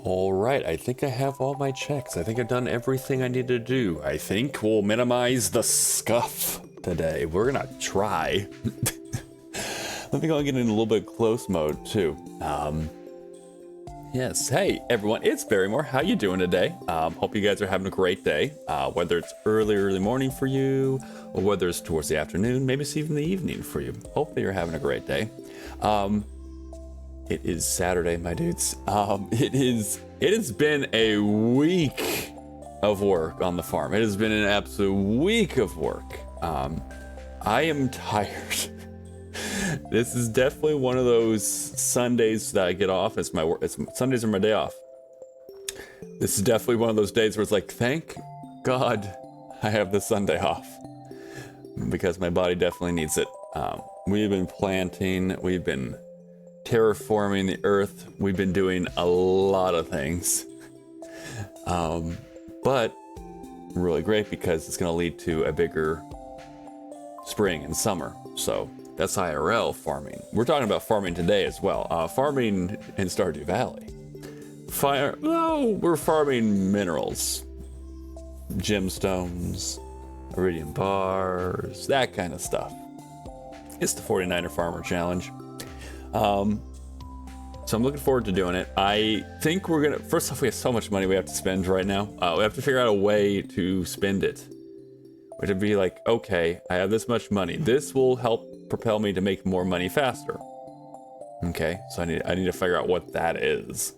All right, I think I have all my checks. I think I've done everything I need to do. I think we'll minimize the scuff today. We're gonna try. Let me go and get in a little bit close mode too. Yes, hey everyone, it's Barrymore. How you doing today? Hope you guys are having a great day. Whether it's early morning for you, or whether it's towards the afternoon, maybe it's even the evening for you. Hopefully you're having a great day. It is Saturday, my dudes. It has been a week of work on the farm. It has been an absolute week of work. I am tired. This is definitely one of those Sundays that I get off. Sundays are my day off. This is definitely one of those days where it's like, thank God I have the Sunday off, because my body definitely needs it. We've been planting, we've been terraforming the earth, we've been doing a lot of things. But really great because it's going to lead to a bigger spring and summer. So that's IRL farming. We're talking about farming today as well. Farming in Stardew Valley. We're farming minerals, gemstones, iridium bars, that kind of stuff. It's the 49er Farmer Challenge. So I'm looking forward to doing it. I think we're gonna, first off, we have so much money we have to spend right now. We have to figure out a way to spend it. Which would be like, okay, I have this much money. This will help propel me to make more money faster. Okay, so I need to figure out what that is.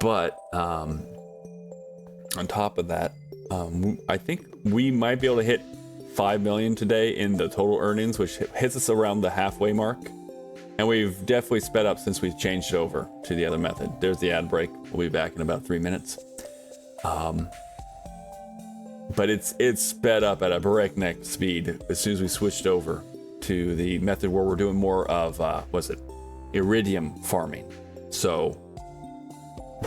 But on top of that, I think we might be able to hit 5 million today in the total earnings, which hits us around the halfway mark. And we've definitely sped up since we've changed over to the other method. There's the ad break. We'll be back in about 3 minutes. But it's sped up at a breakneck speed as soon as we switched over to the method where we're doing more of, iridium farming. So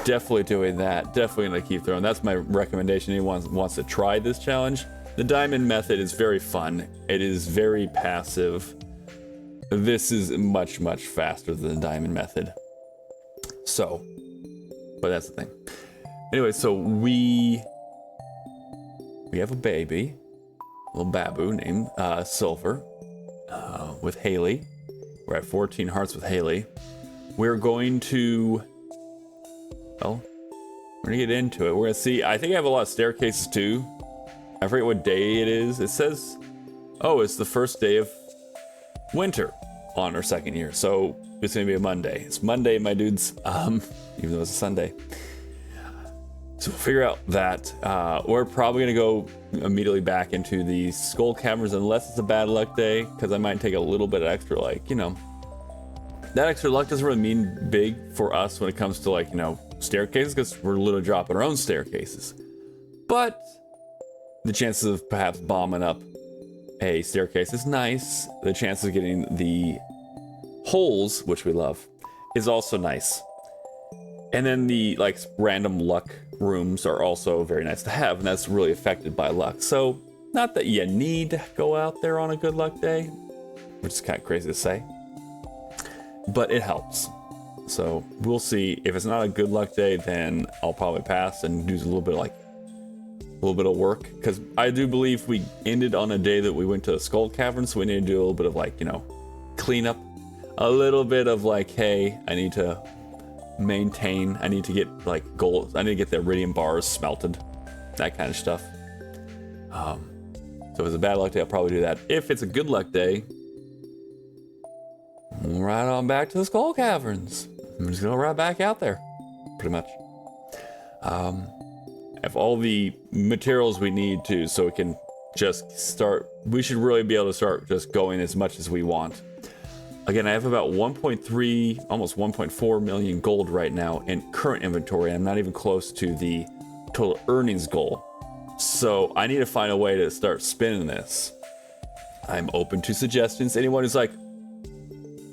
definitely doing that. Definitely gonna keep throwing. That's my recommendation. Anyone wants to try this challenge. The diamond method is very fun. It is very passive. This is much faster than the diamond method. So, but that's the thing. Anyway, so we have a baby, a little babu named Silver, with Haley. We're at 14 hearts with Haley. We're going to, well, we're gonna get into it. We're gonna see, I think I have a lot of staircases too. I forget what day it is. It says, oh, it's the first day of winter on our second year. So it's gonna be a Monday. It's Monday, my dudes, even though it's a Sunday. So we'll figure out that. We're probably gonna go immediately back into the skull caverns unless it's a bad luck day, because I might take a little bit of extra, like, you know, that extra luck doesn't really mean big for us when it comes to, like, you know, staircases, because we're literally dropping our own staircases. But the chances of perhaps bombing up a staircase is nice. The chances of getting the holes, which we love, is also nice. And then the, like, random luck rooms are also very nice to have, and that's really affected by luck. So, not that you need to go out there on a good luck day, which is kind of crazy to say, but it helps. So, we'll see. If it's not a good luck day, then I'll probably pass and do a little bit of work, because I do believe we ended on a day that we went to a skull cavern, so we need to do a little bit of, like, you know, cleanup, a little bit of, like, hey, I need to maintain, I need to get, like, gold, I need to get the iridium bars smelted, that kind of stuff. So if it's a bad luck day, I'll probably do that. If it's a good luck day, right on back to the skull caverns. I'm just gonna right back out there, pretty much. Have all the materials we need to, so we can just start. We should really be able to start just going as much as we want. Again, I have about 1.3, almost 1.4 million gold right now in current inventory. I'm not even close to the total earnings goal. So I need to find a way to start spinning this. I'm open to suggestions. Anyone who's like,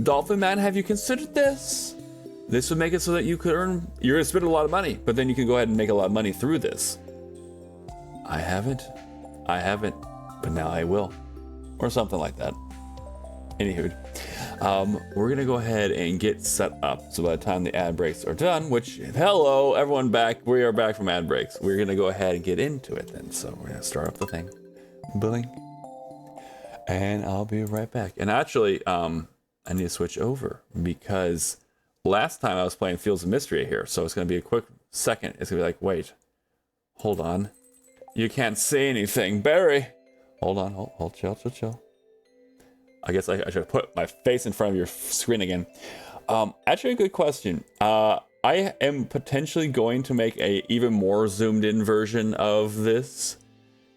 Dolphin Man, have you considered this? This would make it so that you could earn, you're gonna spend a lot of money, but then you can go ahead and make a lot of money through this. I haven't, but now I will. Or something like that. Anywho. We're gonna go ahead and get set up. So by the time the ad breaks are done, which, hello, everyone back. We are back from ad breaks. We're gonna go ahead and get into it then. So we're gonna start up the thing. Blink. And I'll be right back. And actually, I need to switch over because last time I was playing Fields of Mystery here. So it's gonna be a quick second. It's gonna be like, wait, hold on. You can't say anything, Barry. Hold on, hold, chill. I guess I should put my face in front of your screen again. Actually, a good question. I am potentially going to make a even more zoomed in version of this.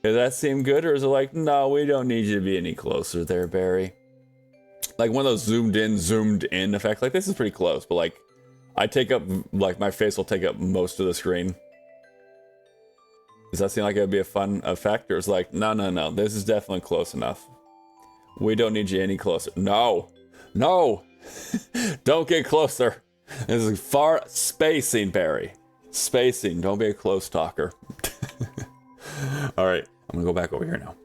Does that seem good, or is it like, no, we don't need you to be any closer there, Barry? Like one of those zoomed in effects. Like this is pretty close, but like I take up, like my face will take up most of the screen. Does that seem like it would be a fun effect, or is like, no, this is definitely close enough. We don't need you any closer. No, don't get closer. This is far spacing, Barry. Spacing. Don't be a close talker. All right, I'm gonna go back over here now.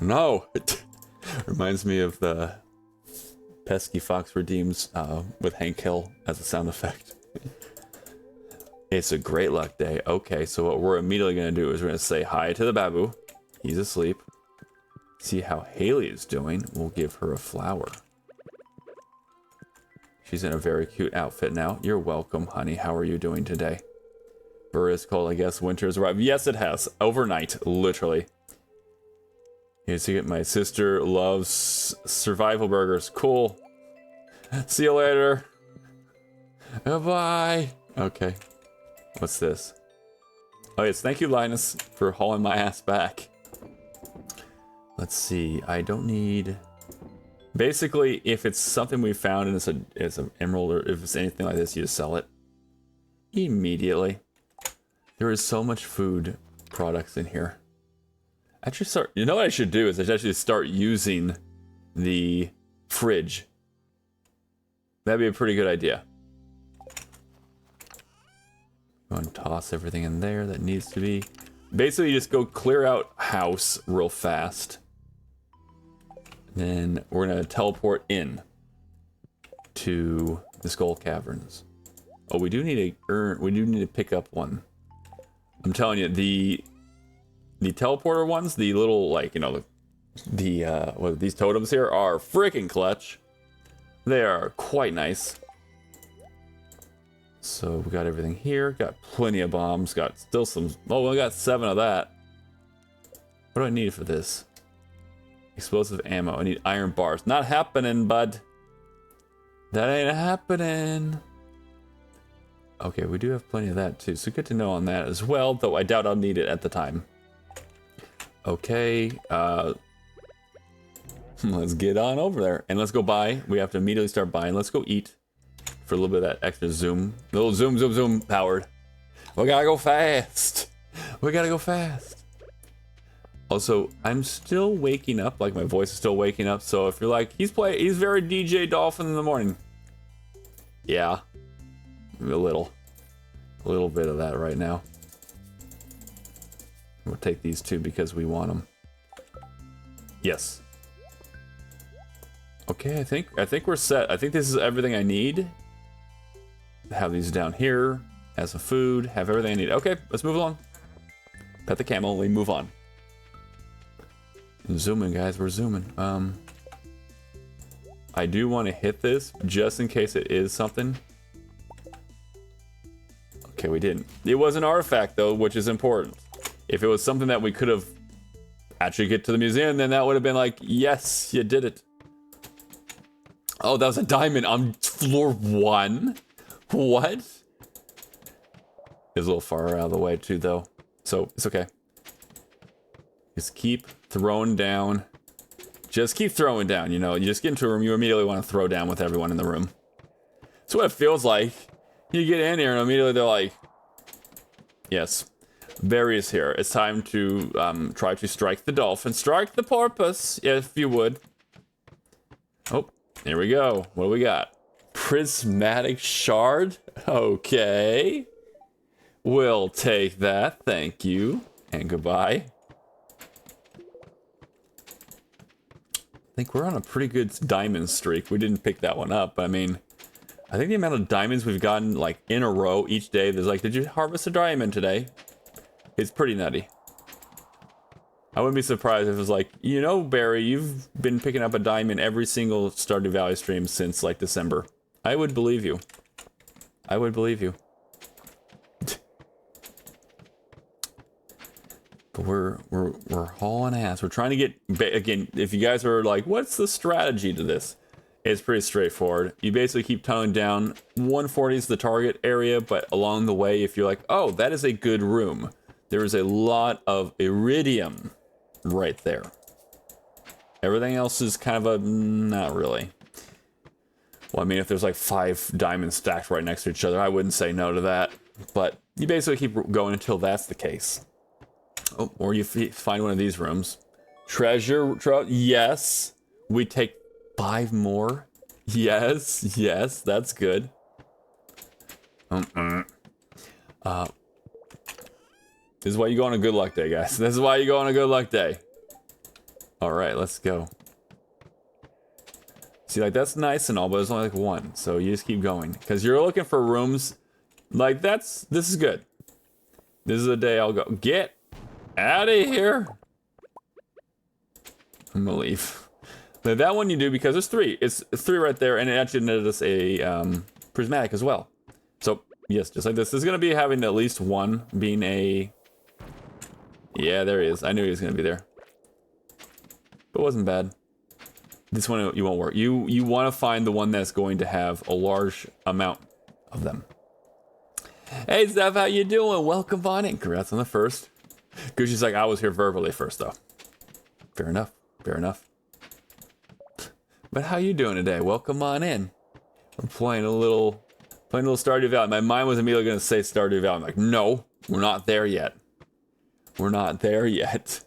No, reminds me of the pesky Fox Redeems with Hank Hill as a sound effect. It's a great luck day. Okay, so what we're immediately gonna do is we're gonna say hi to the babu. He's asleep. See how Haley is doing. We'll give her a flower. She's in a very cute outfit now. You're welcome, honey. How are you doing today? Burr is cold. I guess winter has arrived. Yes, it has. Overnight, literally. You see it. My sister loves survival burgers. Cool. See you later. Bye. Okay. What's this? Oh, yes. Thank you, Linus, for hauling my ass back. Let's see. I don't need... Basically, if it's something we found and it's an emerald, or if it's anything like this, you just sell it immediately. There is so much food products in here. Actually, you know what I should do is I should actually start using the fridge. That'd be a pretty good idea. Go and toss everything in there that needs to be. Basically, you just go clear out house real fast. Then we're gonna teleport in to the Skull Caverns. Oh, we do need to pick up one. I'm telling you, the teleporter ones, the little, like, you know, these totems here are freaking clutch. They are quite nice. So we got everything here. Got plenty of bombs. Got still some. Oh, we got 7 of that. What do I need for this? Explosive ammo. I need iron bars. Not happening, bud. That ain't happening. Okay, we do have plenty of that too. So good to know on that as well, though I doubt I'll need it at the time. Okay, let's get on over there. And let's go buy. We have to immediately start buying. Let's go eat for a little bit of that extra zoom. A little zoom powered. We gotta go fast. We gotta go fast. Also, I'm still waking up, like my voice is still waking up, so if you're like, he's very DJ Dolphin in the morning. Yeah. A little bit of that right now. We'll take these 2 because we want them. Yes. Okay, I think we're set. I think this is everything I need. Have these down here, have some food, have everything I need. Okay, let's move along. Pet the camel, we move on. Zooming, guys, we're zooming. I do want to hit this just in case it is something. Okay, we didn't. It was an artifact though, which is important. If it was something that we could have actually get to the museum, then that would have been like, yes, you did it. Oh, that was a diamond on floor 1. What? It's a little far out of the way too, though, so it's okay. Just keep throwing down. Just keep throwing down, you know. You just get into a room, you immediately want to throw down with everyone in the room. That's what it feels like. You get in here and immediately they're like, yes, Barry is here. It's time to try to strike the dolphin. Strike the porpoise, if you would. Oh, here we go. What do we got? Prismatic shard? Okay. We'll take that, thank you. And goodbye. think we're on a pretty good diamond streak. We didn't pick that one up, but I mean, I think the amount of diamonds we've gotten like in a row each day, there's like, did you harvest a diamond today? It's pretty nutty. I wouldn't be surprised if it was like, you know, Barry, you've been picking up a diamond every single Stardew Valley stream since like December. I would believe you. I would believe you. But we're hauling ass. We're trying to get, again, if you guys are like, what's the strategy to this? It's pretty straightforward. You basically keep tunneling down. 140 is the target area, but along the way, if you're like, oh, that is a good room, there is a lot of iridium right there. Everything else is kind of a, not really. Well, I mean, if there's like 5 diamonds stacked right next to each other, I wouldn't say no to that. But you basically keep going until that's the case. Oh, or you find one of these rooms. Treasure trove, yes. We take 5 more. Yes, yes, that's good. This is why you go on a good luck day, guys. This is why you go on a good luck day. All right, let's go. See, like, that's nice and all, but it's only like 1. So you just keep going. Because you're looking for rooms. Like, this is good. This is a day I'll go. Get out of here. I'm gonna leave. Now, that one you do because there's 3. It's 3 right there, and it actually netted us a prismatic as well. So, yes, just like this. This is gonna be having at least 1 being a... Yeah, there he is. I knew he was gonna be there. But it wasn't bad. This one, you won't work. You want to find the one that's going to have a large amount of them. Hey, Steph, how you doing? Welcome on in. Congrats on the first. Gucci's like, I was here verbally first, though. Fair enough. Fair enough. But how you doing today? Welcome on in. I'm playing a little Stardew Valley. My mind was immediately going to say Stardew Valley. I'm like, no, we're not there yet. We're not there yet.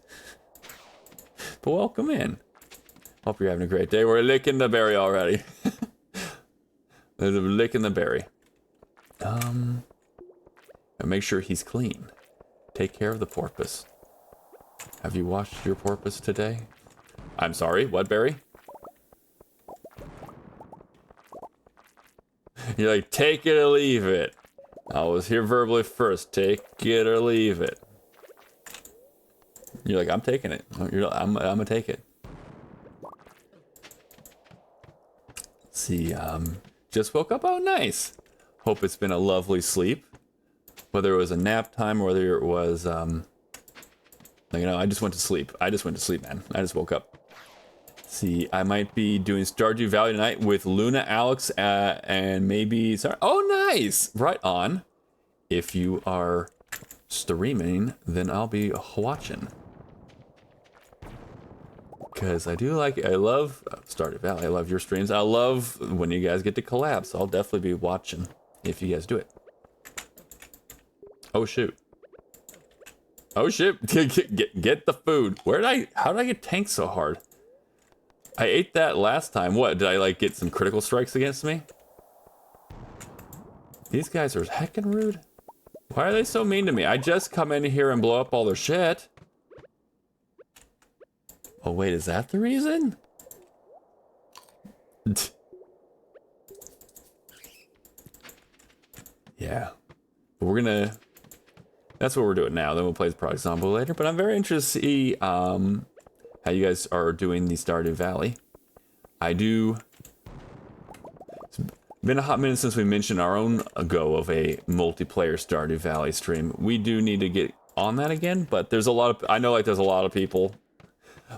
But welcome in. Hope you're having a great day. We're licking the berry already. There's a licking the berry. And make sure he's clean. Take care of the porpoise. Have you washed your porpoise today? I'm sorry, what berry? You're like, take it or leave it. I was here verbally first. Take it or leave it. You're like, I'm taking it. I'm gonna take it. Let's see, just woke up. Oh, nice. Hope it's been a lovely sleep. Whether it was a nap time or whether it was, you know, I just went to sleep. I just went to sleep, man. I just woke up. Let's see, I might be doing Stardew Valley tonight with Luna, Alex, and maybe... Sorry. Oh, nice! Right on. If you are streaming, then I'll be watching. Because I love Stardew Valley. I love your streams. I love when you guys get to collab, so I'll definitely be watching if you guys do it. Oh, shoot. Oh, shit. Get the food. How did I get tanked so hard? I ate that last time. What, did I, like, get some critical strikes against me? These guys are heckin' rude. Why are they so mean to me? I just come in here and blow up all their shit. Oh, wait, is that the reason? Yeah. We're gonna... That's what we're doing now. Then we'll play the Project Zombie later. But I'm very interested to see how you guys are doing the Stardew Valley. It's been a hot minute since we mentioned our own go of a multiplayer Stardew Valley stream. We do need to get on that again, but there's a lot of... I know, like, there's a lot of people...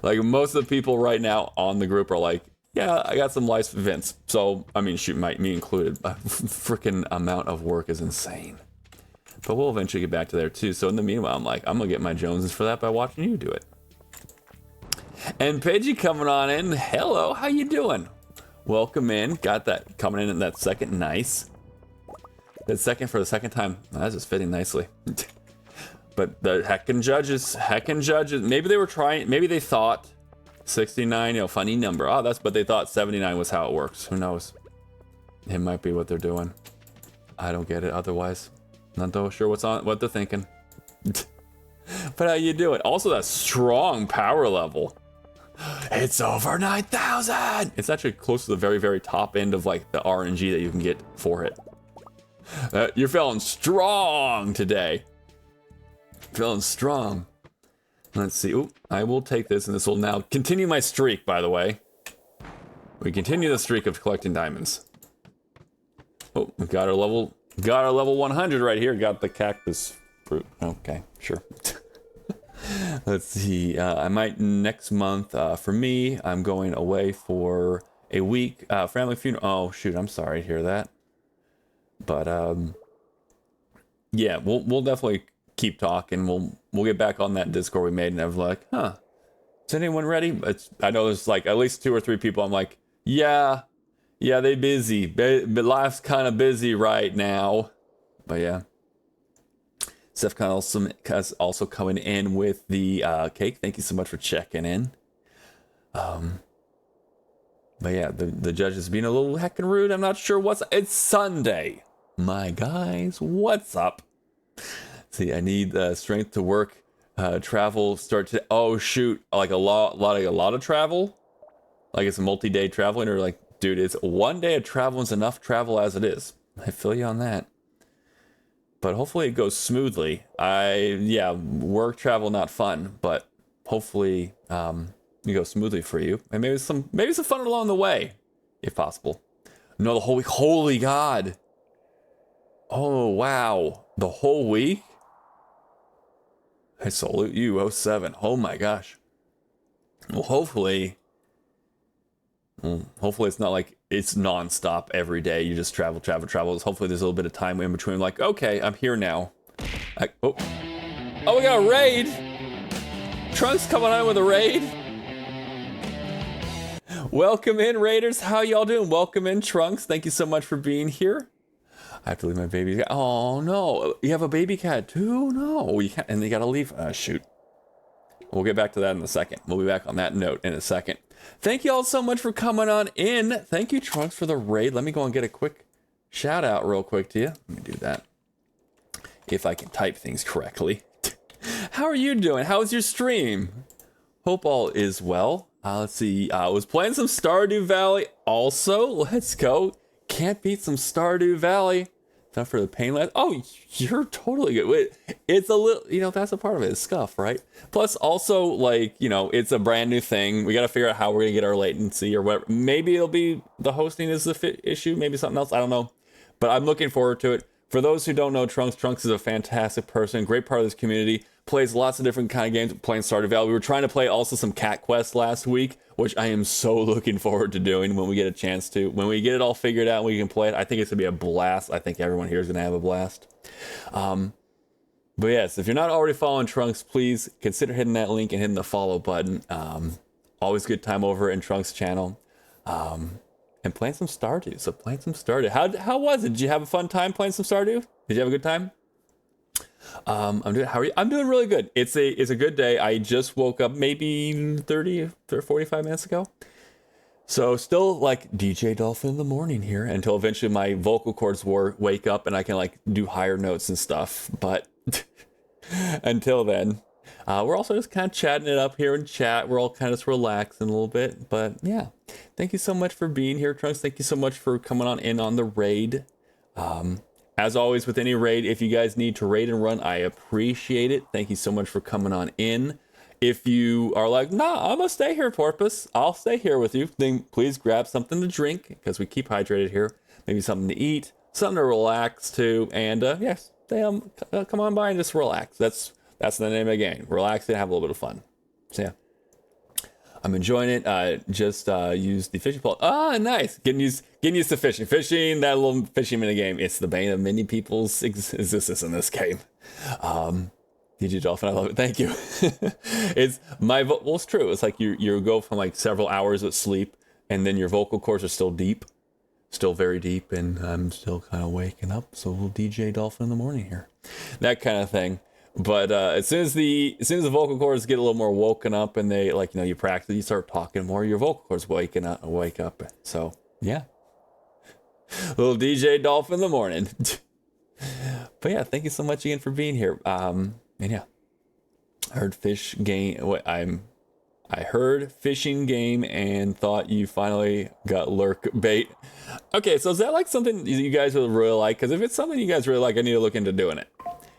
Like, most of the people right now on the group are like, yeah, I got some live events. So, I mean, shoot, me included. A freaking amount of work is insane. But we'll eventually get back to there, too. So, in the meanwhile, I'm like, I'm going to get my Joneses for that by watching you do it. And Pidgey coming on in. Hello, how you doing? Welcome in. Got that coming in that second. Nice. That second for the second time. That's just fitting nicely. But the heckin' judges, maybe they were trying, maybe they thought 69, you know, funny number. Oh, but they thought 79 was how it works. Who knows? It might be what they're doing. I don't get it otherwise. Not though sure what they're thinking. But how you doing? Also, that strong power level. It's over 9,000. It's actually close to the very, very top end of like the RNG that you can get for it. You're feeling strong today. Feeling strong. Let's see. Ooh, I will take this, and this will now continue my streak, by the way. We continue the streak of collecting diamonds. Oh, we got our level 100 right here. Got the cactus fruit. Okay, sure. Let's see. I might next month. For me, I'm going away for a week. Family funeral. Oh shoot, I'm sorry to hear that. But yeah, we'll definitely keep talking. We'll get back on that Discord we made, and I was like, huh, is anyone ready? I know there's like at least 2 or 3 people. I'm like, yeah, they busy, but life's kind of busy right now. But yeah. Steph also coming in with the cake. Thank you so much for checking in. But yeah, the judge is being a little heckin' rude. I'm not sure it's Sunday. My guys, what's up? See, I need strength to work, travel, oh shoot, like a lot of travel? Like it's a multi-day traveling, or like, dude, it's 1 day of travel is enough travel as it is. I feel you on that. But hopefully it goes smoothly. Work travel not fun, but hopefully it goes smoothly for you, and maybe some fun along the way, if possible. No, the whole week. Holy God! Oh wow, the whole week. I salute you, 07. Oh my gosh. Well, hopefully it's not like it's non-stop every day. You just travel. Hopefully there's a little bit of time in between. Like, okay, I'm here now. Oh, we got a raid. Trunks coming on with a raid. Welcome in, raiders. How y'all doing? Welcome in, Trunks. Thank you so much for being here. I have to leave my baby cat. Oh no, you have a baby cat too? No, you can't. And you gotta leave. Shoot. We'll get back to that in a second. We'll be back on that note in a second. Thank you all so much for coming on in. Thank you, Trunks, for the raid. Let me go and get a quick shout out real quick to you. Let me do that. If I can type things correctly. How are you doing? How was your stream? Hope all is well. Let's see. I was playing some Stardew Valley also. Let's go. Can't beat some Stardew Valley. Not for the pain less. Oh, you're totally good. Wait, it's a little, that's a part of it. It's scuff, right? Plus, also, like, it's a brand new thing. We got to figure out how we're going to get our latency or whatever. Maybe it'll be the hosting is the issue. Maybe something else. I don't know. But I'm looking forward to it. For those who don't know Trunks is a fantastic person. Great part of this community. Plays lots of different kind of games. Playing Stardew Valley. We were trying to play also some Cat Quest last week, which I am so looking forward to doing when we get a chance to. When we get it all figured out and we can play it, I think it's going to be a blast. I think everyone here is going to have a blast. But yes, if you're not already following Trunks, please consider hitting that link and hitting the follow button. Always good time over in Trunks' channel. And playing some Stardew. So playing some Stardew. How was it? Did you have a fun time playing some Stardew? Did you have a good time? How are you? I'm doing really good. It's a good day. I just woke up maybe 30 or 45 minutes ago. So still like DJ Dolphin in the morning here until eventually my vocal cords wake up and I can like do higher notes and stuff. But until then, we're also just kind of chatting it up here in chat. We're all kind of just relaxing a little bit. But yeah, thank you so much for being here, Trunks. Thank you so much for coming on in on the raid. As always with any raid, if you guys need to raid and run, I appreciate it. Thank you so much for coming on in. If you are like, nah, I'm gonna stay here, Porpoise, I'll stay here with you, then please grab something to drink because we keep hydrated here. Maybe something to eat, something to relax to, and yes, come on by and just relax. That's the name of the game. Relax and have a little bit of fun. So yeah, I'm enjoying it. Just use the fishing pole. Ah, nice. Getting used to fishing. Fishing, that little fishing mini game. It's the bane of many people's existence in this game. DJ Dolphin, I love it. Thank you. It's true. It's like you go from like several hours of sleep, and then your vocal cords are still very deep, and I'm still kind of waking up. So we'll DJ Dolphin in the morning here, that kind of thing. But as soon as the vocal cords get a little more woken up, and they you practice, you start talking more, your vocal cords wake up. So yeah, little DJ Dolphin in the morning. But yeah, thank you so much again for being here. And yeah, I heard fish gain. I'm I heard fishing game and thought you finally got lurk bait. Okay, so is that like something you guys would really like? Because if it's something you guys really like, I need to look into doing it.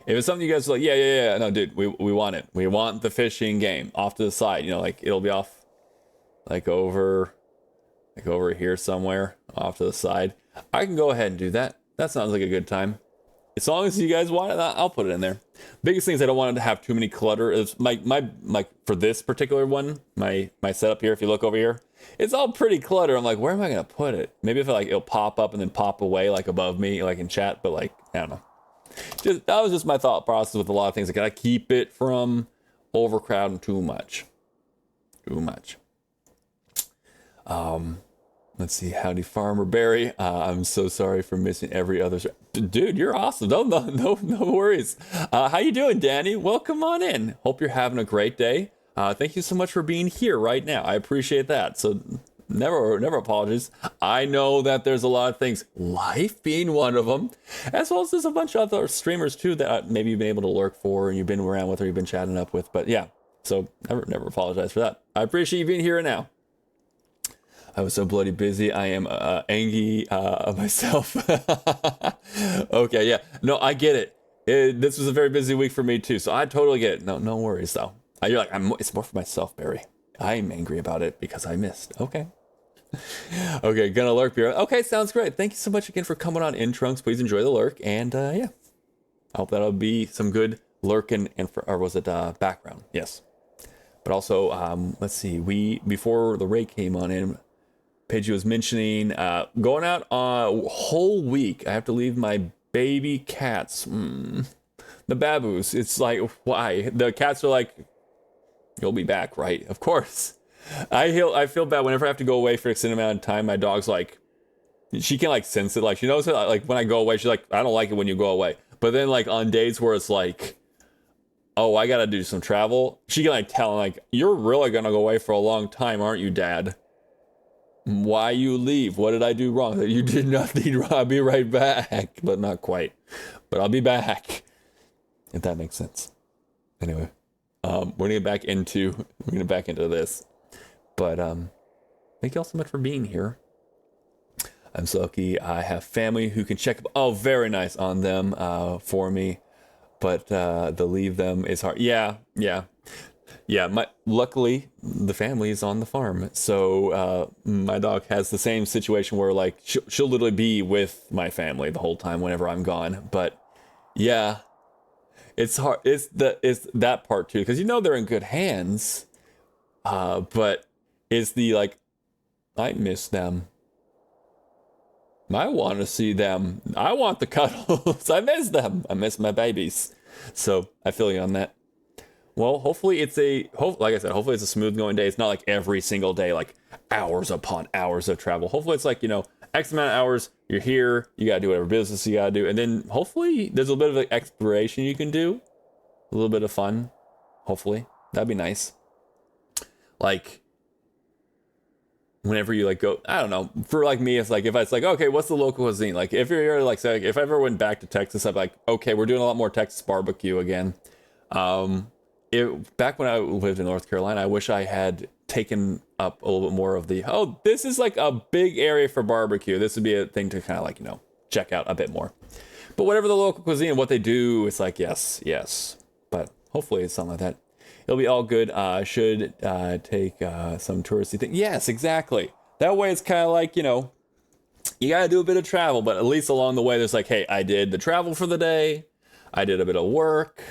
If it's something you guys are like, yeah, no, dude, we want it. We want the fishing game off to the side. You know, like it'll be off, like over here somewhere, off to the side. I can go ahead and do that. That sounds like a good time. As long as you guys want it, I'll put it in there. Biggest thing is I don't want it to have too many clutter. It's my for this particular one, my setup here. If you look over here, it's all pretty clutter. I'm like, where am I gonna put it? Maybe if it'll pop up and then pop away like above me, like in chat. But like, I don't know. That was just my thought process with a lot of things. I gotta keep it from overcrowding too much. Let's see. Howdy, Farmer Barry. I'm so sorry for missing every other. Dude, you're awesome. No worries. How you doing, Danny? Welcome on in. Hope you're having a great day. Thank you so much for being here right now. I appreciate that. So never apologies. I know that there's a lot of things, life being one of them, as well as there's a bunch of other streamers too that maybe you've been able to lurk for and you've been around with or you've been chatting up with. But yeah, so never apologize for that. I appreciate you being here now. I was so bloody busy. I am angry myself. Okay, yeah. No, I get it. This was a very busy week for me too, so I totally get it. No worries though. You're like, it's more for myself, Barry. I'm angry about it because I missed. Okay. Okay, gonna lurk, Barry. Okay, sounds great. Thank you so much again for coming on in, Trunks. Please enjoy the lurk, and yeah, I hope that'll be some good lurking or was it background? Yes. But also, let's see. Before the raid came on in, Paige was mentioning going out a whole week. I have to leave my baby cats. The babus. It's like, why? The cats are like, you'll be back, right? Of course. I feel bad whenever I have to go away for an extended amount of time. My dog's like, she can like sense it. Like she knows it. Like when I go away, she's like, I don't like it when you go away. But then like on days where it's like, oh, I gotta do some travel, she can like tell, like, you're really gonna go away for a long time, aren't you, Dad? Why you leave? What did I do wrong? You did nothing wrong. I'll be right back. But not quite. But I'll be back. If that makes sense. Anyway. We're gonna get back into this. But thank you all so much for being here. I'm so lucky I have family who can check very nice on them for me. But to leave them is hard. Yeah. Luckily the family is on the farm, so my dog has the same situation where like she'll literally be with my family the whole time whenever I'm gone. But yeah, it's hard. It's that part too, because they're in good hands. But it's the like, I miss them. I want to see them. I want the cuddles. I miss them. I miss my babies. So I feel you on that. Well, hopefully like I said, hopefully it's a smooth going day. It's not like every single day, like hours upon hours of travel. Hopefully it's like, X amount of hours, you're here, you got to do whatever business you got to do. And then hopefully there's a bit of exploration you can do. A little bit of fun. Hopefully. That'd be nice. Like, whenever you like go, I don't know, for like me, it's like, if it's like, okay, what's the local cuisine? Like if you're like, say, if I ever went back to Texas, I'd be like, okay, we're doing a lot more Texas barbecue again. Back when I lived in North Carolina, I wish I had taken up a little bit more of this is like a big area for barbecue. This would be a thing to kind of like, check out a bit more. But whatever the local cuisine, what they do, it's like, yes. But hopefully it's something like that. It'll be all good. Should take some touristy thing. Yes, exactly. That way it's kind of like, you got to do a bit of travel, but at least along the way, there's like, hey, I did the travel for the day. I did a bit of work.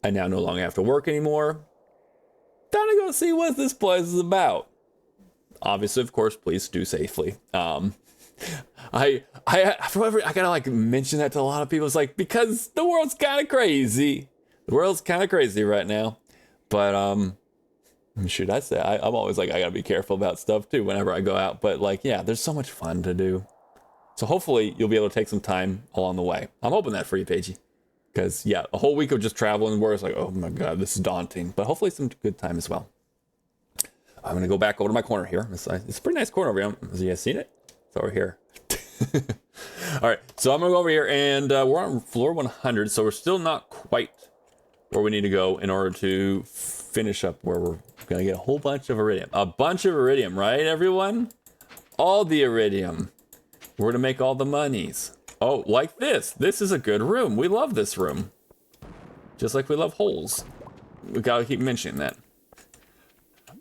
I now no longer have to work anymore. Time to go see what this place is about. Obviously, of course, please do safely. I gotta like mention that to a lot of people. It's like, because the world's kind of crazy. The world's kind of crazy right now. But should I say, I'm always like, I gotta be careful about stuff too whenever I go out. But like, yeah, there's so much fun to do. So hopefully you'll be able to take some time along the way. I'm hoping that for you, Paigey. Because, yeah, a whole week of just traveling where it's like, oh my God, this is daunting. But hopefully some good time as well. I'm going to go back over to my corner here. It's a pretty nice corner over here. Have you guys seen it? It's over here. All right, so I'm going to go over here, and we're on floor 100. So we're still not quite where we need to go in order to finish up where we're Gonna get a whole bunch of iridium. A bunch of iridium, right, everyone? All the iridium. We're gonna make all the monies. Oh, like this. This is a good room. We love this room. Just like we love holes. We gotta keep mentioning that.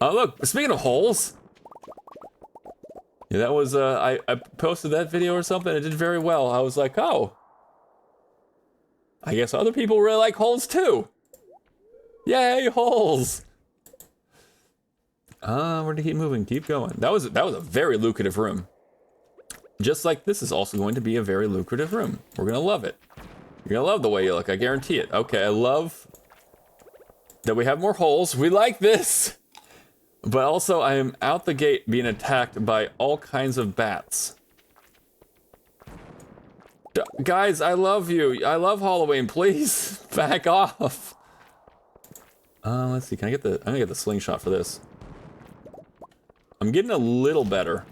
Oh, look, speaking of holes. Yeah, that was, I posted that video or something. It did very well. I was like, oh. I guess other people really like holes too. Yay, holes. We're gonna keep moving, keep going. That was a very lucrative room. Just like this is also going to be a very lucrative room. We're gonna love it. You're gonna love the way you look, I guarantee it. Okay, I love that we have more holes. We like this. But also, I am out the gate being attacked by all kinds of bats. Guys, I love you. I love Halloween. Please back off. Let's see. I'm gonna get the slingshot for this. I'm getting a little better.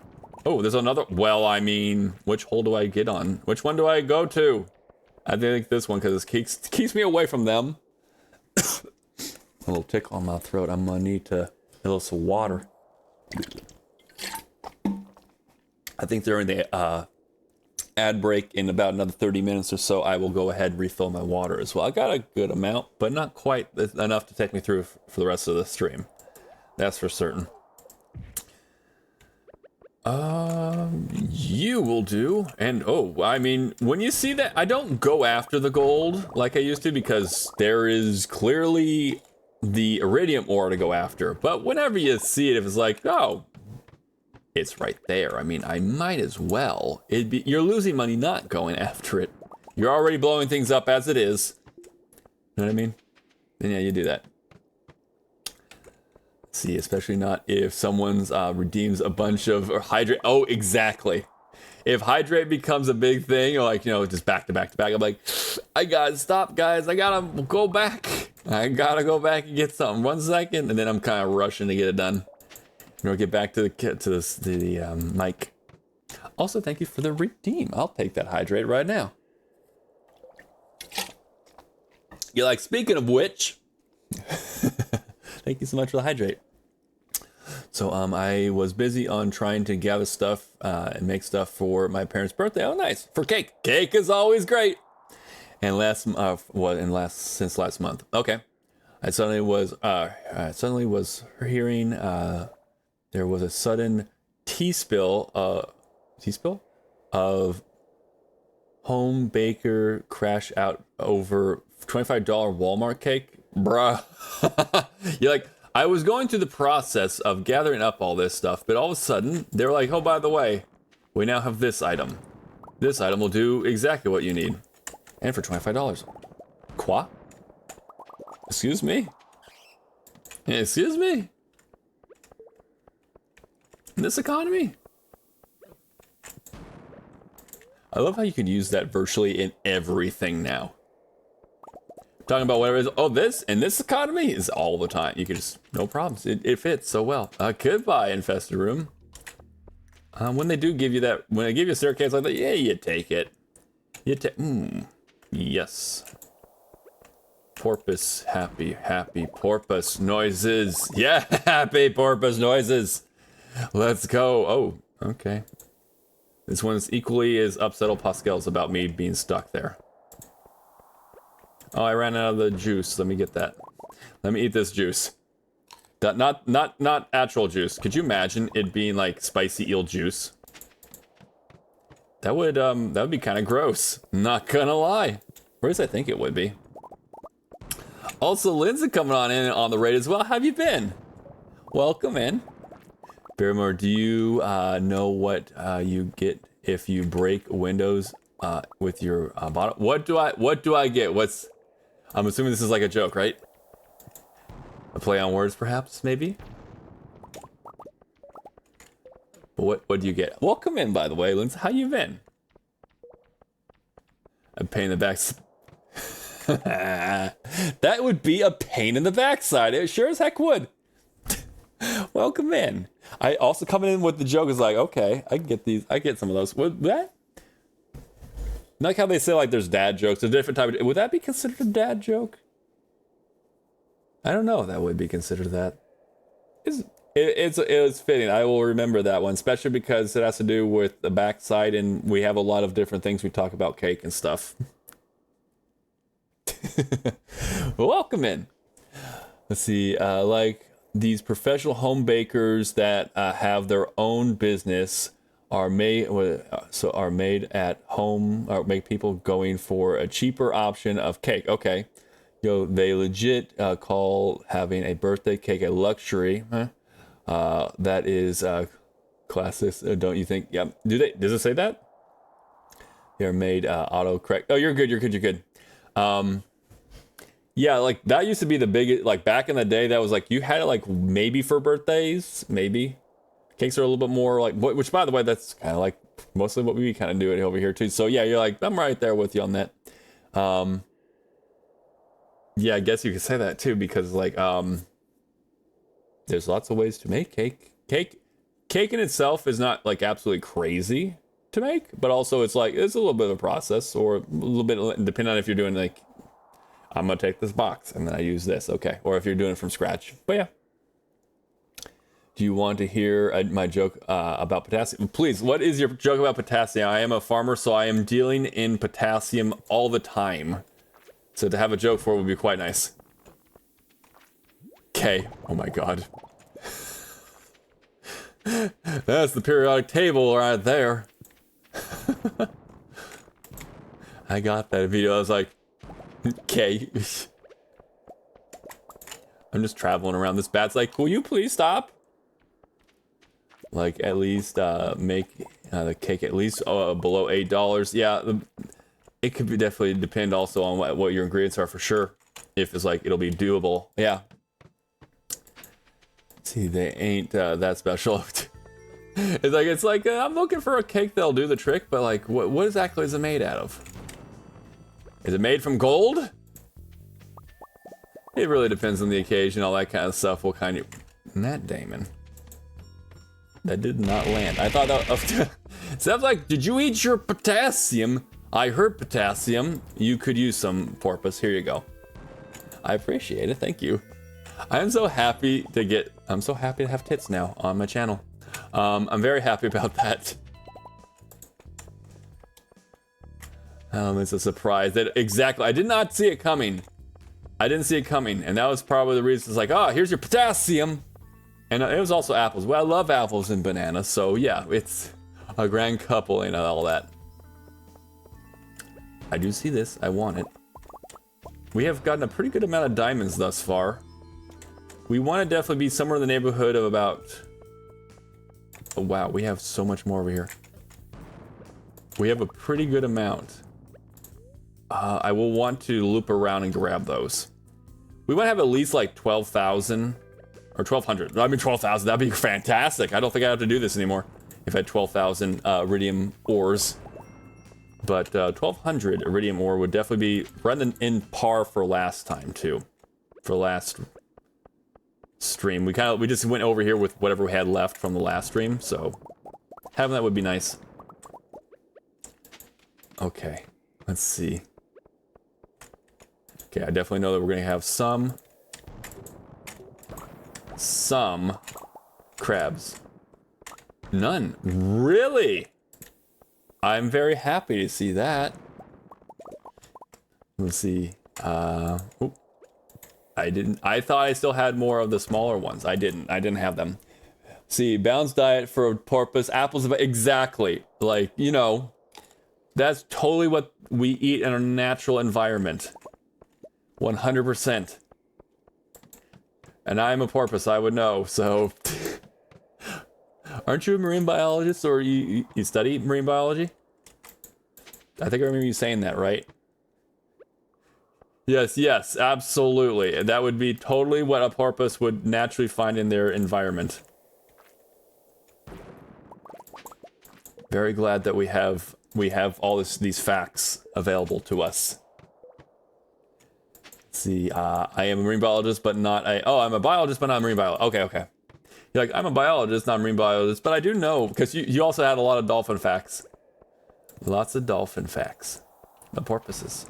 Oh, there's another. Well, I mean, which hole do I get on? Which one do I go to? I think this one because it keeps me away from them. A little tickle on my throat. I'm gonna need to get a little some water. I think during the ad break in about another 30 minutes or so, I will go ahead and refill my water as well. I got a good amount, but not quite enough to take me through for the rest of the stream. That's for certain. You will do. And oh, I mean, when you see that, I don't go after the gold like I used to because there is clearly the iridium ore to go after. But whenever you see it, if it's like, oh, it's right there. I mean, I might as well. You're losing money not going after it. You're already blowing things up as it is. You know what I mean? Then yeah, you do that. See, especially not if someone's redeems a bunch of hydrate. Oh, exactly. If hydrate becomes a big thing, or like, you know, just back to back to back, I'm like, I gotta stop, guys. I gotta go back. I gotta go back and get something. 1 second, and then I'm kind of rushing to get it done. We'll get back to the mic. Also, thank you for the redeem. I'll take that hydrate right now. You're like, speaking of which. Thank you so much for the hydrate. So I was busy on trying to gather stuff and make stuff for my parents' birthday. Oh, nice. For cake. Cake is always great. And since last month. Okay. I suddenly was hearing there was a sudden tea spill of home baker crash out over $25 Walmart cake. Bruh. You're like, I was going through the process of gathering up all this stuff, but all of a sudden, they were like, oh, by the way, we now have this item. This item will do exactly what you need. And for $25. Quoi? Excuse me? Excuse me? In this economy? I love how you can use that virtually in everything now. Talking about whatever it is. Oh, this in this economy is all the time. You can just, no problems. It fits so well. Goodbye, infested room. When they do give you that, when they give you a staircase like that, yeah, you take it. You take, yes. Porpoise, happy porpoise noises. Yeah, happy porpoise noises. Let's go. Oh, okay. This one's equally as upset Pascal's about me being stuck there. Oh, I ran out of the juice. Let me get that. Let me eat this juice. Not actual juice. Could you imagine it being like spicy eel juice? That would be kind of gross. Not gonna lie. Or at least I think it would be. Also, Lindsay coming on in on the raid as well. How have you been? Welcome in. Barrymore, do you know what you get if you break windows with your bottom? What do I get? I'm assuming this is like a joke, right? A play on words, perhaps, maybe? But what do you get? Welcome in, by the way, Lindsay. How you been? A pain in the back. That would be a pain in the backside. It sure as heck would. Welcome in. I also coming in with the joke is like, okay, I can get these. I get some of those. Would that? Like how they say like there's dad jokes, a different type of, would that be considered a dad joke? I don't know if that would be considered that. It's, it was fitting. I will remember that one, especially because it has to do with the backside, and we have a lot of different things we talk about, cake and stuff. Welcome in. Let's see, like these professional home bakers that have their own business are made are made at home, or make people going for a cheaper option of cake. Okay, they legit call having a birthday cake a luxury. Huh? That is classist, don't you think? Yep. Does it say that? They're made autocorrect. Oh, you're good. You're good. You're good. Yeah, like that used to be the biggest, like back in the day, that was like you had it like maybe for birthdays, maybe. Cakes are a little bit more like, which by the way, that's kind of like mostly what we kind of do it over here too. So yeah, you're like, I'm right there with you on that. Yeah, I guess you could say that too, because like, there's lots of ways to make cake. Cake in itself is not like absolutely crazy to make, but also it's like, it's a little bit of a process, or a little bit, depending on if you're doing like, I'm gonna take this box and then I use this, okay. Or if you're doing it from scratch, but yeah. Do you want to hear my joke about potassium? Please, what is your joke about potassium? I am a farmer, so I am dealing in potassium all the time. So to have a joke for it would be quite nice. Okay, oh my god. That's the periodic table right there. I got that video, I was like, okay. I'm just traveling around. This bat's like, will you please stop? Like, at least make the cake at least below $8. Yeah, it could be definitely depend also on what your ingredients are for sure. If it's like, it'll be doable. Yeah. See, they ain't that special. It's like I'm looking for a cake that'll do the trick, but like, what exactly is it made out of? Is it made from gold? It really depends on the occasion, all that kind of stuff. What kind of... Matt Damon. That did not land. I thought that... Sounds like, did you eat your potassium? I heard potassium. You could use some, Porpoise. Here you go. I appreciate it. Thank you. I'm so happy to have tits now on my channel. I'm very happy about that. It's a surprise. Exactly. I did not see it coming. I didn't see it coming. And that was probably the reason. It's like, oh, here's your potassium. And it was also apples. Well, I love apples and bananas. So yeah, it's a grand couple and all that. I do see this. I want it. We have gotten a pretty good amount of diamonds thus far. We want to definitely be somewhere in the neighborhood of about... Oh, wow, we have so much more over here. We have a pretty good amount. I will want to loop around and grab those. We want to have at least like 12,000 or 1,200. I mean 12,000, that'd be fantastic. I don't think I have to do this anymore if I had 12,000 iridium ores. But 1,200 iridium ore would definitely be right in par for last time too. For last stream. We just went over here with whatever we had left from the last stream, so having that would be nice. Okay, let's see. Okay, I definitely know that we're gonna have some crabs. None. Really? I'm very happy to see that. Let's see. Oop. I thought I still had more of the smaller ones. I didn't have them. See, balanced diet for porpoise, apples, exactly. Like, you know, that's totally what we eat in our natural environment. 100%. And I'm a porpoise, I would know, so... Aren't you a marine biologist, or you study marine biology? I think I remember you saying that, right? Yes, absolutely. That would be totally what a porpoise would naturally find in their environment. Very glad that we have all these facts available to us. Let's see, I am a marine biologist, but not a... Oh, I'm a biologist, but not a marine biologist. Okay. You're like, I'm a biologist, not a marine biologist, but I do know, because you also had a lot of dolphin facts. Lots of dolphin facts. The porpoises.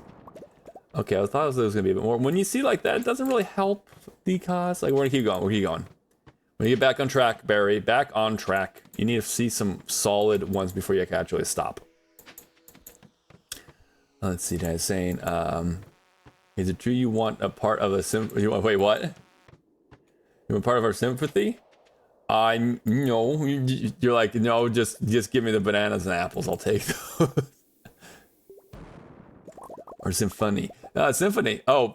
Okay, I thought there was going to be a bit more. When you see like that, it doesn't really help the cause. Like, we're going to keep going. When you get back on track, Barry, back on track. You need to see some solid ones before you can actually stop. Let's see, guys saying, is it true you want a part of a wait, what? You want part of our sympathy? No, you're like, no, just give me the bananas and apples, I'll take those. Or symphony. Symphony. Oh,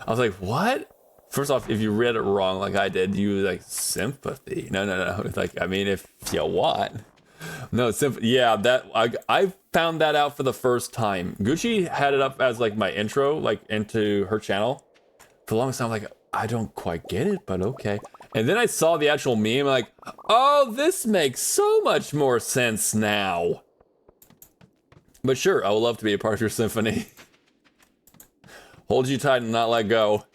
I was like, what? First off, if you read it wrong like I did, you were like, sympathy. No. It's like, I mean, if you want. No, sympathy. Yeah, that I found that out for the first time. Gucci had it up as like my intro, like into her channel. For the longest time, I'm like, I don't quite get it, but okay. And then I saw the actual meme, like, oh, this makes so much more sense now. But sure, I would love to be a part of your symphony. Hold you tight and not let go.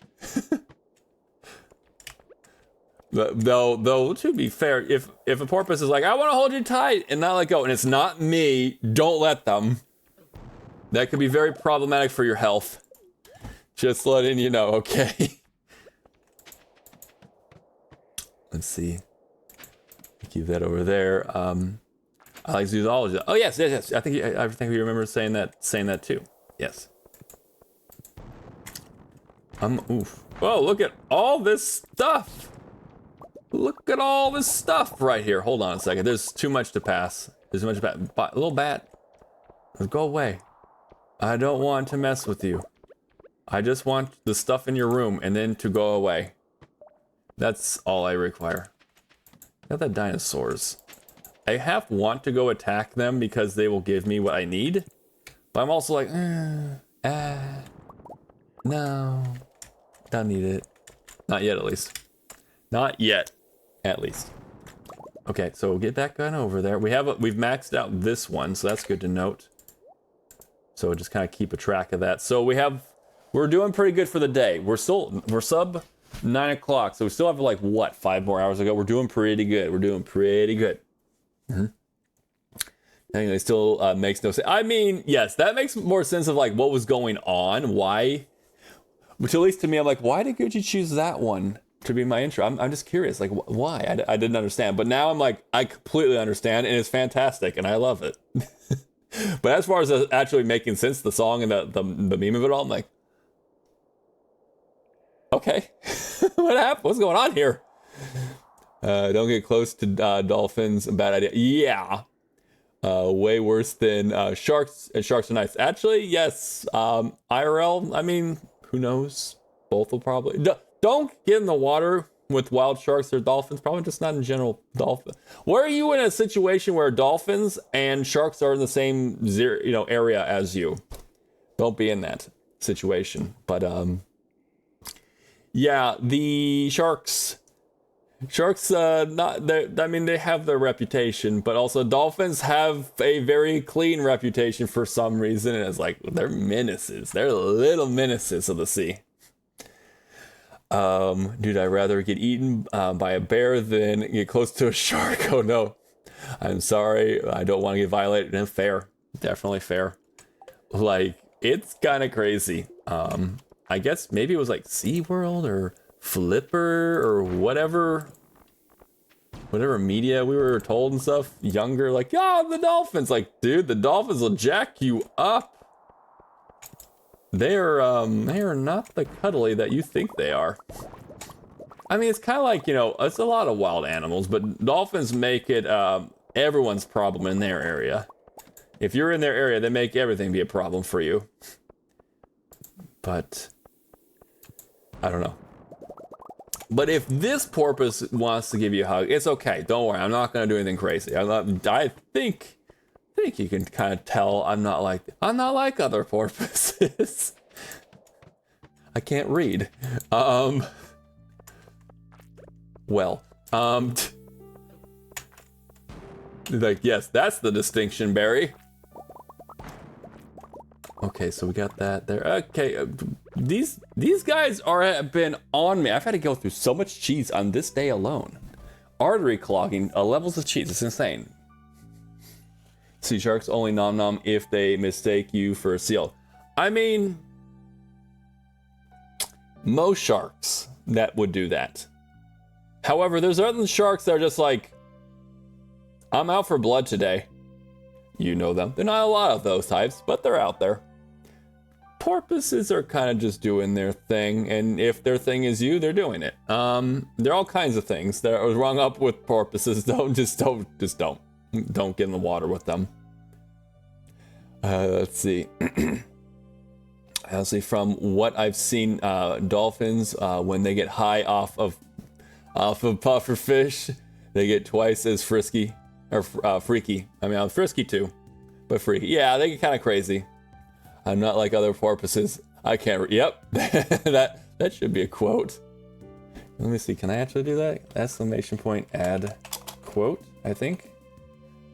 Though, to be fair, if a porpoise is like, I want to hold you tight and not let go, and it's not me, don't let them. That could be very problematic for your health. Just letting you know, okay? Let's see. Keep that over there. I like zoology. Oh yes. I think we remember saying that too. Yes. Oof. Whoa! Look at all this stuff. Look at all this stuff right here. Hold on a second. There's too much to pass. There's too much to pass. Little bat. Go away. I don't want to mess with you. I just want the stuff in your room and then to go away. That's all I require. Got the dinosaurs. I half want to go attack them because they will give me what I need. But I'm also like, no. Don't need it. Not yet, at least. Not yet, at least. Okay, so we'll get that gun over there. We've maxed out this one, so that's good to note. So we'll just kind of keep a track of that. So we're doing pretty good for the day. We're sub 9 o'clock, so we still have like, what, 5 more hours to go? We're doing pretty good. Mm-hmm. I think it still makes no sense. I mean, yes, that makes more sense of like what was going on, why. Which at least to me, I'm like, why did Gucci choose that one to be my intro? I'm just curious, like why? I didn't understand, but now I'm like, I completely understand, and it's fantastic, and I love it. But as far as actually making sense, the song and the meme of it all, I'm like, okay, what happened? What's going on here? Don't get close to dolphins. Bad idea. Yeah. Way worse than sharks, and sharks are nice. Actually, yes. IRL, I mean, who knows? Both will probably... Don't get in the water with wild sharks or dolphins. Probably just not in general dolphin. Where are you in a situation where dolphins and sharks are in the same area as you? Don't be in that situation. But, yeah, the sharks... they have their reputation, but also dolphins have a very clean reputation for some reason, and it's like, they're menaces. They're little menaces of the sea. Dude, I'd rather get eaten by a bear than get close to a shark. Oh no. I'm sorry, I don't want to get violated. And fair. Definitely fair. Like, it's kind of crazy. I guess maybe it was like SeaWorld or Flipper or whatever media we were told and stuff, younger, like, yeah, the dolphins, like, dude, the dolphins will jack you up. They are not the cuddly that you think they are. I mean, it's kind of like, it's a lot of wild animals, but dolphins make it everyone's problem in their area. If you're in their area, they make everything be a problem for you. But I don't know. But if this porpoise wants to give you a hug, it's okay. Don't worry. I'm not going to do anything crazy. I think you can kind of tell I'm not like other porpoises. I can't read. Like, yes, that's the distinction, Barry. Okay, so we got that there. Okay, these guys have been on me. I've had to go through so much cheese on this day alone. Artery clogging, levels of cheese. It's insane. Sea sharks only nom nom if they mistake you for a seal. I mean, most sharks that would do that. However, there's other sharks that are just like, I'm out for blood today. You know them. They're not a lot of those types, but they're out there. Porpoises are kind of just doing their thing, and if their thing is you, they're doing it. There are all kinds of things that are wrong up with porpoises. Don't get in the water with them. Let's see. Honestly, from what I've seen, dolphins, when they get high off of puffer fish, they get twice as frisky or freaky. I mean, I'm frisky too, but freaky. Yeah, they get kind of crazy. I'm not like other porpoises. I can't. Yep, that should be a quote. Let me see. Can I actually do that? Exclamation point add quote. I think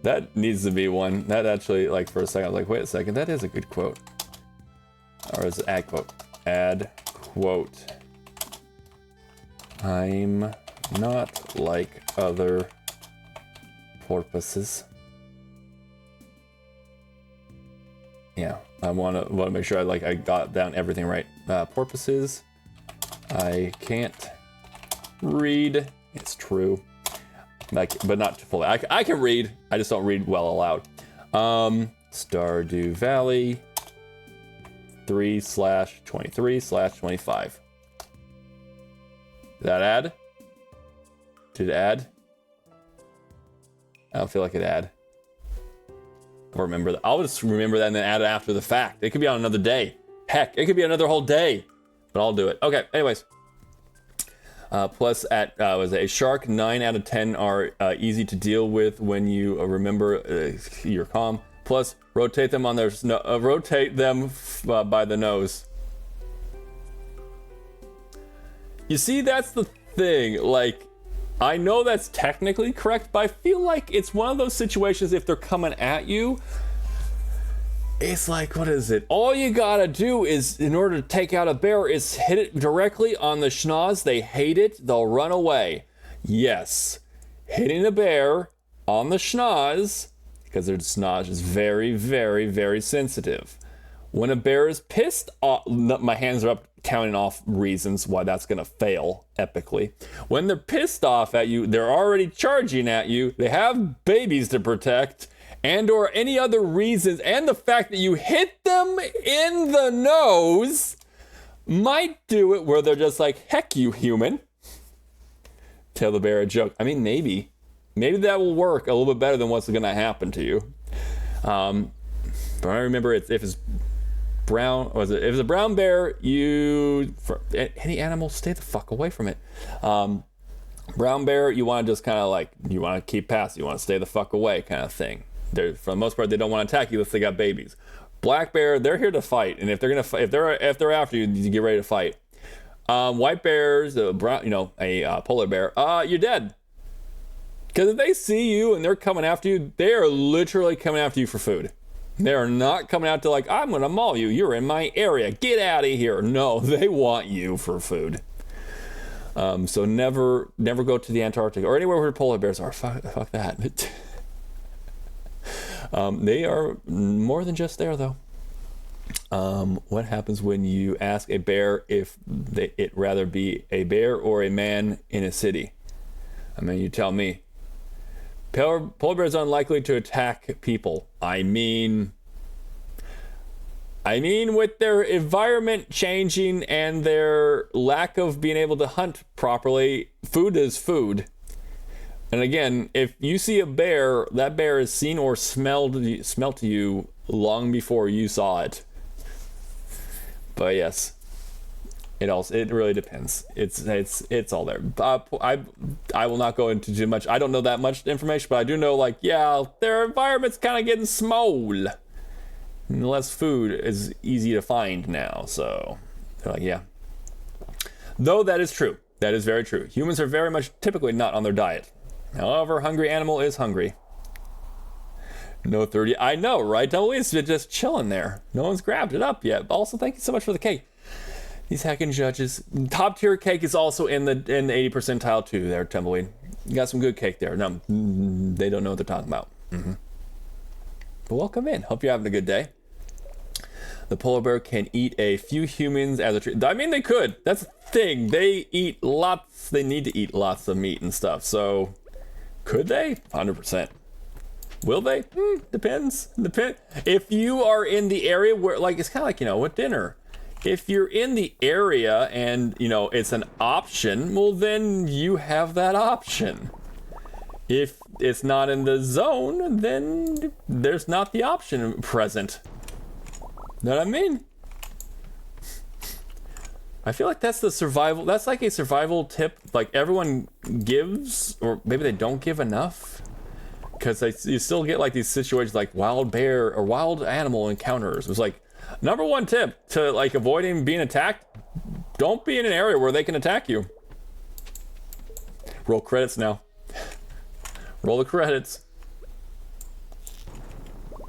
that needs to be one. That actually, like for a second, I was like, wait a second, that is a good quote. Or is it add quote? Add quote. I'm not like other porpoises. Yeah, I want to make sure I got down everything right. Porpoises. I can't read. It's true. But not fully. I can read. I just don't read well aloud. Stardew Valley 3/23/25. Did that add? Did it add? I don't feel like it add. I'll remember that. I'll just remember that and then add it after the fact. It could be on another day. Heck, it could be another whole day. But I'll do it. Okay, anyways. Plus, was a shark, 9 out of 10 are easy to deal with when you remember you're calm. Plus, rotate them on their rotate them by the nose. You see, that's the thing. Like, I know that's technically correct, but I feel like it's one of those situations if they're coming at you. It's like, what is it? All you gotta do is, in order to take out a bear, is hit it directly on the schnoz. They hate it. They'll run away. Yes. Hitting a bear on the schnoz, because their schnoz is very, very, very sensitive. When a bear is pissed off, my hands are up counting off reasons why that's gonna fail epically. When they're pissed off at you, they're already charging at you. They have babies to protect. And or any other reasons, and the fact that you hit them in the nose might do it where they're just like, heck you, human. Tell the bear a joke. I mean, maybe that will work a little bit better than what's going to happen to you. But I remember if it's brown, if it's a brown bear, for any animal, stay the fuck away from it. Brown bear, you want to just kind of like, you want to keep past, you want to stay the fuck away kind of thing. For the most part, they don't want to attack you unless they got babies. Black bear, they're here to fight, and if they're gonna fight, if they're after you, you get ready to fight. White bears, brown, a polar bear, you're dead. Because if they see you and they're coming after you, they are literally coming after you for food. They are not coming out to like, I'm gonna maul you. You're in my area. Get out of here. No, they want you for food. So never go to the Antarctic or anywhere where polar bears are. Fuck that. They are more than just there, though. What happens when you ask a bear if it rather be a bear or a man in a city? I mean, you tell me. Polar bears are unlikely to attack people. I mean, with their environment changing and their lack of being able to hunt properly, food is food. And again, if you see a bear, that bear is seen or smelled to you long before you saw it. But yes, it really depends. It's all there. I will not go into too much. I don't know that much information, but I do know, like, yeah, their environment's kind of getting small. And less food is easy to find now, so they're like, yeah. Though that is true. That is very true. Humans are very much typically not on their diet. However, hungry animal is hungry. No 30. I know, right? Tumbleweed's just chilling there. No one's grabbed it up yet. Also, thank you so much for the cake. These heckin' judges. Top tier cake is also in the 80 percentile too there, Tumbleweed. You got some good cake there. No, they don't know what they're talking about. Mm-hmm. But welcome in. Hope you're having a good day. The polar bear can eat a few humans as a treat. I mean, they could. That's the thing. They eat lots. They need to eat lots of meat and stuff. So, could they? 100%. Will they? Depends. If you are in the area where, like, it's kind of like, with dinner. If you're in the area and, it's an option, well, then you have that option. If it's not in the zone, then there's not the option present. Know what I mean? I feel like that's like a survival tip, like everyone gives, or maybe they don't give enough. Because you still get like these situations like wild bear or wild animal encounters. It was like, number one tip to like avoiding being attacked, don't be in an area where they can attack you. Roll credits now. Roll the credits.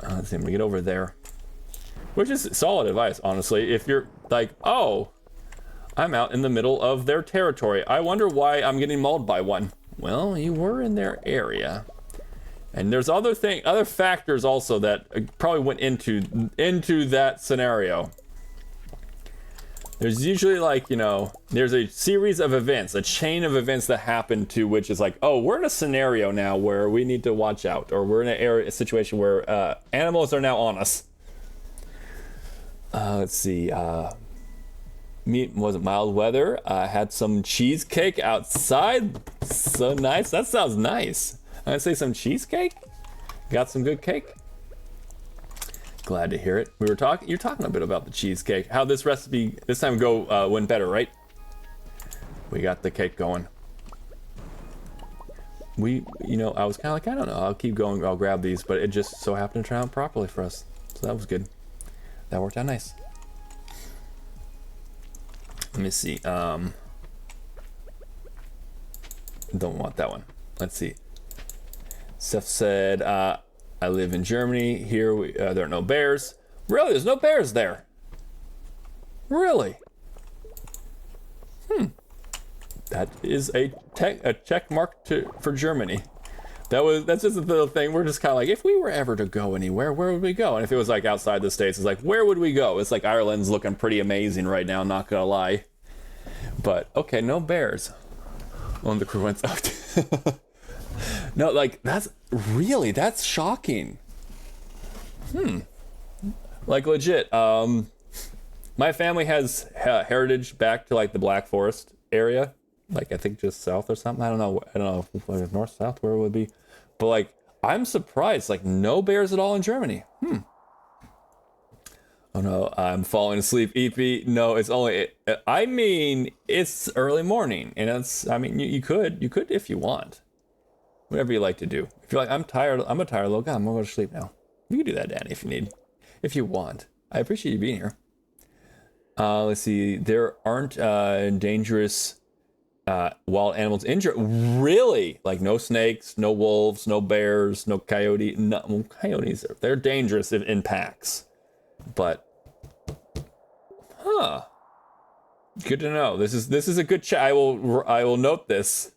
Let's see, I'm gonna get over there. Which is solid advice, honestly. If you're like, oh, I'm out in the middle of their territory. I wonder why I'm getting mauled by one. Well, you were in their area. And there's other factors also that probably went into that scenario. There's usually like, there's a series of events, a chain of events that happen to which is like, oh, we're in a scenario now where we need to watch out, or we're in a situation where animals are now on us. Let's see. Wasn't mild weather. I had some cheesecake outside. So nice. That sounds nice. I'd say some cheesecake. Got some good cake. Glad to hear it. You're talking a bit about the cheesecake. How this recipe this time went better, right? We got the cake going. I was kind of like, I don't know. I'll keep going. I'll grab these, but it just so happened to turn out properly for us. So that was good. That worked out nice. Let me see. Don't want that one. Let's see. Seth said, I live in Germany. Here, there are no bears. Really? There's no bears there? Really? That is a check mark for Germany. That's just the little thing. We're just kind of like, if we were ever to go anywhere, where would we go? And if it was like outside the States, it's like, where would we go? It's like Ireland's looking pretty amazing right now, not gonna lie. But, okay, no bears. On the crew went out. No, like, that's shocking. Like, legit. My family has heritage back to, like, the Black Forest area. Like, I think just south or something. I don't know if north, south, where it would be. But, like, I'm surprised. Like, no bears at all in Germany. Oh, no, I'm falling asleep, EP. No, it's only... it's early morning. And you could if you want. Whatever you like to do. If you're like, I'm a tired little guy, I'm gonna go to sleep now. You can do that, Danny, if you need. If you want. I appreciate you being here. Let's see. There aren't dangerous wild animals in Germany. Really? Like no snakes, no wolves, no bears, no coyote. No, coyotes, they're dangerous in packs. But, good to know. This is a good chat. I will note this.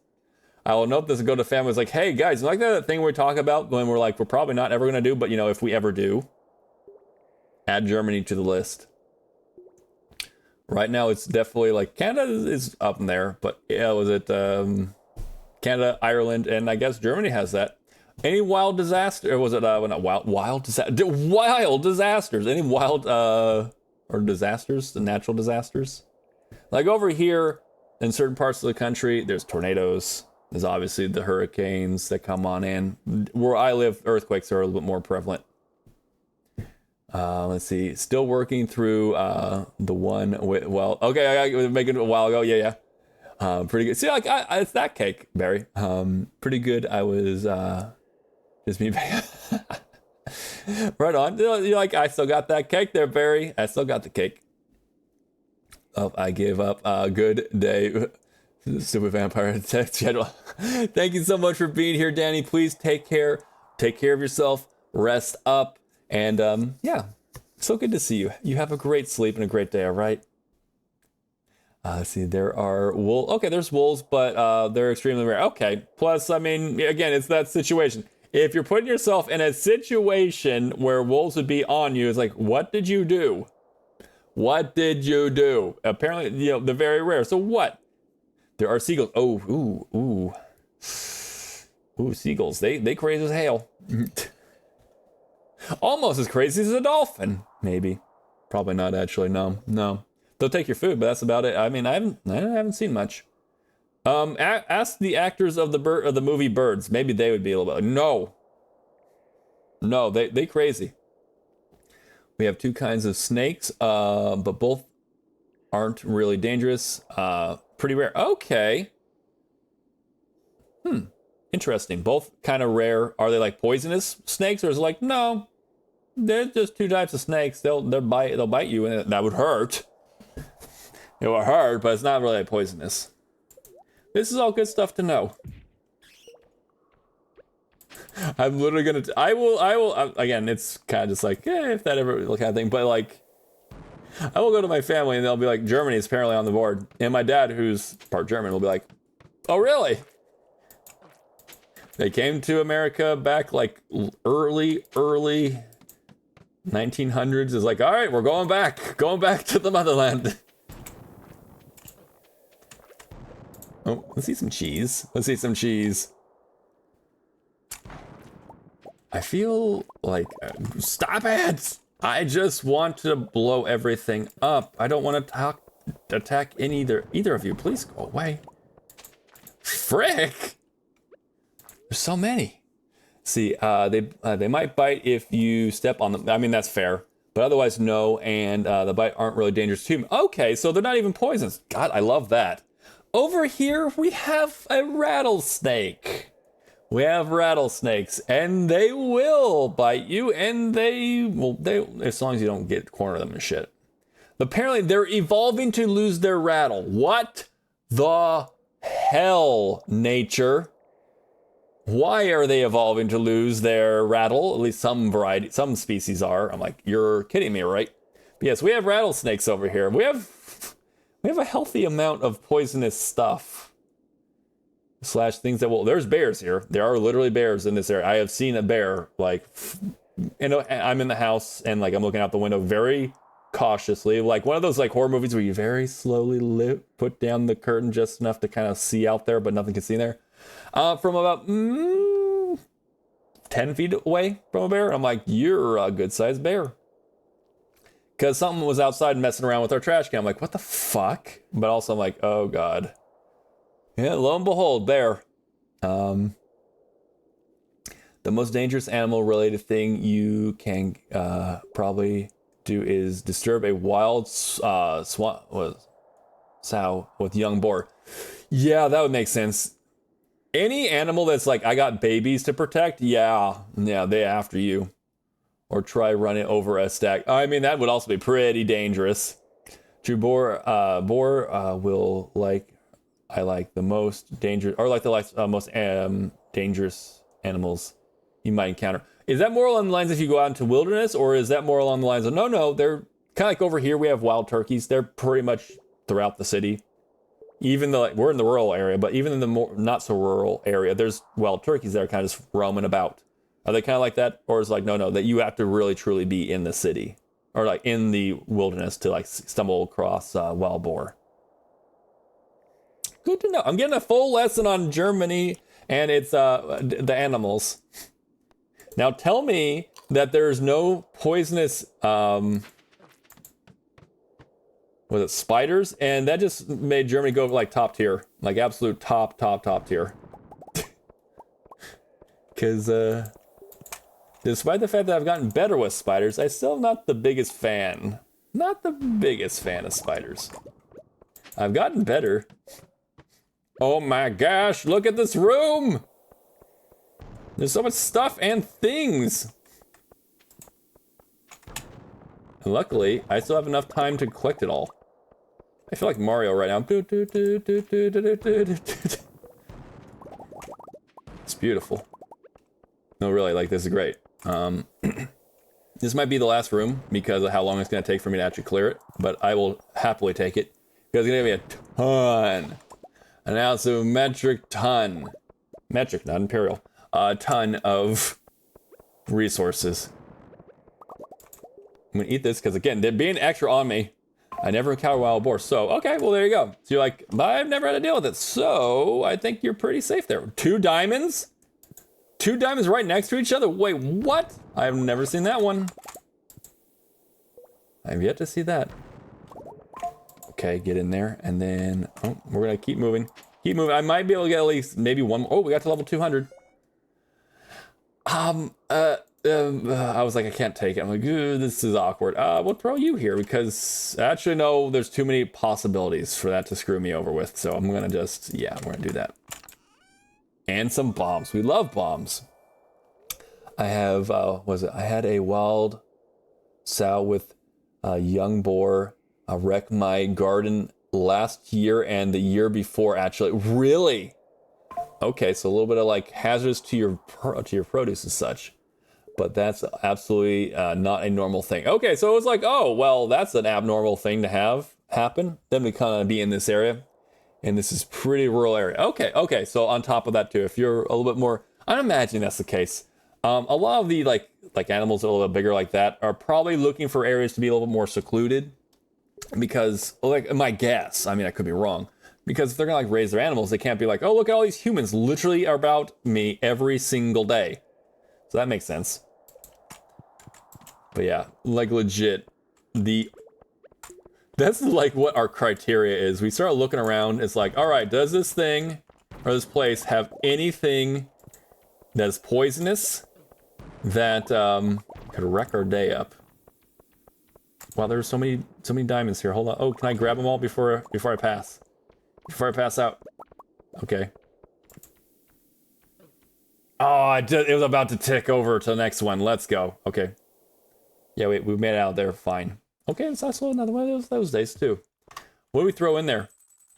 I will note this and go to families like, hey guys, like that thing we talk about when we're like, we're probably not ever gonna do, but if we ever do, add Germany to the list. Right now, it's definitely like Canada is up in there, but yeah, was it Canada, Ireland, and I guess Germany has that. Any wild disaster? Or was it not wild disaster? Wild disasters? Any wild or disasters? The natural disasters? Like over here in certain parts of the country, there's tornadoes. There's obviously the hurricanes that come on in. Where I live, earthquakes are a little bit more prevalent. Let's see. Still working through the one with, well, okay, I make it a while ago. Yeah. Pretty good. See, like, it's that cake, Barry. Pretty good. I was just me. Right on. You're like, I still got that cake there, Barry. I still got the cake. Oh, I gave up. Good day. Stupid vampire schedule. Thank you so much for being here, Danny. Please take care. Take care of yourself. Rest up. And yeah, so good to see you. You have a great sleep and a great day, all right? Let's see, there are wolves. Okay, there's wolves, but they're extremely rare. Okay, plus, I mean, again, it's that situation. If you're putting yourself in a situation where wolves would be on you, it's like, what did you do? What did you do? Apparently, you know, they're very rare. So what? There are seagulls. Oh, ooh, seagulls. They crazy as hell. Almost as crazy as a dolphin. Maybe. Probably not actually. No. They'll take your food, but that's about it. I mean, I haven't seen much. Ask the actors of the movie Birds. Maybe they would be a little bit. No, they crazy. We have two kinds of snakes, but both aren't really dangerous. Pretty rare. Okay. Interesting. Both kind of rare. Are they like poisonous snakes, or is it like no? They're just two types of snakes. They'll bite you, and that would hurt. It will hurt, but it's not really like poisonous. This is all good stuff to know. I'm literally gonna. I will. Again, it's kind of just like, if that ever kind of thing. But like, I will go to my family and they'll be like, Germany is apparently on the board, and my dad, who's part German, will be like, oh really? They came to America back like early 1900s. Is like, all right, we're going back to the motherland. Oh, let's see some cheese. I feel like, stop it! I just want to blow everything up. I don't want to attack either of you. Please go away. Frick! There's so many. See, they might bite if you step on them. I mean, that's fair. But otherwise, no, and the bite aren't really dangerous to you. Okay, so they're not even poisonous. God, I love that. Over here, we have a rattlesnake. We have rattlesnakes, and they will bite you, and they as long as you don't get corner them and shit. Apparently, they're evolving to lose their rattle. What the hell, nature? Why are they evolving to lose their rattle? At least some variety, some species are. I'm like, you're kidding me, right? But yes, we have rattlesnakes over here. We have a healthy amount of poisonous stuff. Slash things that will. There's bears here. There are literally bears in this area. I have seen a bear, like, you know, I'm in the house and like I'm looking out the window very cautiously, like one of those like horror movies where you very slowly put down the curtain just enough to kind of see out there, but nothing can see there. From about 10 feet away from a bear. I'm like, you're a good sized bear. Because something was outside messing around with our trash can. I'm like, what the fuck? But also I'm like, oh God. Yeah, lo and behold, bear. The most dangerous animal related thing you can probably do is disturb a wild sow with young boar. Yeah, that would make sense. Any animal that's like, I got babies to protect, yeah, they after you. Or try running over a stack. I mean, that would also be pretty dangerous. True boar will like. I like the most dangerous, or like the most dangerous animals you might encounter. Is that more along the lines if you go out into wilderness, or is that more along the lines of no, they're kind of like over here we have wild turkeys. They're pretty much throughout the city. Even though we're in the rural area, but even in the more not so rural area, there's wild turkeys that are kind of just roaming about. Are they kind of like that, or is it like no, that you have to really truly be in the city or like in the wilderness to like stumble across wild boar? Good to know. I'm getting a full lesson on Germany and its the animals. Now tell me that there's no poisonous was it spiders? And that just made Germany go like top tier, like absolute top tier. Because despite the fact that I've gotten better with spiders, I still am not the biggest fan. Not the biggest fan of spiders. I've gotten better. Oh my gosh, look at this room! There's so much stuff and things! And luckily, I still have enough time to collect it all. I feel like Mario right now. It's beautiful. No, really, like, this is great. This might be the last room because of how long it's going to take for me to actually clear it, but I will happily take it because it's going to be a ton. An absolute metric ton. Metric, not imperial. A ton of resources. I'm gonna eat this because again, they're being extra on me. I never encountered wild boar. So, okay, well, there you go. So you're like, I've never had to deal with it. So I think you're pretty safe there. 2 diamonds? 2 diamonds right next to each other? Wait, what? I've never seen that one. I've yet to see that. Okay, get in there. And then, oh, we're going to keep moving. Keep moving. I might be able to get at least maybe one more. Oh, we got to level 200. I was like, I can't take it. I'm like, this is awkward. We'll throw you here because actually, no, there's too many possibilities for that to screw me over with. So I'm going to just, yeah, we're going to do that. And some bombs. We love bombs. I have, I had a wild sow with a young boar wreck my garden last year and the year before, actually. Really? Okay, so a little bit of like hazardous to your produce and such. But that's absolutely not a normal thing. Okay, so it was like, oh, well, that's an abnormal thing to have happen. Then we kind of be in this area. And this is pretty rural area. Okay, so on top of that too, if you're a little bit more, I'm imagining that's the case. A lot of the like animals that are a little bit bigger like that are probably looking for areas to be a little bit more secluded. Because, like, my guess, I mean, I could be wrong. Because if they're gonna like raise their animals, they can't be like, oh, look at all these humans literally are about me every single day. So that makes sense. But yeah, like legit, that's like what our criteria is. We start looking around, it's like, all right, does this thing or this place have anything that is poisonous that could wreck our day up? Wow, there's so many diamonds here. Hold on. Oh, can I grab them all before I pass? Before I pass out. Okay. Oh, it was about to tick over to the next one. Let's go. Okay. Yeah, wait, we made it out there fine. Okay, it's also another one of those days too. What do we throw in there?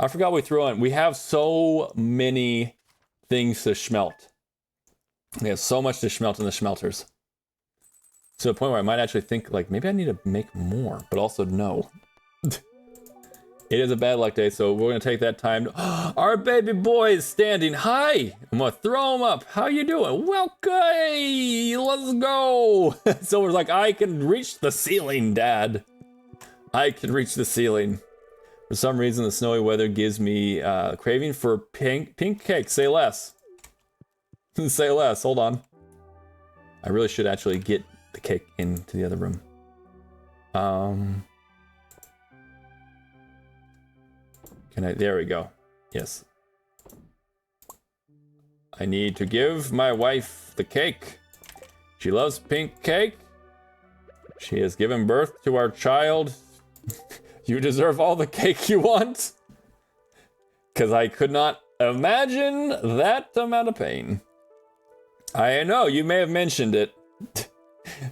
I forgot what we threw in. We have so many things to smelt. We have so much to smelt in the smelters. To the point where I might actually think, like, maybe I need to make more, but also no. It is a bad luck day, so we're gonna take that time to, our baby boy is standing. Hi! I'm gonna throw him up. How you doing? Well, okay, let's go. Silver's like, I can reach the ceiling, Dad. I can reach the ceiling. For some reason, the snowy weather gives me craving for pink cake. Say less. Say less. Hold on. I really should actually get the cake into the other room. Can I? There we go. Yes. I need to give my wife the cake. She loves pink cake. She has given birth to our child. You deserve all the cake you want. Because I could not imagine that amount of pain. I know, you may have mentioned it.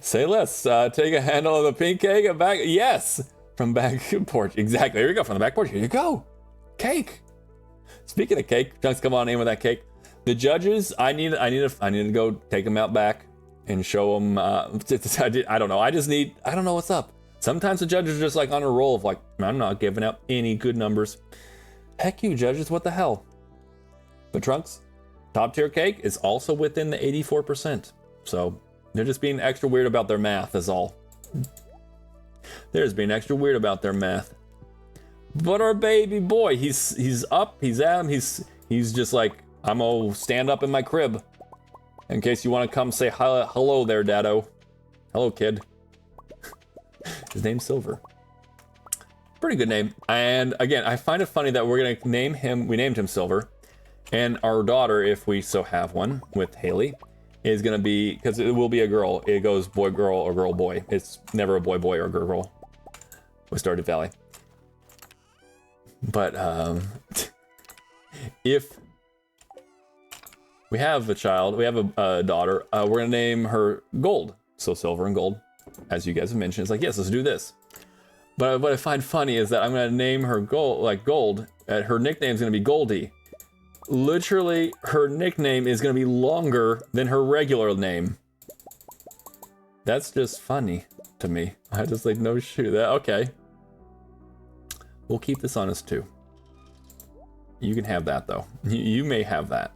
Say less. Take a handle of the pink cake and back. Yes! From back porch. Exactly. Here you go. From the back porch. Here you go. Cake. Speaking of cake, Chunks, come on in with that cake. The judges, I need to go take them out back and show them. I don't know. I don't know what's up. Sometimes the judges are just like on a roll of like, I'm not giving out any good numbers. Heck you, judges. What the hell? But Trunks, top tier cake is also within the 84%. So they're just being extra weird about their math is all. They're just being extra weird about their math. But our baby boy, he's up, he's at him, he's just like, I'm gonna stand up in my crib. In case you want to come say hello there, Daddo. Hello, kid. His name's Silver. Pretty good name. And again, I find it funny that we're gonna name him, we named him Silver. And our daughter, if we so have one, with Haley, is gonna be, because it will be a girl. It goes boy, girl, or girl, boy. It's never a boy, boy, or girl, girl. With Stardew Valley. But if we have a child, we have a daughter, we're gonna name her Gold. So Silver and Gold, as you guys have mentioned. It's like, yes, let's do this. But what I find funny is that I'm gonna name her Gold. Her nickname's gonna be Goldie. Literally, her nickname is gonna be longer than her regular name. That's just funny to me. I just like, no shoot, that okay. We'll keep this on us too. You can have that though. You may have that.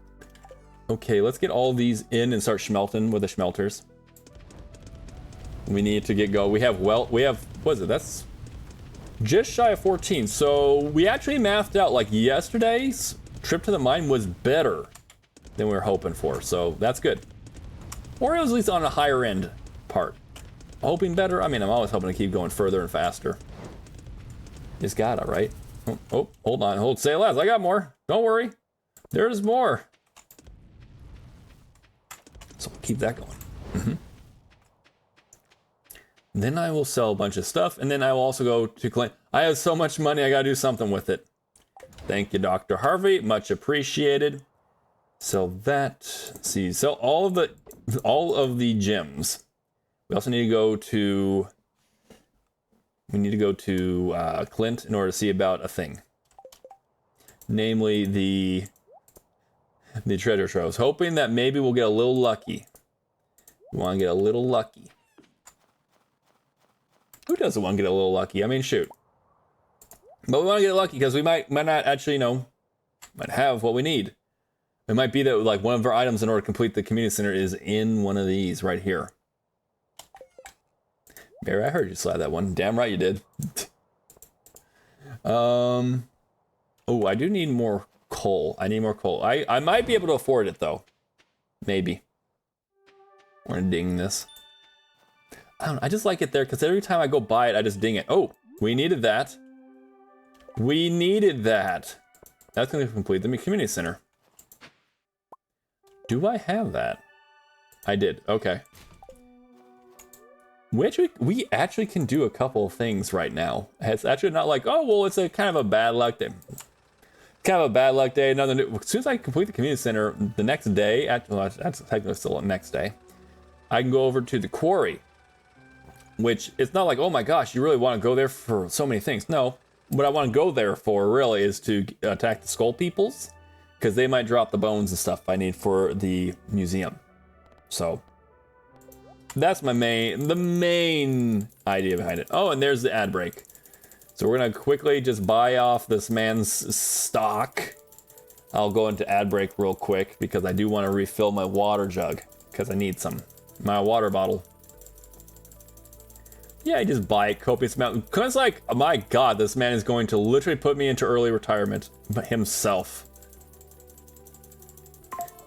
Okay, let's get all these in and start smelting with the smelters. We need to get going. We have, what is it? That's Just shy of 14. So we actually mathed out like yesterday's trip to the mine was better than we were hoping for. So that's good. Or it was at least on a higher end part. Hoping better? I mean, I'm always hoping to keep going further and faster. Just gotta, right? Oh, hold on. Say less. I got more. Don't worry. There's more. So keep that going. Then I will sell a bunch of stuff, and then I will also go to claim. I have so much money, I gotta do something with it. Thank you, Dr. Harvey. Much appreciated. Sell that. Let's see, sell all of the gems. We also need to go to. We need to go to Clint in order to see about a thing. Namely the treasure trove. I was hoping that maybe we'll get a little lucky. We want to get a little lucky. Who doesn't want to get a little lucky? I mean, shoot. But we want to get lucky because we might not actually, might have what we need. It might be that like one of our items in order to complete the community center is in one of these right here. Mary, I heard you slide that one. Damn right you did. Oh, I do need more coal. I need more coal. I might be able to afford it though. Maybe. We're gonna ding this. I don't know, I just like it there because every time I go buy it, I just ding it. Oh, we needed that. We needed that. That's gonna complete the community center. Do I have that? I did, okay. We actually can do a couple of things right now. It's actually not like, oh, well, it's a kind of a bad luck day. Kind of a bad luck day. As soon as I complete the community center, the next day, well, that's technically still the next day, I can go over to the quarry. Which, it's not like, oh my gosh, you really want to go there for so many things. No, what I want to go there for, really, is to attack the skull peoples. Because they might drop the bones and stuff I need for the museum. So, that's the main idea behind it. Oh, and there's the ad break. So we're going to quickly just buy off this man's stock. I'll go into ad break real quick, because I do want to refill my water jug. Because I need some. My water bottle. Yeah, I just buy it, copious amount. Cause like, oh my god, this man is going to literally put me into early retirement himself.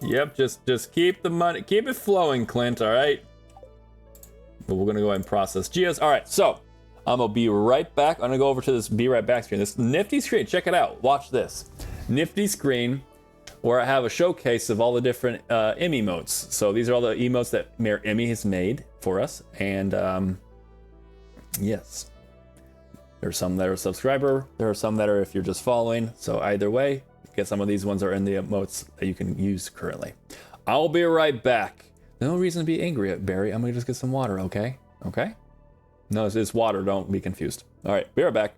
Yep, just keep the money, keep it flowing, Clint, all right? But we're gonna go ahead and process geos. All right, so I'm gonna be right back. I'm gonna go over to this be right back screen. This nifty screen, check it out. Watch this. Nifty screen where I have a showcase of all the different emotes. So these are all the emotes that MayorEmi has made for us. And yes, there's some that are a subscriber. There are some that are if you're just following. So either way, get some of these ones are in the emotes that you can use currently. I'll be right back. No reason to be angry at Barry. I'm gonna just get some water, okay? Okay? No, it's water, don't be confused. All right, be right back.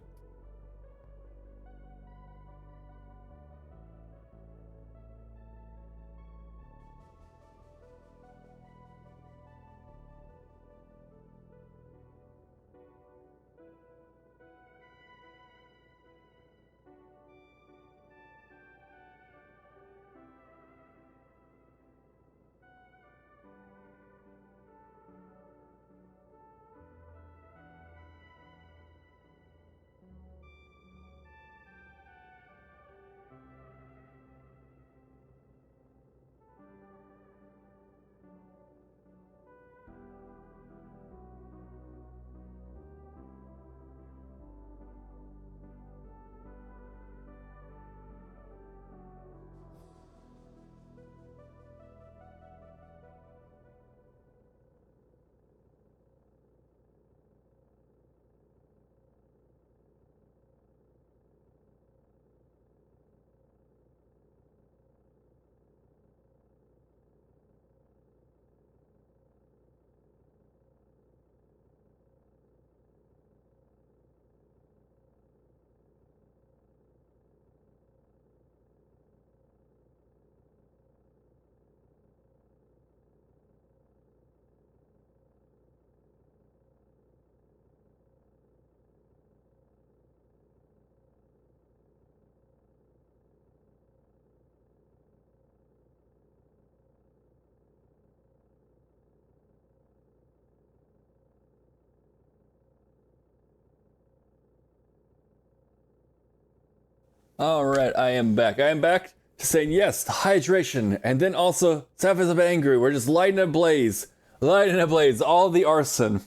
All right, I am back. I am back to saying yes, hydration, and then also Sapphires of Angry. We're just lighting a blaze. Lighting a blaze, all the arson.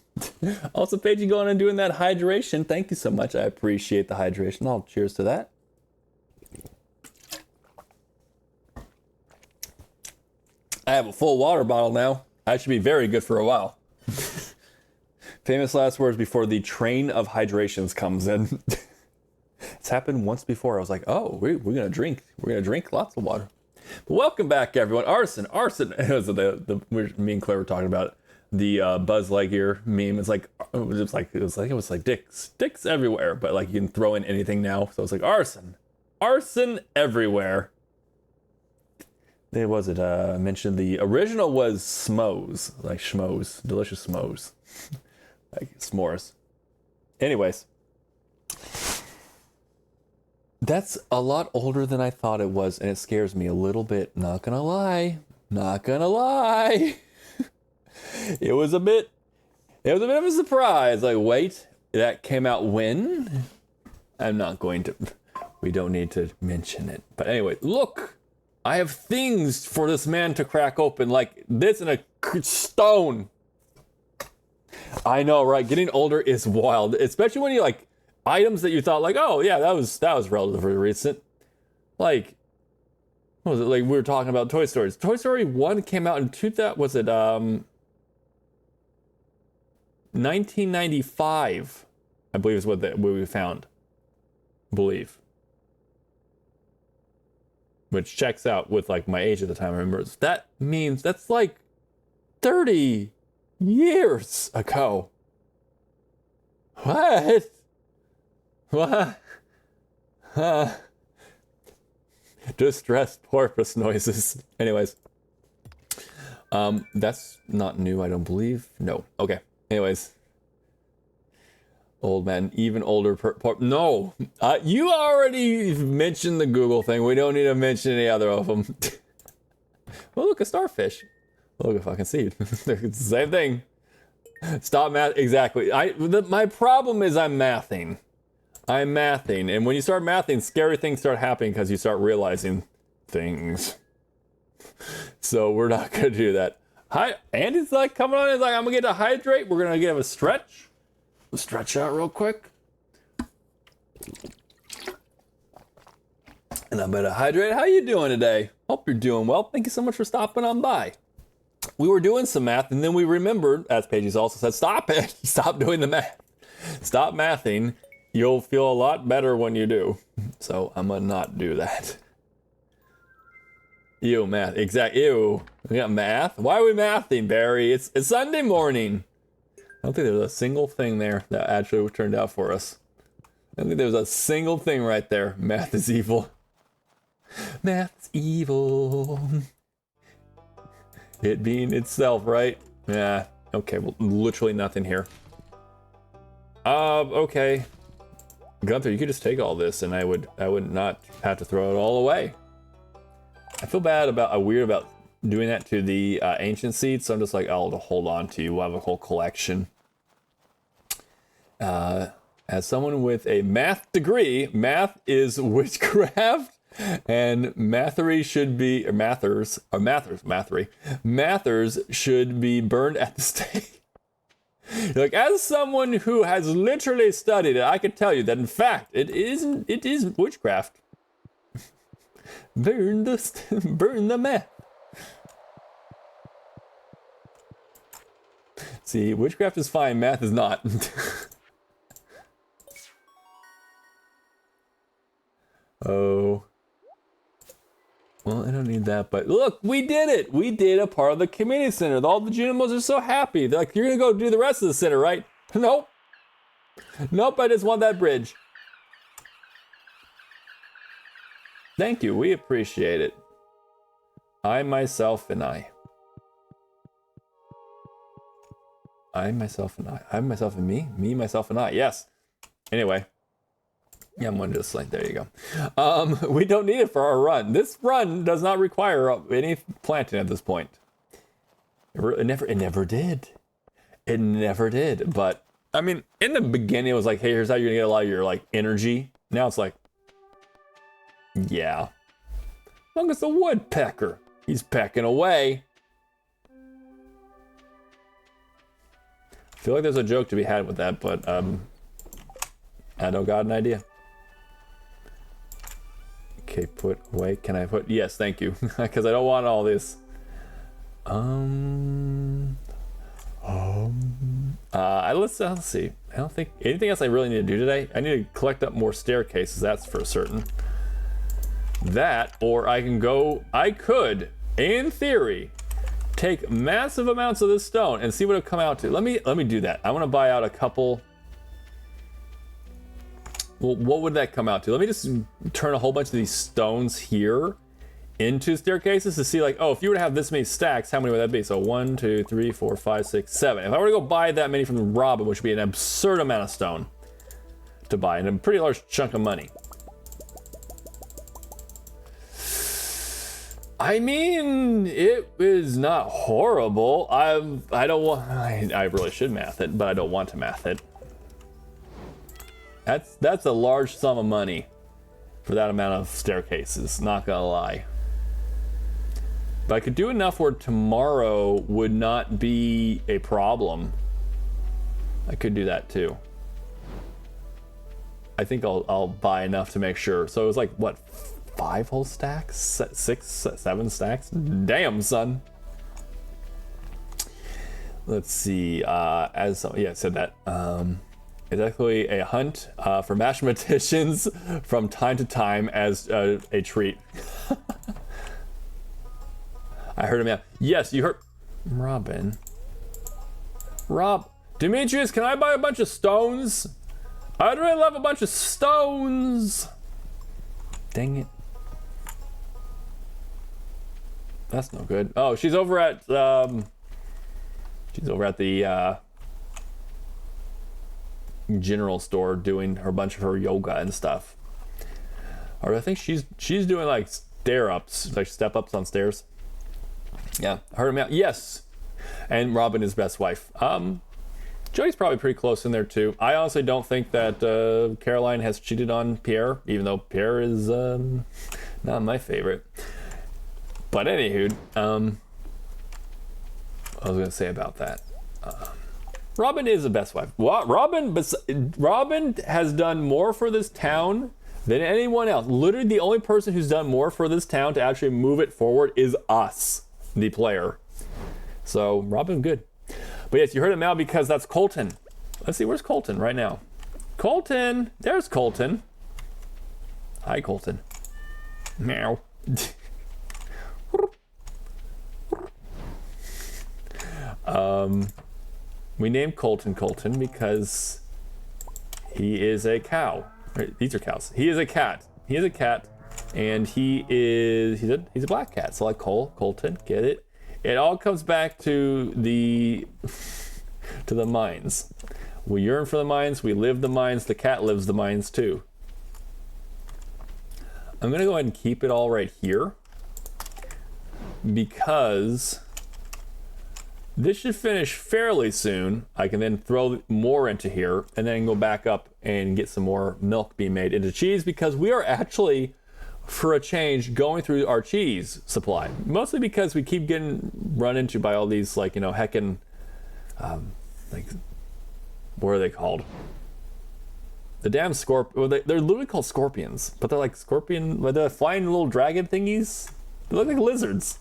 Also, Paige, you going and doing that hydration. Thank you so much. I appreciate the hydration. I'll cheers to that. I have a full water bottle now. I should be very good for a while. Famous last words before the train of hydrations comes in. It's happened once before. I was like, oh, we're gonna drink. We're gonna drink lots of water. But welcome back, everyone. Arson. It was me and Claire were talking about the Buzz Lightyear meme. It was like dicks everywhere, but like you can throw in anything now. So it's like arson everywhere. There was it. Mentioned the original was s'mores, like schmoes, delicious s'mores, like s'mores. Anyways. That's a lot older than I thought it was, and it scares me a little bit. Not gonna lie. It was a bit of a surprise. Like, wait, that came out when? I'm not going to. We don't need to mention it. But anyway, look, I have things for this man to crack open, like this in a stone. I know, right? Getting older is wild, especially when you like. Items that you thought like, oh yeah, that was relatively recent. Like, what was it? Like we were talking about Toy Stories. Toy Story 1 came out in 1995, I believe is what we found. Believe. Which checks out with like my age at the time. I remember that means that's like 30 years ago. What? What? Distressed porpoise noises. Anyways. That's not new, I don't believe. No. Okay. Anyways. Old man, even older no! You already mentioned the Google thing. We don't need to mention any other of them. Well, look, a starfish. Look, a fucking seed. It's the same thing. Stop math. Exactly. My problem is I'm mathing, and when you start mathing, scary things start happening because you start realizing things. So we're not gonna do that. Hi, Andy's like coming on. He's like, I'm gonna get to hydrate. We're gonna give a stretch. We'll stretch out real quick, and I'm gonna hydrate. How you doing today? Hope you're doing well. Thank you so much for stopping on by. We were doing some math, and then we remembered, as Paige's also said, stop it. Stop doing the math. Stop mathing. You'll feel a lot better when you do. So I'm gonna not do that. Ew, math. Exactly. Ew. We got math? Why are we mathing, Barry? It's Sunday morning. I don't think there's a single thing there that actually turned out for us. I don't think there's a single thing right there. Math is evil. Math's evil. It being itself, right? Yeah. Okay, well, literally nothing here. Okay. Gunther, you could just take all this and I would not have to throw it all away. I feel bad about, weird about doing that to the ancient seeds, so I'm just like, I'll hold on to you. We'll have a whole collection. As someone with a math degree, math is witchcraft. And mathers should be burned at the stake. Like, as someone who has literally studied it, I can tell you that in fact it is witchcraft. Burn the math. See, witchcraft is fine, math is not. Oh. Well, I don't need that, but look, we did it! We did a part of the community center. All the Junimos are so happy. They're like, you're gonna go do the rest of the center, right? Nope. Nope, I just want that bridge. Thank you, we appreciate it. I, myself, and I. I, myself, and I. I, myself, and me. Me, myself, and I. Yes. Anyway. Yeah, I'm one just like, there you go. We don't need it for our run. This run does not require any planting at this point. It never did. It never did. But, I mean, in the beginning, it was like, hey, here's how you're gonna get a lot of your, like, energy. Now it's like, Yeah. Long as the woodpecker. He's pecking away. I feel like there's a joke to be had with that, but I don't got an idea. Okay, put away. Can I put? Yes, thank you. Because I don't want all this. Let's see. I don't think anything else I really need to do today. I need to collect up more staircases. That's for certain. That, or I could, in theory, take massive amounts of this stone and see what it'll come out to. Let me do that. I want to buy out a couple. Well, what would that come out to? Let me just turn a whole bunch of these stones here into staircases to see, like, oh, if you were to have this many stacks, how many would that be? So 1, 2, 3, 4, 5, 6, 7. If I were to go buy that many from Robin, which would be an absurd amount of stone to buy, and a pretty large chunk of money. I mean, it is not horrible. I really should math it, but I don't want to math it. That's a large sum of money for that amount of staircases, not gonna lie. But I could do enough where tomorrow would not be a problem. I could do that too. I think I'll buy enough to make sure. So it was like, what, 5 whole stacks? 6, 7 stacks? Damn, son. Let's see, yeah, I said that. It's actually a hunt for mathematicians from time to time as a treat. I heard him out. Yes, you heard Robin. Demetrius, can I buy a bunch of stones? I'd really love a bunch of stones. Dang it. That's no good. Oh, she's over at the general store doing her bunch of her yoga and stuff. Or I think she's doing like stair ups, like step ups on stairs. Yeah, heard him out. Yes, and Robin is best wife. Joey's probably pretty close in there too. I honestly don't think that Caroline has cheated on Pierre, even though Pierre is not my favorite. But anywho, I was gonna say about that. Robin is the best wife. Robin has done more for this town than anyone else. Literally, the only person who's done more for this town to actually move it forward is us, the player. So Robin, good. But yes, you heard him out because that's Colton. Let's see, where's Colton right now? Colton, there's Colton. Hi, Colton. Meow. We named Colton because he is a cow. Right, these are cows. He is a cat. He is a cat, and he's a black cat. So like Colton, get it? It all comes back to the mines. We yearn for the mines. We live the mines. The cat lives the mines too. I'm gonna go ahead and keep it all right here because this should finish fairly soon. I can then throw more into here and then go back up and get some more milk being made into cheese because we are actually, for a change, going through our cheese supply. Mostly because we keep getting run into by all these, like, heckin', like, what are they called? The damn well, they're literally called scorpions, but they're like they're flying little dragon thingies. They look like lizards.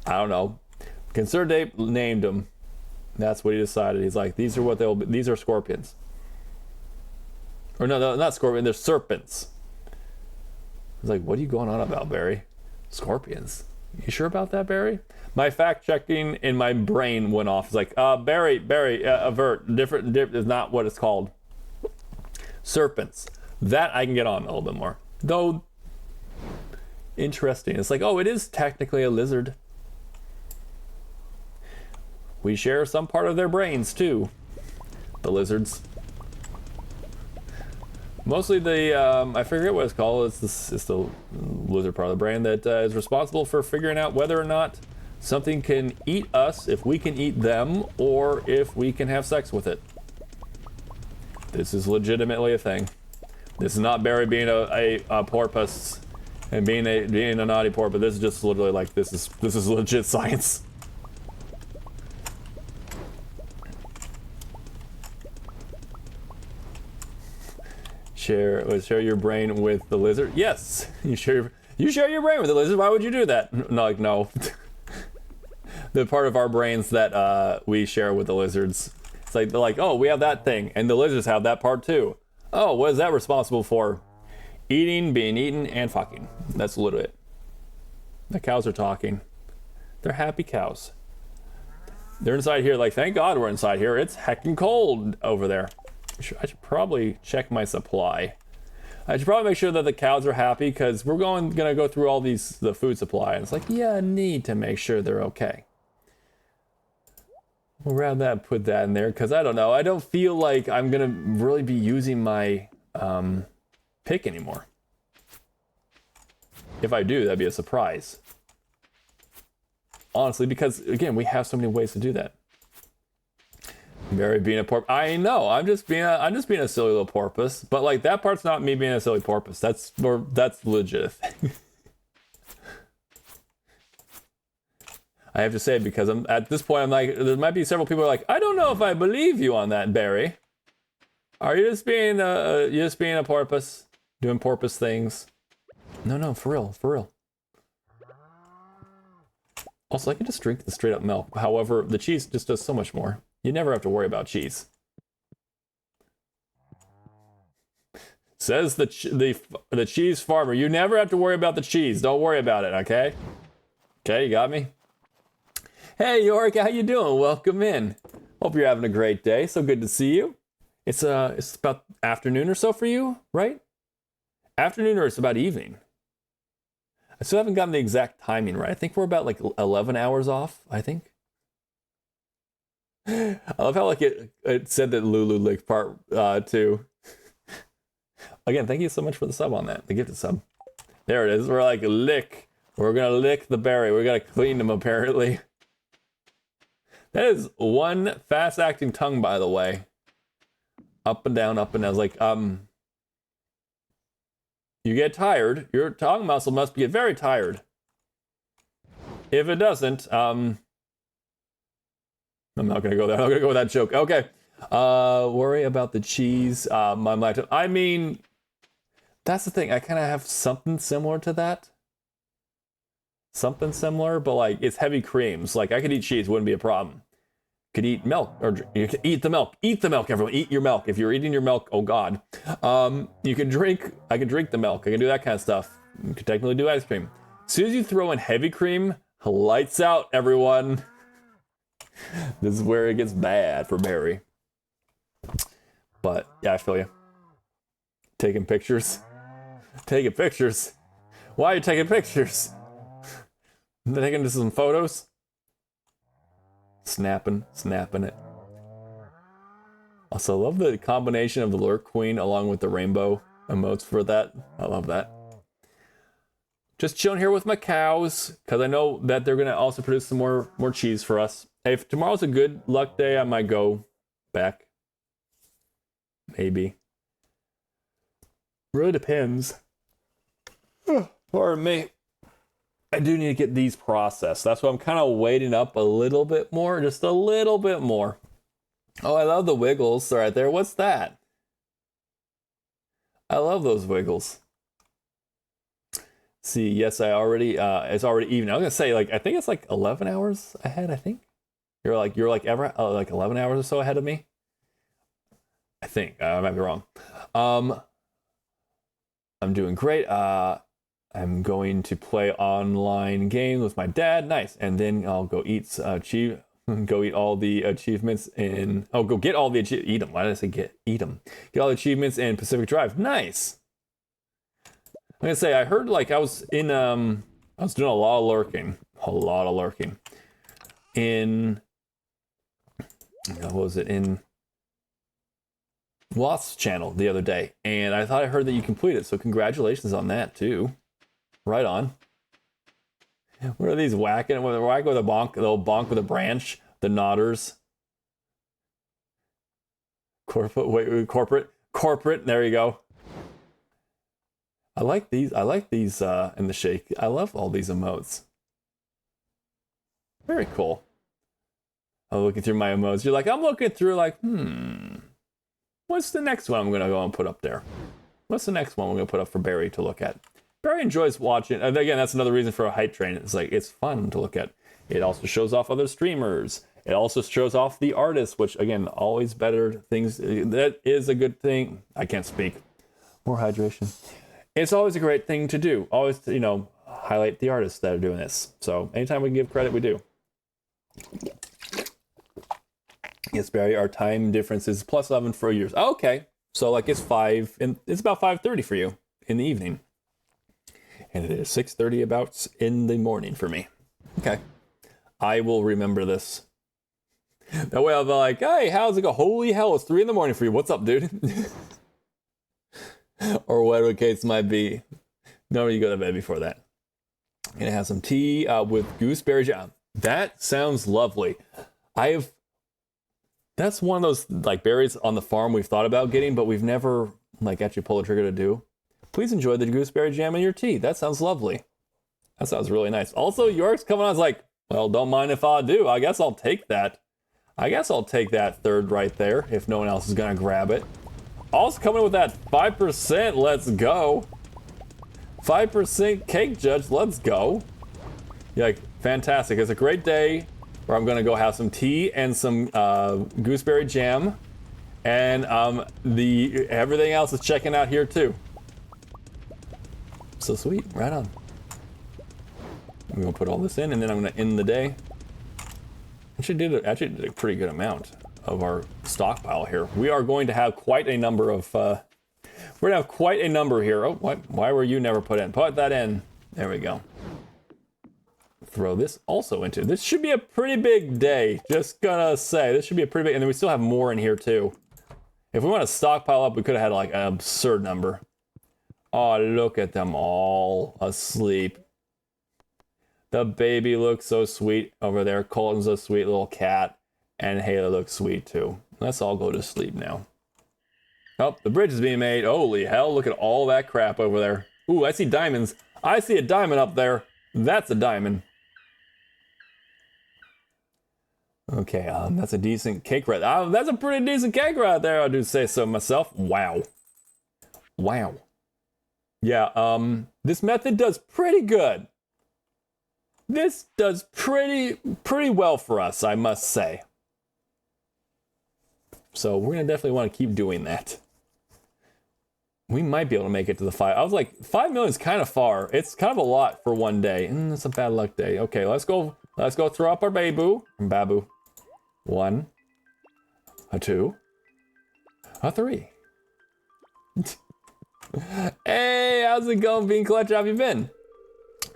I don't know. Concerned Ape named them. That's what he decided. He's like, these are what they'll be. These are scorpions. Or no, not scorpions. They're serpents. He's like, what are you going on about, Barry? Scorpions. You sure about that, Barry? My fact checking in my brain went off. It's like, Barry, avert. Different is not what it's called. Serpents. That I can get on a little bit more. Though, interesting. It's like, oh, it is technically a lizard. We share some part of their brains too, the lizards. Mostly the, I forget what it's called, it's the lizard part of the brain that is responsible for figuring out whether or not something can eat us, if we can eat them, or if we can have sex with it. This is legitimately a thing. This is not Barry being a porpoise and being a naughty porpoise. This is just literally like this is legit science. Share your brain with the lizard. Yes, you share your brain with the lizard. Why would you do that? No, like no. The part of our brains that we share with the lizards. It's like they're like, oh, we have that thing, and the lizards have that part too. Oh, what is that responsible for? Eating, being eaten, and fucking. That's literally it. The cows are talking. They're happy cows. They're inside here. Like, thank God we're inside here. It's heckin' cold over there. I should probably check my supply. I should probably make sure that the cows are happy because we're gonna go through all the food supply. And it's like, yeah, I need to make sure they're okay. We'll grab that, put that in there, because I don't know. I don't feel like I'm going to really be using my pick anymore. If I do, that'd be a surprise. Honestly, because, again, we have so many ways to do that. Mary being a porpoise. I know, I'm just being a silly little porpoise. But, like, that part's not me being a silly porpoise. That's legit. I have to say, because I'm at this point, I'm like, there might be several people who are like, I don't know if I believe you on that, Barry. Are you just being a porpoise, doing porpoise things? No, for real. Also, I can just drink the straight up milk. However, the cheese just does so much more. You never have to worry about cheese. Says the cheese farmer. You never have to worry about the cheese. Don't worry about it, okay? Okay, you got me? Hey, Yorick, how you doing? Welcome in. Hope you're having a great day. So good to see you. It's about afternoon or so for you, right? Afternoon or it's about evening? I still haven't gotten the exact timing right. I think we're about like 11 hours off, I think. I love how like it said that Lulu licked part 2. Again, thank you so much for the sub on that, the gifted sub. There it is. We're like lick. We're gonna lick the berry. We're gonna clean them apparently. That is one fast-acting tongue, by the way. Up and down, up and down. It's like, you get tired. Your tongue muscle must get very tired. If it doesn't, I'm not gonna go there. I'm gonna go with that joke. Okay. Worry about the cheese. My lactose. I mean, that's the thing. I kind of have something similar to that. Something similar, but like it's heavy creams. Like I could eat cheese, wouldn't be a problem. Could eat milk, or you could eat the milk. Eat the milk, everyone. Eat your milk. If you're eating your milk, oh God. You can drink. I can drink the milk. I can do that kind of stuff. You could technically do ice cream. As soon as you throw in heavy cream, lights out, everyone. This is where it gets bad for Barry. But yeah, I feel you. Taking pictures. Taking pictures. Why are you taking pictures? Taking some photos. Snapping it. Also, I love the combination of the Lurk Queen along with the rainbow emotes for that. I love that. Just chilling here with my cows, because I know that they're gonna also produce some more cheese for us. Hey, if tomorrow's a good luck day, I might go back. Maybe. Really depends. Pardon me. I do need to get these processed. That's why I'm kind of waiting up a little bit more. Just a little bit more. Oh, I love the wiggles right there. What's that? I love those wiggles. See, yes, I already, it's already evening. I was gonna say, like, I think it's like 11 hours ahead, I think. You're like 11 hours or so ahead of me. I think, I might be wrong. I'm doing great. I'm going to play online games with my dad. Nice. And then I'll go eat go eat all the achievements in go get all the eat them. Why did I say eat them? Get all the achievements in Pacific Drive. Nice. I'm gonna say I heard like I was doing a lot of lurking. In what was it? In Lost channel the other day, and I thought I heard that you completed, so congratulations on that too. Right on. What are these whacking? When they're whacking with a bonk, they'll bonk with a branch. The nodders. Corporate. There you go. I like these. I like these in the shake. I love all these emotes. Very cool. I'm looking through my emotes. You're like, I'm looking through like, what's the next one I'm gonna go and put up there? What's the next one we're gonna put up for Barry to look at? Barry enjoys watching, and again, that's another reason for a hype train. It's like, it's fun to look at. It also shows off other streamers. It also shows off the artists, which again, always better things. That is a good thing. I can't speak. More hydration. It's always a great thing to do. Always, you know, highlight the artists that are doing this. So anytime we can give credit, we do. Yes, Barry, our time difference is plus 11 for yours. Oh, okay. So like it's 5, and it's about 5:30 for you in the evening. And it is 6:30 about in the morning for me. Okay. I will remember this. That way I'll be like, hey, how's it go? Holy hell, it's 3 in the morning for you. What's up, dude? Or whatever the case might be. Normally you go to bed before that. I'm gonna have some tea with gooseberry jam. That sounds lovely. That's one of those like berries on the farm we've thought about getting, but we've never like actually pulled the trigger to do. Please enjoy the gooseberry jam in your tea. That sounds lovely. That sounds really nice. Also, York's coming on. I was like, well, don't mind if I do. I guess I'll take that. I guess I'll take that third right there if no one else is gonna grab it. Also coming with that 5%. Let's go. 5% cake judge. Let's go. You're like, fantastic. It's a great day where I'm gonna go have some tea and some gooseberry jam, and everything else is checking out here too. So sweet, right on. I'm gonna put all this in, and then I'm gonna end the day. Actually did a pretty good amount of our stockpile here. We are going to have quite a number of. We're gonna have quite a number here. Oh, why were you never put in? Put that in. There we go. Throw this also into. This should be a pretty big day. Just gonna say, this should be a pretty big. And then we still have more in here too. If we want to stockpile up, we could have had like an absurd number. Oh, look at them all asleep. The baby looks so sweet over there. Colton's a sweet little cat. And Haley looks sweet too. Let's all go to sleep now. Oh, the bridge is being made. Holy hell, look at all that crap over there. Ooh, I see diamonds. I see a diamond up there. That's a diamond. Okay, that's a decent cake right there. That's a pretty decent cake right there, I do say so myself. Wow. Wow. Yeah, this method does pretty good. This does pretty well for us, I must say. So we're gonna definitely want to keep doing that. We might be able to make it to the 5. I was like, 5 million is kind of far. It's kind of a lot for one day. It's a bad luck day. Okay, let's go throw up our babu. 1, a 2, a 3. Hey, how's it going, Bean Collector? How have you been?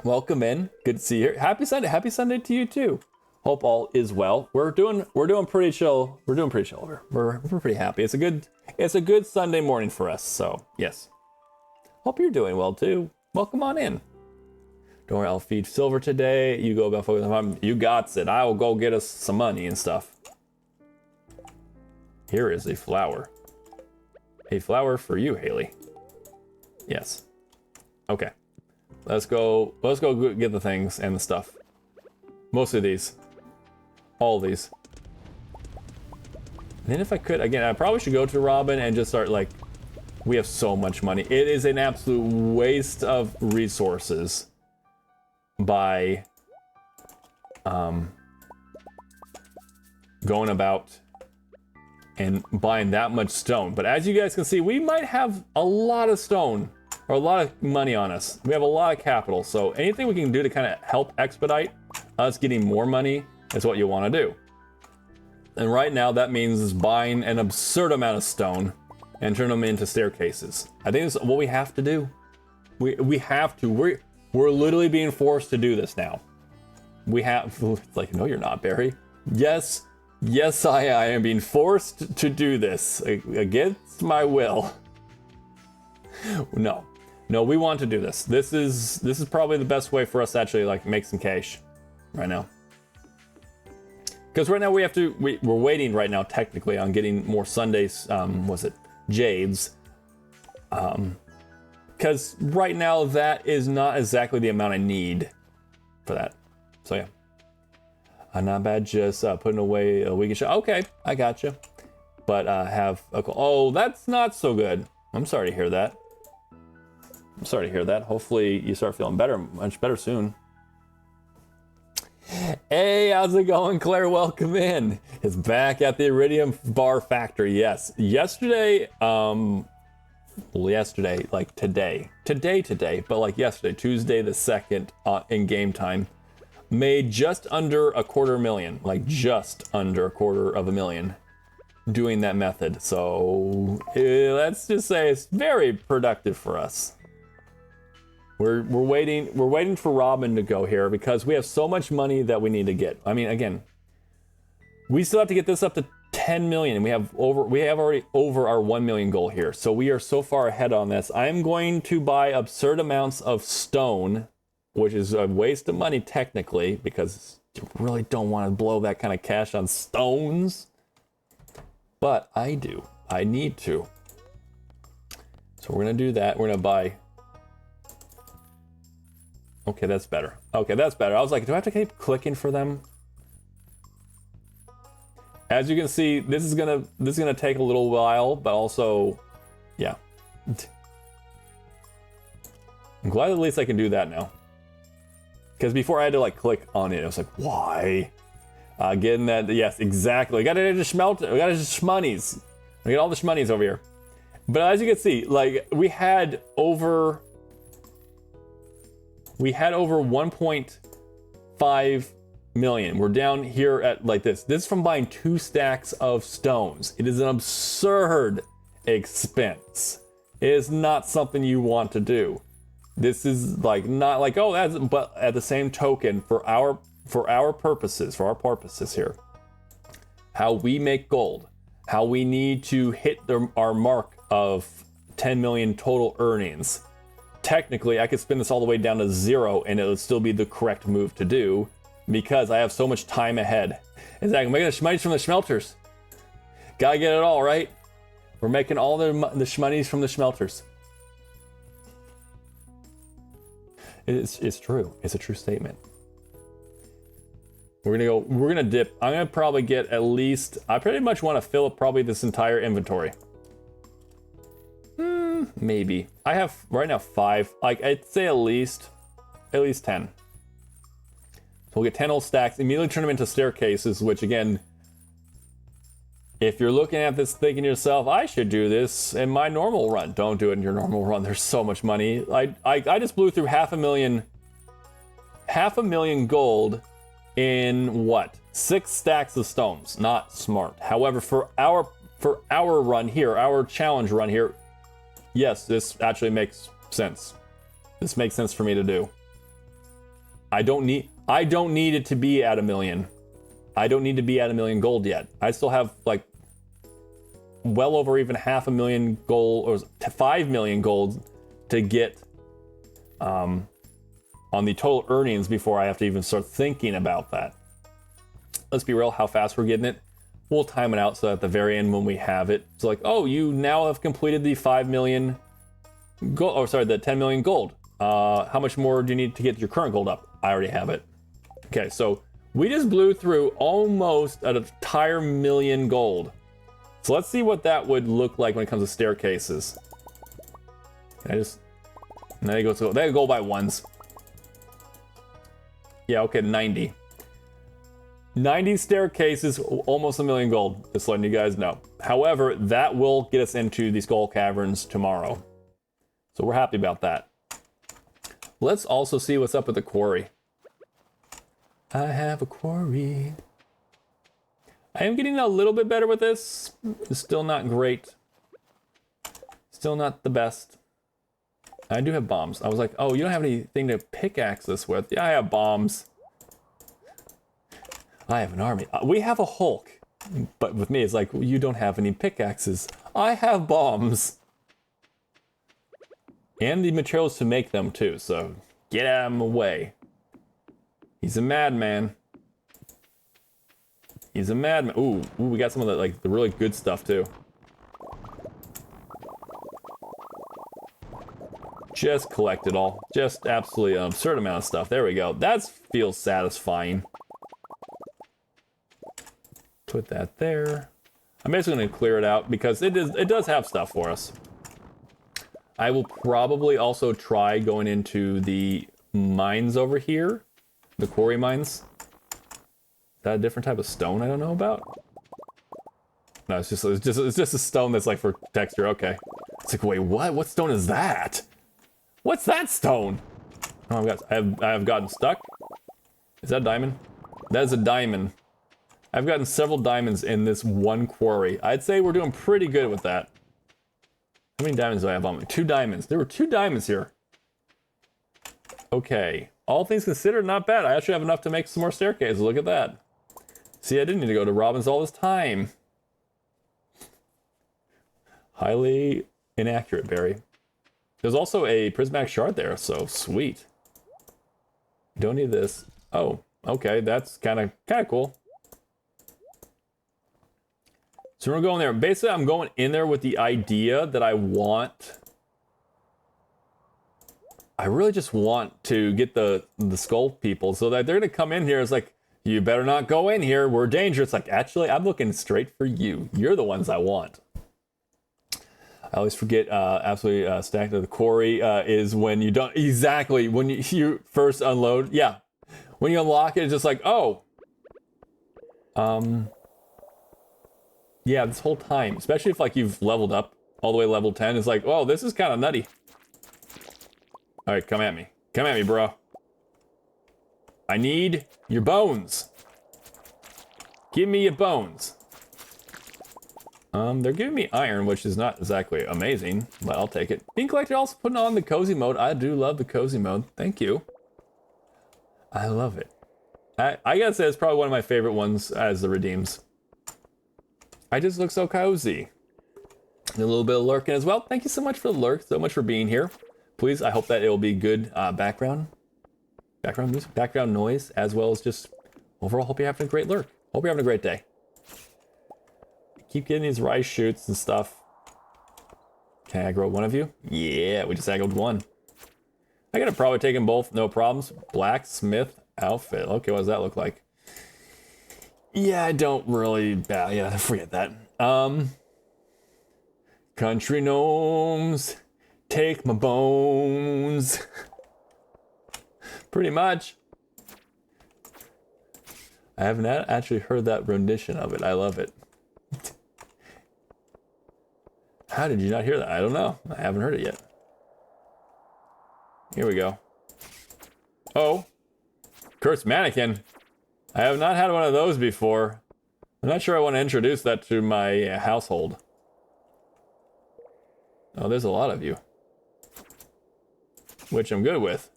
Welcome in. Good to see you here. Happy Sunday. Happy Sunday to you too. Hope all is well. We're doing pretty chill. We're doing pretty chill here. We're pretty happy. It's a good Sunday morning for us. So yes. Hope you're doing well too. Welcome on in. Don't worry, I'll feed Silver today. You go about focus on. You got it. I will go get us some money and stuff. Here is a flower. A flower for you, Haley. Yes. Okay. Let's go get the things and the stuff. Most of these. All of these. And then if I could, again, I probably should go to Robin and just start like, we have so much money. It is an absolute waste of resources by going about and buying that much stone. But as you guys can see, we might have a lot of stone or a lot of money on us. We have a lot of capital. So anything we can do to kind of help expedite us getting more money is what you want to do. And right now that means buying an absurd amount of stone and turn them into staircases. I think that's what we have to do. We have to. We're literally being forced to do this now. We have, like, no, you're not, Barry. Yes, I am being forced to do this against my will. No, we want to do this. This is probably the best way for us to actually like make some cash right now. Because right now we're waiting right now technically on getting more Sundays, jades. Because because right now that is not exactly the amount I need for that. So yeah. Not bad, just putting away a weekend show. Okay, I gotcha. But oh, that's not so good. I'm sorry to hear that. I'm sorry to hear that. Hopefully you start feeling better, much better soon. Hey, how's it going, Claire? Welcome in. It's back at the Iridium Bar Factory. Yes, yesterday, like today, but like yesterday, Tuesday the 2nd, in game time, made just under $250,000, like just under $250,000 doing that method. So let's just say it's very productive for us. We're waiting for Robin to go here because we have so much money that we need to get. I mean, again, we still have to get this up to 10 million. We have already over our 1 million goal here. So we are so far ahead on this. I'm going to buy absurd amounts of stone, which is a waste of money technically because you really don't want to blow that kind of cash on stones. But I do. I need to. So we're going to do that. We're going to buy. Okay, that's better. Okay, that's better. I was like, do I have to keep clicking for them? As you can see, this is gonna take a little while, but also, yeah. I'm glad at least I can do that now. Because before I had to like click on it, I was like, why? Getting that, yes, exactly. We gotta just smelt it. We gotta just shmonies. We got all the shmonies over here. But as you can see, like we had over 1.5 million. We're down here at like this. This is from buying 2 stacks of stones. It is an absurd expense. It is not something you want to do. This is like not like, oh, that's, but at the same token, for our purposes here, how we make gold, how we need to hit our mark of 10 million total earnings. Technically, I could spin this all the way down to 0 and it would still be the correct move to do because I have so much time ahead. Exactly, I'm making the shmonies from the smelters. Gotta get it all, right? We're making all the shmonies from the smelters. It's true. It's a true statement. We're gonna dip. I'm gonna probably get at least, I pretty much want to fill up probably this entire inventory. Maybe. I have right now 5. Like I'd say at least 10. So we'll get 10 old stacks, immediately turn them into staircases, which again, if you're looking at this thinking to yourself, I should do this in my normal run. Don't do it in your normal run. There's so much money. I just blew through half a million gold in what? 6 stacks of stones. Not smart. However, for our run here, our challenge run here, yes, this actually makes sense. This makes sense for me to do. I don't need it to be at 1 million. I don't need to be at 1 million gold yet. I still have like well over even 500,000 gold or 5 million gold to get on the total earnings before I have to even start thinking about that. Let's be real, how fast we're getting it. We'll time it out so at the very end when we have it, it's like, oh, you now have completed the 5 million gold, or sorry, the 10 million gold. How much more do you need to get your current gold up? I already have it. Okay, so we just blew through almost an entire 1 million gold. So let's see what that would look like when it comes to staircases. There you go by ones. Yeah, okay, 90. 90 staircases, almost 1 million gold, just letting you guys know. However, that will get us into the Skull Caverns tomorrow. So we're happy about that. Let's also see what's up with the quarry. I have a quarry. I am getting a little bit better with this. It's still not great. Still not the best. I do have bombs. I was like, oh, you don't have anything to pickaxe this with. Yeah, I have bombs. I have an army. We have a Hulk. But with me, it's like, you don't have any pickaxes. I have bombs. And the materials to make them too, so get out of my way. He's a madman. He's a madman. Ooh, we got some of the the really good stuff too. just collect it all. Just absolutely an absurd amount of stuff. There we go. That feels satisfying. Put that there. I'm basically going to clear it out because it does have stuff for us. I will probably also try going into the mines over here. The quarry mines. Is that a different type of stone I don't know about? No, it's just a stone that's like for texture. Okay. It's like, wait, what? What stone is that? What's that stone? Oh, I've gotten stuck. Is that a diamond? That is a diamond. I've gotten several diamonds in this one quarry. I'd say we're doing pretty good with that. How many diamonds do I have on me? 2 diamonds. There were 2 diamonds here. Okay. All things considered, not bad. I actually have enough to make some more staircases. Look at that. See, I didn't need to go to Robin's all this time. Highly inaccurate, Barry. There's also a prismatic shard there, so sweet. Don't need this. Oh, okay. That's kind of cool. So we're going there. Basically, I'm going in there with the idea that I really just want to get the skull people so that they're going to come in here. It's like, you better not go in here. We're dangerous. Like, actually, I'm looking straight for you. You're the ones I want. I always forget, absolutely stacked to the quarry is when you don't, exactly, when you first unload. Yeah. When you unlock it, it's just like, oh. Yeah, this whole time, especially if like you've leveled up all the way to level 10, it's like, oh, this is kind of nutty. All right, come at me. Come at me, bro. I need your bones. Give me your bones. They're giving me iron, which is not exactly amazing, but I'll take it. Being collected also putting on the cozy mode. I do love the cozy mode. Thank you. I love it. I gotta say it's probably one of my favorite ones as the redeems. I just look so cozy. And a little bit of lurking as well. Thank you so much for the lurk, so much for being here. Please, I hope that it will be good background music, background noise, as well as just overall, hope you're having a great lurk. Hope you're having a great day. Keep getting these rice shoots and stuff. Can I aggro one of you? Yeah, we just aggroed one. I could have probably taken both, no problems. Blacksmith outfit. Okay, what does that look like? Yeah, I don't really, yeah, forget that. Country gnomes, take my bones. Pretty much. I haven't actually heard that rendition of it. I love it. How did you not hear that? I don't know. I haven't heard it yet. Here we go. Oh, cursed mannequin. I have not had one of those before. I'm not sure I want to introduce that to my household. Oh, there's a lot of you. Which I'm good with.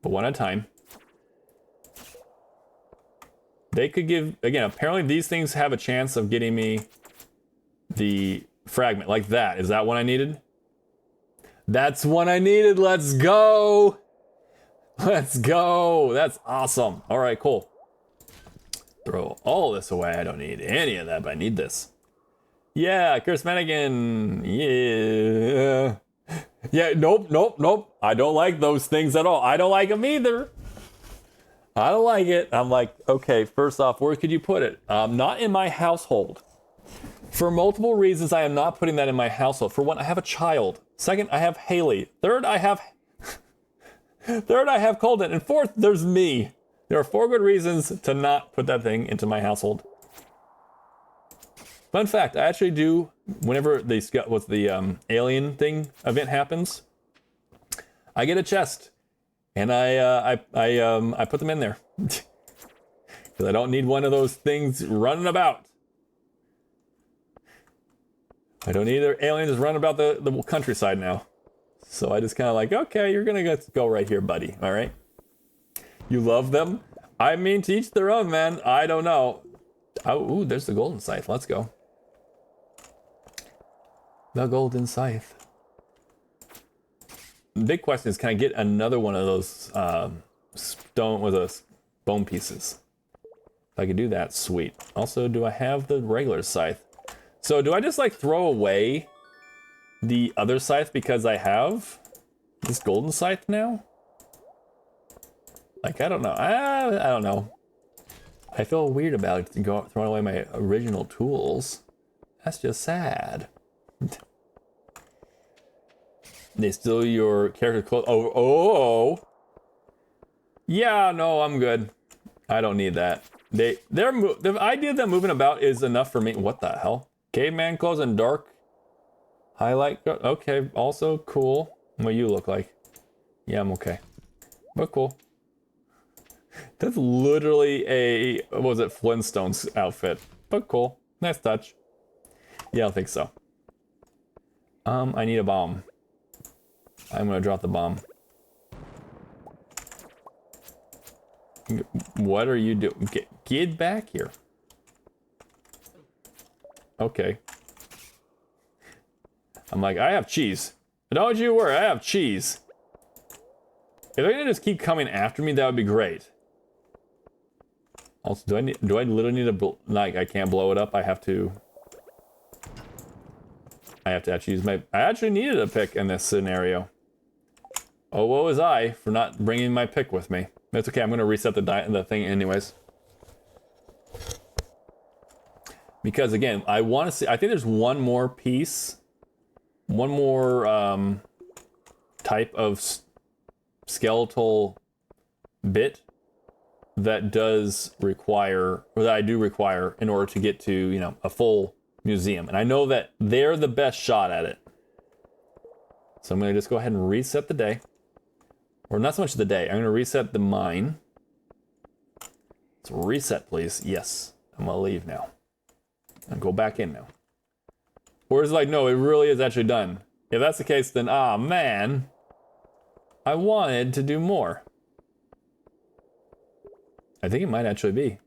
But one at a time. They could give, again, apparently these things have a chance of getting me the fragment like that. Is that one I needed? That's one I needed. Let's go. Let's go. That's awesome. All right, cool. Throw all this away. I don't need any of that, but I need this. Yeah, Curse Mannequin. Yeah. Yeah, nope. I don't like those things at all. I don't like them either. I don't like it. I'm like, okay, first off, where could you put it? Not in my household. For multiple reasons, I am not putting that in my household. For one, I have a child. Second, I have Haley. Third, I have Colden. And fourth, there's me. There are 4 good reasons to not put that thing into my household. Fun fact, I actually do, whenever the alien thing event happens, I get a chest. And I put them in there. Because I don't need one of those things running about. I don't need aliens running about the countryside now. So I just kind of like, okay, you're going to go right here, buddy. All right? You love them? I mean, to each their own, man. I don't know. Oh, ooh, there's the golden scythe. Let's go. The golden scythe. The big question is, can I get another one of those stone with those bone pieces? If I could do that, sweet. Also, do I have the regular scythe? So do I just like throw away the other scythe because I have This golden scythe now? Like, I don't know. I don't know. I feel weird about throwing away my original tools. That's just sad. They steal your character clothes. Oh. Yeah, no, I'm good. I don't need that. The idea of them moving about is enough for me. What the hell? Caveman clothes and dark highlight. Okay, also cool. What you look like. Yeah, I'm okay. But cool. That's literally a, what was it, Flintstones outfit. But cool. Nice touch. Yeah, I don't think so. I need a bomb. I'm gonna drop the bomb. What are you doing? Get back here. Okay. I'm like, I have cheese. Don't you worry, I have cheese. If they're gonna just keep coming after me, that would be great. Also, do I literally need to, like, I can't blow it up? I have to actually use my, I actually needed a pick in this scenario. Oh, woe was I for not bringing my pick with me. That's okay, I'm gonna reset the thing anyways. Because again, I want to see, I think there's one more piece, one more type of skeletal bit that does require, or that I do require in order to get to, you know, a full museum. And I know that they're the best shot at it. So I'm gonna just go ahead and reset the day. Or not so much the day, I'm gonna reset the mine. Let's reset, please. Yes, I'm gonna leave now. And go back in now. Or is it like, no, it really is actually done. If that's the case, then, ah, man, I wanted to do more. I think it might actually be.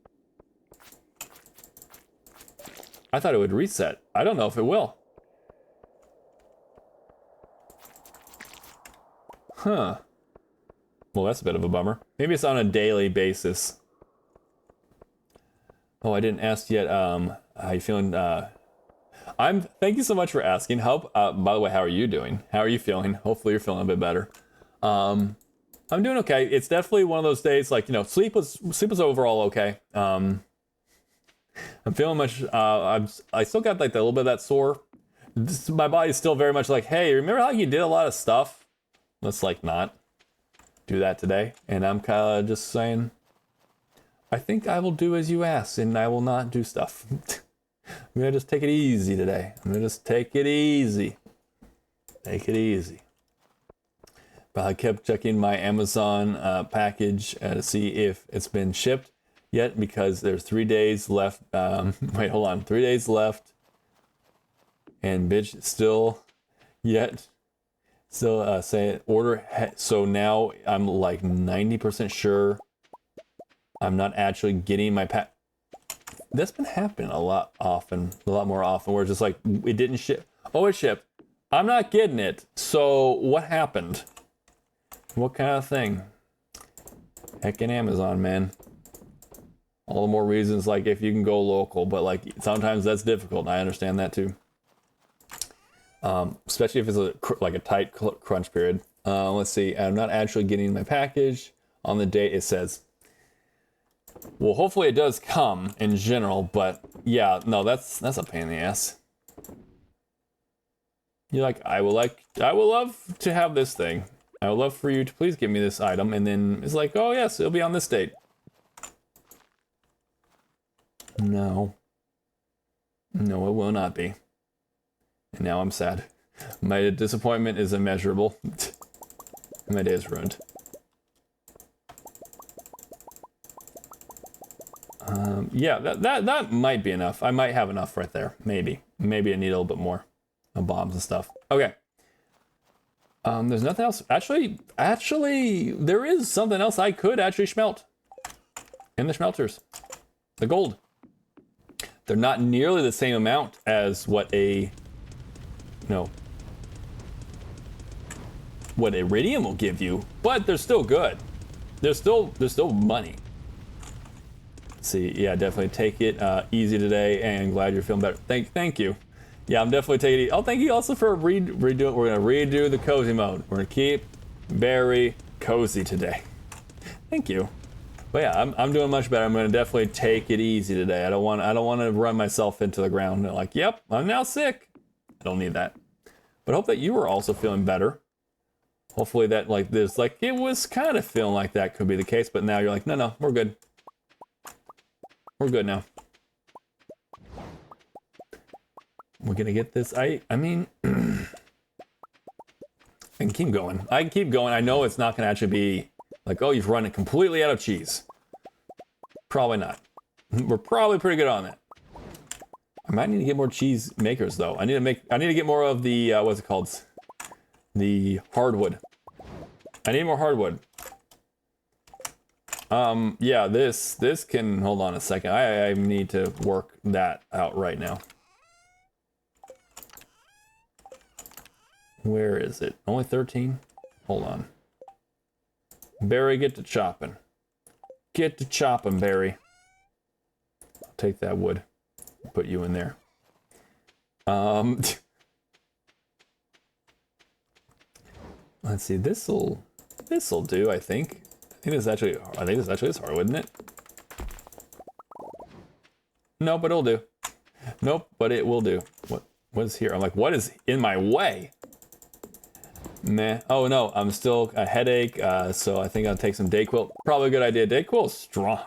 I thought it would reset. I don't know if it will. Huh. Well, that's a bit of a bummer. Maybe it's on a daily basis. Oh, I didn't ask yet. How you feeling? Thank you so much for asking. By the way, how are you doing? How are you feeling? Hopefully you're feeling a bit better. I'm doing okay. It's definitely one of those days, like, you know, sleep was overall okay. I'm feeling much, I still got like a little bit of that sore. My body's still very much like, hey, remember how you did a lot of stuff? Let's like not do that today. And I'm kind of just saying, I think I will do as you ask and I will not do stuff. I'm gonna just take it easy today. I'm gonna just take it easy. Take it easy. But I kept checking my Amazon package to see if it's been shipped yet, because there's 3 days left. Wait, hold on. 3 days left. And bitch, still saying order. So now I'm like 90% sure I'm not actually getting my pack. That's been happening a lot more often, where it's just like, it didn't ship. Oh, it shipped. I'm not getting it. So what happened? What kind of thing? Heckin' Amazon, man. All the more reasons, like, if you can go local, but like sometimes that's difficult, and I understand that too. Especially if it's a tight crunch period. Let's see. I'm not actually getting my package on the date it says. Well, hopefully it does come in general, but yeah, no, that's a pain in the ass. You're like, I will love to have this thing. I would love for you to please give me this item, and then it's like, oh yes, it'll be on this date. No. No, it will not be. And now I'm sad. My disappointment is immeasurable. My day is ruined. Yeah, that might be enough. I might have enough right there. Maybe I need a little bit more of bombs and stuff. Okay. There's nothing else. Actually, there is something else I could actually smelt in the smelters. The gold. They're not nearly the same amount as what iridium will give you, but they're still good. They're still money. See, yeah, definitely take it easy today, and glad you're feeling better. Thank you. Yeah, I'm definitely taking it. Oh, thank you also for redoing. We're gonna redo the cozy mode. We're gonna keep very cozy today. Thank you. But yeah, I'm doing much better. I'm gonna definitely take it easy today. I don't want to run myself into the ground. And like, yep, I'm now sick. I don't need that. But I hope that you are also feeling better. Hopefully that like this, like it was kind of feeling like that could be the case, but now you're like, no, we're good. We're good now. We're gonna get this. I mean, I can keep going. I can keep going. I know it's not gonna actually be like, oh, you've run it completely out of cheese. Probably not. We're probably pretty good on that. I might need to get more cheese makers though. I need to get more of the what's it called? The hardwood. I need more hardwood. Yeah, this can hold on a second. I need to work that out right now. Where is it? Only 13? Hold on. Barry, get to chopping. Get to chopping, Barry. I'll take that wood. Put you in there. Let's see. This'll do. I think this actually is hardwood, isn't it? No, but it'll do. Nope, but it will do. What is here? I'm like, what is in my way? Meh. Oh no, I'm still a headache. So I think I'll take some Dayquil. Probably a good idea. Dayquil is strong.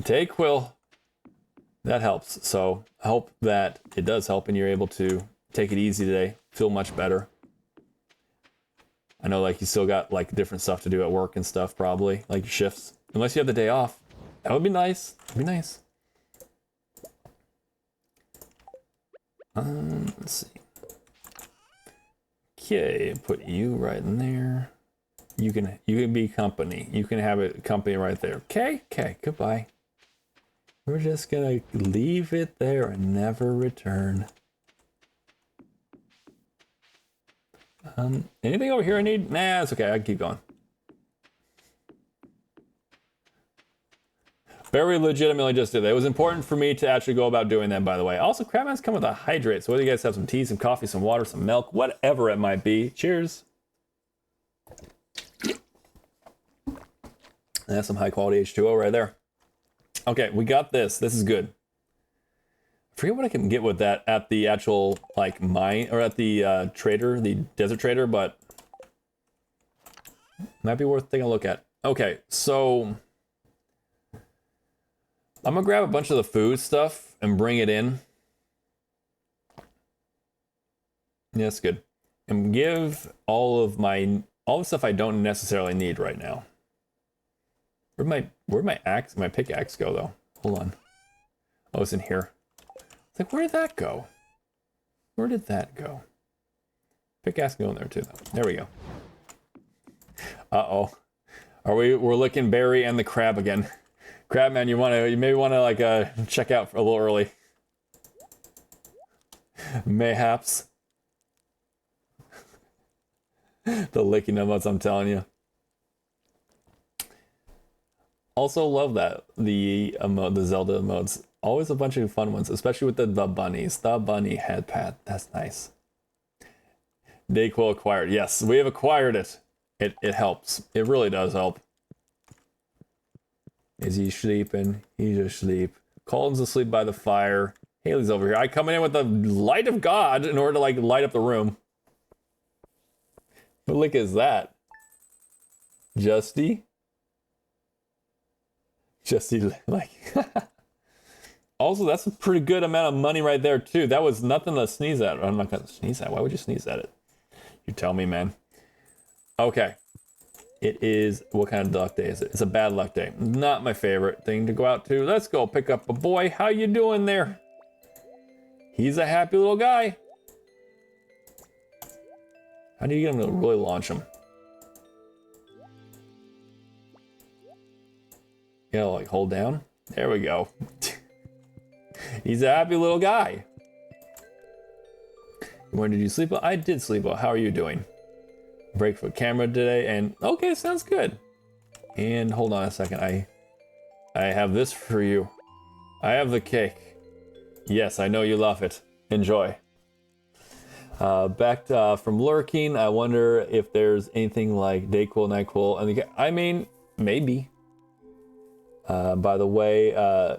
Dayquil. That helps. So I hope that it does help and you're able to take it easy today. Feel much better. I know like you still got like different stuff to do at work and stuff probably, like your shifts. Unless you have the day off. That would be nice. That'd be nice. Let's see. Okay, put you right in there. You can be company. You can have it company right there. Okay, goodbye. We're just gonna leave it there and never return. Anything over here I need? Nah, it's okay. I can keep going. Very legitimately just did that. It was important for me to actually go about doing that, by the way. Also, Crabman's come with a hydrate. So whether you guys have some tea, some coffee, some water, some milk, whatever it might be. Cheers. That's some high quality H2O right there. Okay, we got this. This is good. I forget what I can get with that at the actual like mine or at the trader, the desert trader, but might be worth taking a look at. Okay, so I'm gonna grab a bunch of the food stuff and bring it in. Yeah, that's good. And give all the stuff I don't necessarily need right now. Where'd my pickaxe go though? Hold on. Oh, it's in here. It's like, where did that go? Where did that go? Pickaxe go in there too though. There we go. Uh-oh. We're licking Barry and the crab again. Crabman, you maybe wanna like check out a little early. Mayhaps. The licking emotes, I'm telling you. Also love that the Zelda emotes. Always a bunch of fun ones, especially with the bunnies. The bunny head pad. That's nice. Dayquil acquired. Yes, we have acquired it. It helps. It really does help. Is he sleeping? He's asleep. Colton's asleep by the fire. Haley's over here. I come in with the light of God in order to like light up the room. What lick is that? Justy, like. Also, that's a pretty good amount of money right there too. That was nothing to sneeze at. I'm not gonna sneeze at. Why would you sneeze at it? You tell me, man. Okay. It is, what kind of luck day is it? It's a bad luck day. Not my favorite thing to go out to. Let's go pick up a boy. How you doing there? He's a happy little guy. How do you get him to really launch him? You gotta like hold down. There we go. He's a happy little guy. When did you sleep? I did sleep well. How are you doing? Break for camera today, and okay, sounds good. And hold on a second. I have this for you. I have the cake. Yes, I know you love it. Enjoy. Back from lurking, I wonder if there's anything like Dayquil, Nyquil, and I mean, maybe. By the way,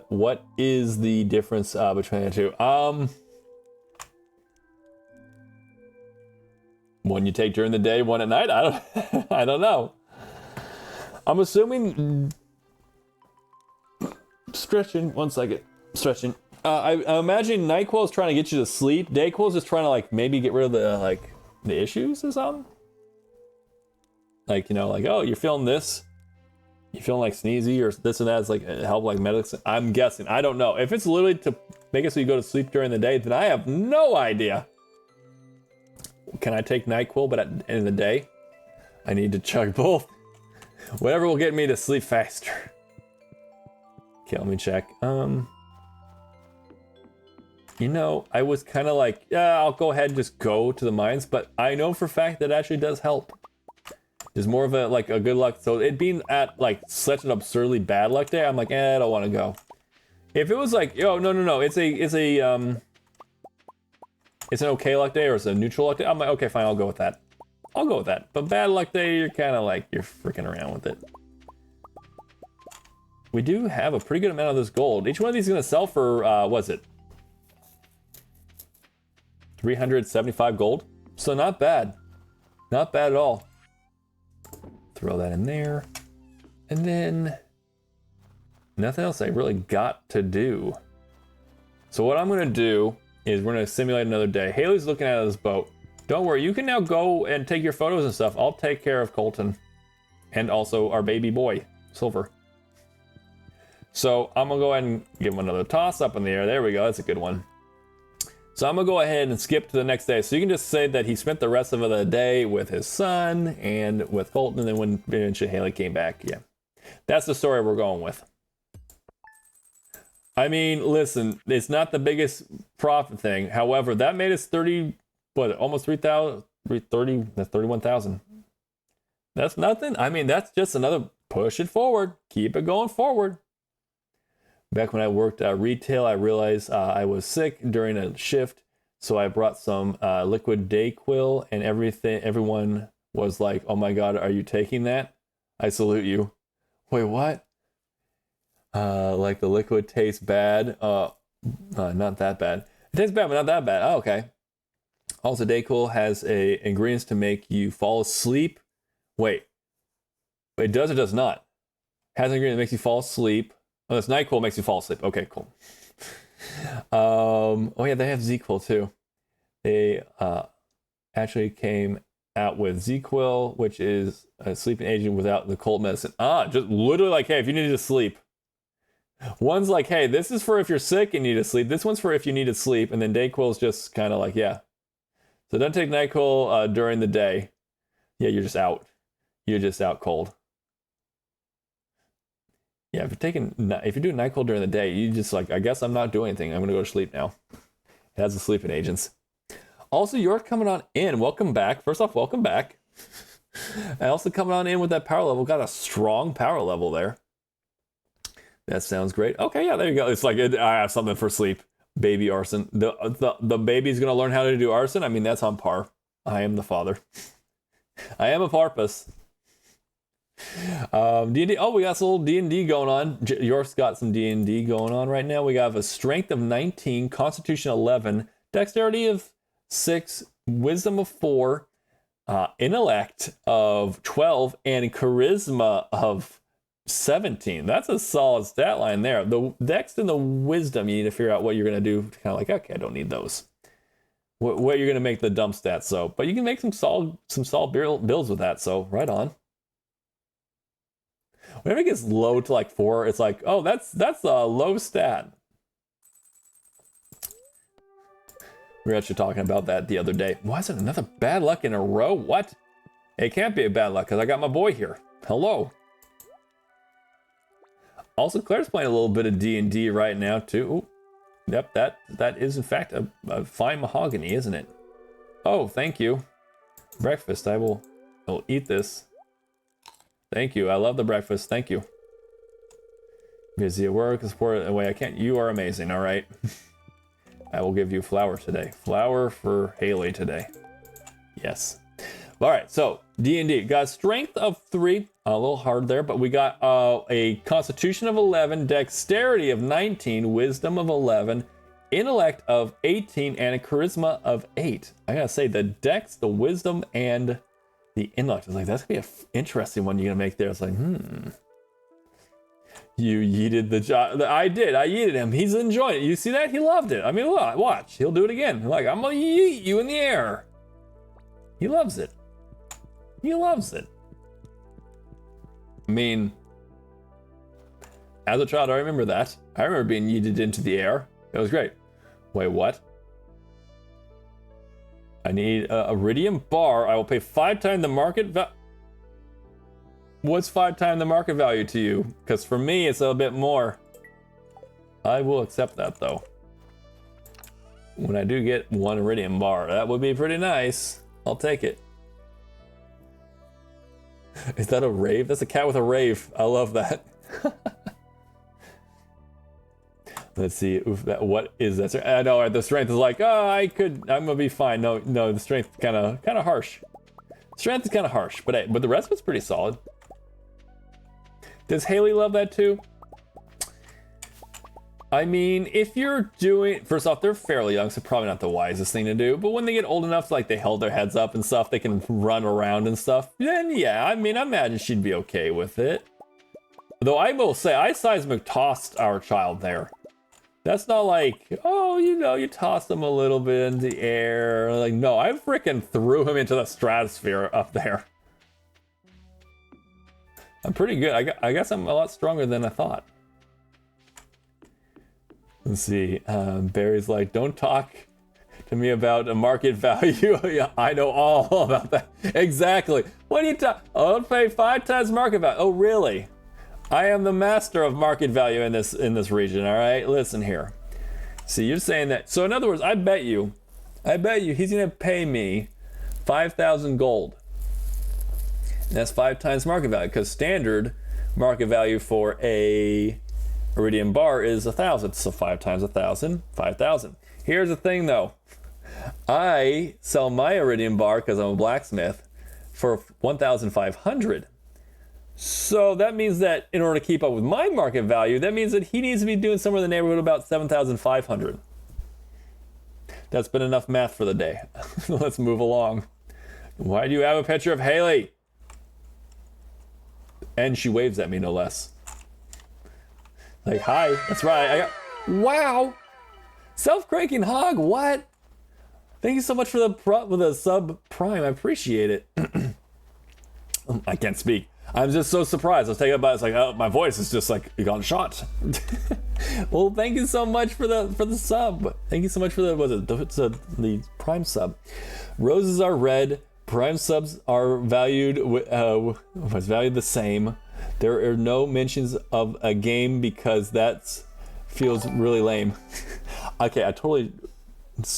what is the difference between the two? One you take during the day, one at night. I don't, I don't know. I'm assuming. Stretching. 1 second. Stretching. I imagine Nyquil is trying to get you to sleep. Dayquil is just trying to like maybe get rid of the issues or something. Like, you know, like, oh, you're feeling this. You feeling like sneezy or this and that. It's like help like medicine. I'm guessing. I don't know. If it's literally to make it so you go to sleep during the day, then I have no idea. Can I take Nyquil, but at the end of the day, I need to chug both. Whatever will get me to sleep faster. Okay, let me check. You know, I was kind of like, yeah, I'll go ahead and just go to the mines, but I know for a fact that actually does help. There's more of a, like, a good luck. So it being at, like, such an absurdly bad luck day, I'm like, I don't want to go. If it was like, yo, no, it's an okay luck day or it's a neutral luck day, I'm like, okay, fine, I'll go with that. I'll go with that. But bad luck day, you're kind of like, you're freaking around with it. We do have a pretty good amount of this gold. Each one of these is going to sell for, what's it? 375 gold. So not bad. Not bad at all. Throw that in there. And then nothing else I really got to do. So what I'm going to do is we're going to simulate another day. Haley's looking at this boat. Don't worry, you can now go and take your photos and stuff. I'll take care of Colton. And also our baby boy, Silver. So I'm going to go ahead and give him another toss up in the air. There we go, that's a good one. So I'm going to go ahead and skip to the next day. So you can just say that he spent the rest of the day with his son and with Colton. And then when eventually Haley came back, yeah. That's the story we're going with. I mean, listen, it's not the biggest profit thing. However, that made us 30, what, almost 3,000, 30, that's 31,000. That's nothing. I mean, that's just another push it forward. Keep it going forward. Back when I worked retail, I realized I was sick during a shift. So I brought some liquid Dayquil and everyone was like, oh my God, are you taking that? I salute you. Wait, what? Like the liquid tastes bad. Not that bad. It tastes bad, but not that bad. Oh, okay. Also, Dayquil has ingredients to make you fall asleep. Wait. It does or does not? Has an ingredient that makes you fall asleep. Oh, that's Nyquil makes you fall asleep. Okay, cool. Oh yeah, they have ZQuil too. They actually came out with ZQuil, which is a sleeping agent without the cold medicine. Just literally like, hey, if you need to sleep. One's like, hey, this is for if you're sick and need to sleep. This one's for if you need to sleep. And then Dayquil is just kind of like, yeah. So don't take Nyquil during the day. Yeah, you're just out. You're just out cold. Yeah, if you're doing Nyquil during the day, you just like, I guess I'm not doing anything. I'm gonna go to sleep now. It has the sleeping agents. Also, you're coming on in. Welcome back. First off, welcome back. And also coming on in with that power level. Got a strong power level there. That sounds great. Okay, yeah, there you go. It's like I have something for sleep. Baby arson. The baby's gonna learn how to do arson. I mean, that's on par. I am the father. I am a porpoise. D&D. Oh, we got some little D&D going on. York's got some D&D going on right now. We have a strength of 19, constitution 11, dexterity of 6, wisdom of 4, intellect of 12, and charisma of 17. That's a solid stat line there. The dex and the wisdom, you need to figure out what you're going to do. Kind of like, okay, I don't need those. What you're going to make the dump stats. So, but you can make some solid builds with that. So right on. Whenever it gets low to like 4, it's like, oh, that's a low stat. We were actually talking about that the other day. Why is it another bad luck in a row? What? It can't be a bad luck because I got my boy here. Hello. Also, Claire's playing a little bit of D&D right now too. Ooh. Yep, that is in fact a fine mahogany, isn't it? Oh, thank you. Breakfast. I will eat this. Thank you. I love the breakfast. Thank you. Busy at work, support away. I can't. You are amazing. All right. I will give you flour today. Flour for Haley today. Yes. All right, so D&D. Got strength of 3. A little hard there, but we got a constitution of 11, dexterity of 19, wisdom of 11, intellect of 18, and a charisma of 8. I gotta say, the dex, the wisdom, and the intellect. I was like, that's gonna be an interesting one you're gonna make there. It's like, You yeeted the job. I did. I yeeted him. He's enjoying it. You see that? He loved it. I mean, watch. He'll do it again. Like, I'm gonna yeet you in the air. He loves it. He loves it. I mean, as a child, I remember that. I remember being yeeted into the air. It was great. Wait, what? I need a iridium bar. I will pay 5 times the market value. What's 5 times the market value to you? Because for me, it's a bit more. I will accept that, though. When I do get 1 iridium bar, that would be pretty nice. I'll take it. Is that a rave? That's a cat with a rave. I love that. Let's see. Oof, what is that? I know the strength is like, oh, I'm gonna be fine. No, the strength kind of harsh. Strength is kind of harsh, but the rest of it's pretty solid. Does Haley love that too? I mean, if you're doing, first off, they're fairly young, so probably not the wisest thing to do. But when they get old enough, like they held their heads up and stuff, they can run around and stuff. Then yeah, I mean, I imagine she'd be okay with it. Though I will say, I seismic tossed our child there. That's not like, oh, you tossed him a little bit in the air. Like, no, I freaking threw him into the stratosphere up there. I'm pretty good. I guess I'm a lot stronger than I thought. Let's see. Barry's like, don't talk to me about a market value. Yeah, I know all about that. Exactly. What are you talking? I'll pay 5 times market value. Oh, really? I am the master of market value in this region. All right, listen here. See, you're saying that. So in other words, I bet you, he's gonna pay me 5,000 gold. And that's 5 times market value, because standard market value for a iridium bar is 1,000. So 5 times 1,000, 5,000. Here's the thing though. I sell my iridium bar, because I'm a blacksmith, for 1,500. So that means that in order to keep up with my market value, that means that he needs to be doing somewhere in the neighborhood of about 7,500. That's been enough math for the day. Let's move along. Why do you have a picture of Haley? And she waves at me, no less. Like, hi, that's right. Wow! Self-cranking hog, what? Thank you so much for the sub prime. I appreciate it. I can't speak. I'm just so surprised. I was taken aback. It's like, oh, my voice is just like gone shot. Well, thank you so much for the sub. Thank you so much for the prime sub. Roses are red. Prime subs are valued the same. There are no mentions of a game because that feels really lame. Okay, I totally.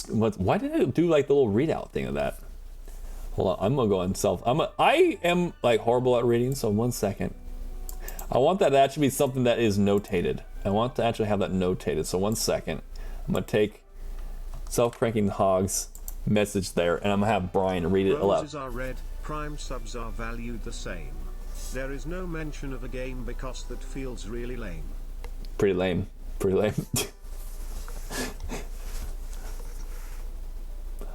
Why did I do like the little readout thing of that? Hold on, I'm gonna go on self. I am like horrible at reading, so 1 second. I want that to actually be something that is notated. I want to actually have that notated. So 1 second. I'm gonna take self-cranking hogs message there, and I'm gonna have Brian read it aloud. Roses are red, prime subs are valued the same. There is no mention of a game because that feels really lame. Pretty lame. Pretty lame.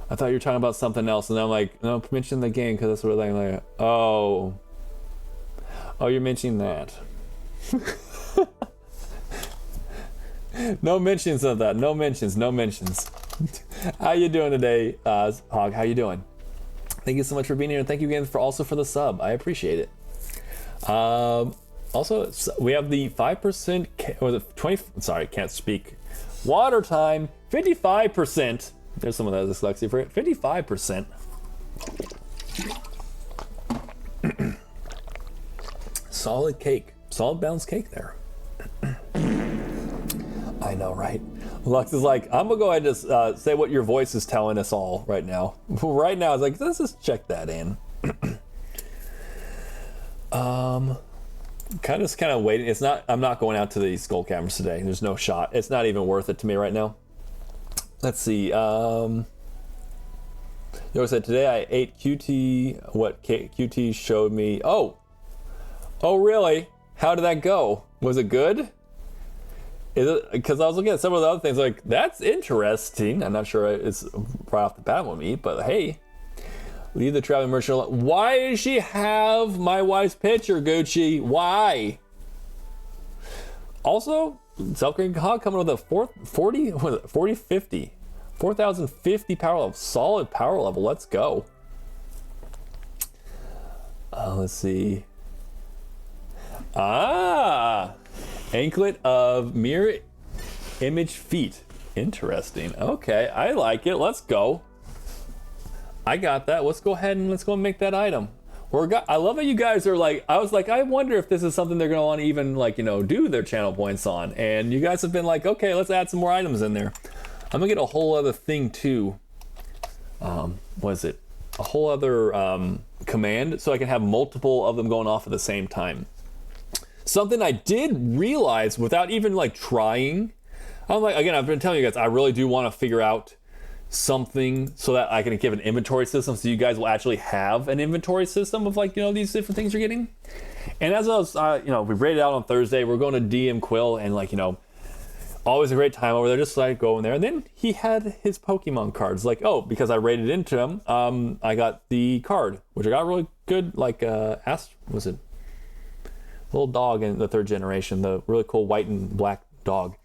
I thought you were talking about something else, and I'm like, no, mention the game because that's what I'm like. Oh, you're mentioning that. No mentions of that. No mentions. How you doing today, Hog? How you doing? Thank you so much for being here, and thank you again for the sub. I appreciate it. Also, we have the 5% or the 20. Sorry, can't speak. Water time. 55%. There's someone that has dyslexia for it. 55%. Solid cake. Solid balanced cake there. I know, right? Lux is like, I'm gonna go ahead and just say what your voice is telling us all right now. Right now, it's like, let's just check that in. kind of waiting. I'm not going out to the skull cameras today. There's no shot. It's not even worth it to me right now. Let's see. You said today I ate QT. What QT showed me? Oh, really? How did that go? Was it good? Is it? Because I was looking at some of the other things. Like, that's interesting. I'm not sure it's right off the bat with me, but hey, leave the traveling merchant alone. Why does she have my wife's picture, Gucci? Why? Also, Self-Creating Hog coming with a 4,050 power level. Solid power level. Let's go. Let's see. Anklet of mirror image feet. Interesting. Okay, I like it. Let's go. I got that. Let's go ahead and make that item. I love how you guys are like, I was like, I wonder if this is something they're going to want to even like, do their channel points on. And you guys have been like, okay, let's add some more items in there. I'm going to get a whole other thing too. Was it a whole other command so I can have multiple of them going off at the same time. Something I did realize without even like trying. I'm like, again, I've been telling you guys, I really do want to figure out something so that I can give an inventory system so you guys will actually have an inventory system of like, these different things you're getting. And as I was, we raided out on Thursday, we're going to DM Quill and like, always a great time over there, just like going there. And then he had his Pokemon cards like, oh, because I raided into him, I got the card, which I got really good, like, was it? Little dog in the 3rd generation, the really cool white and black dog.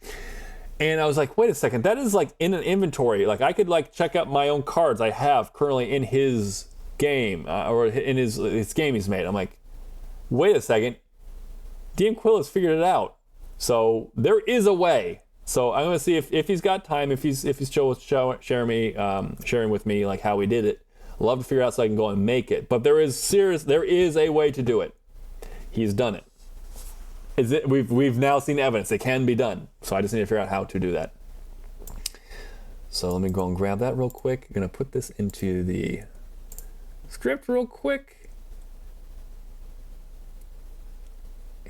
And I was like, wait a second, that is like in an inventory. Like I could like check out my own cards I have currently in his game or in his game he's made. I'm like, wait a second, DM Quill has figured it out. So there is a way. So I'm gonna see if he's got time, if he's sharing with me like how he did it. I'd love to figure out so I can go and make it. But there is a way to do it. He's done it. We've now seen evidence it can be done, so I just need to figure out how to do that. So let me go and grab that real quick. I'm gonna put this into the script real quick,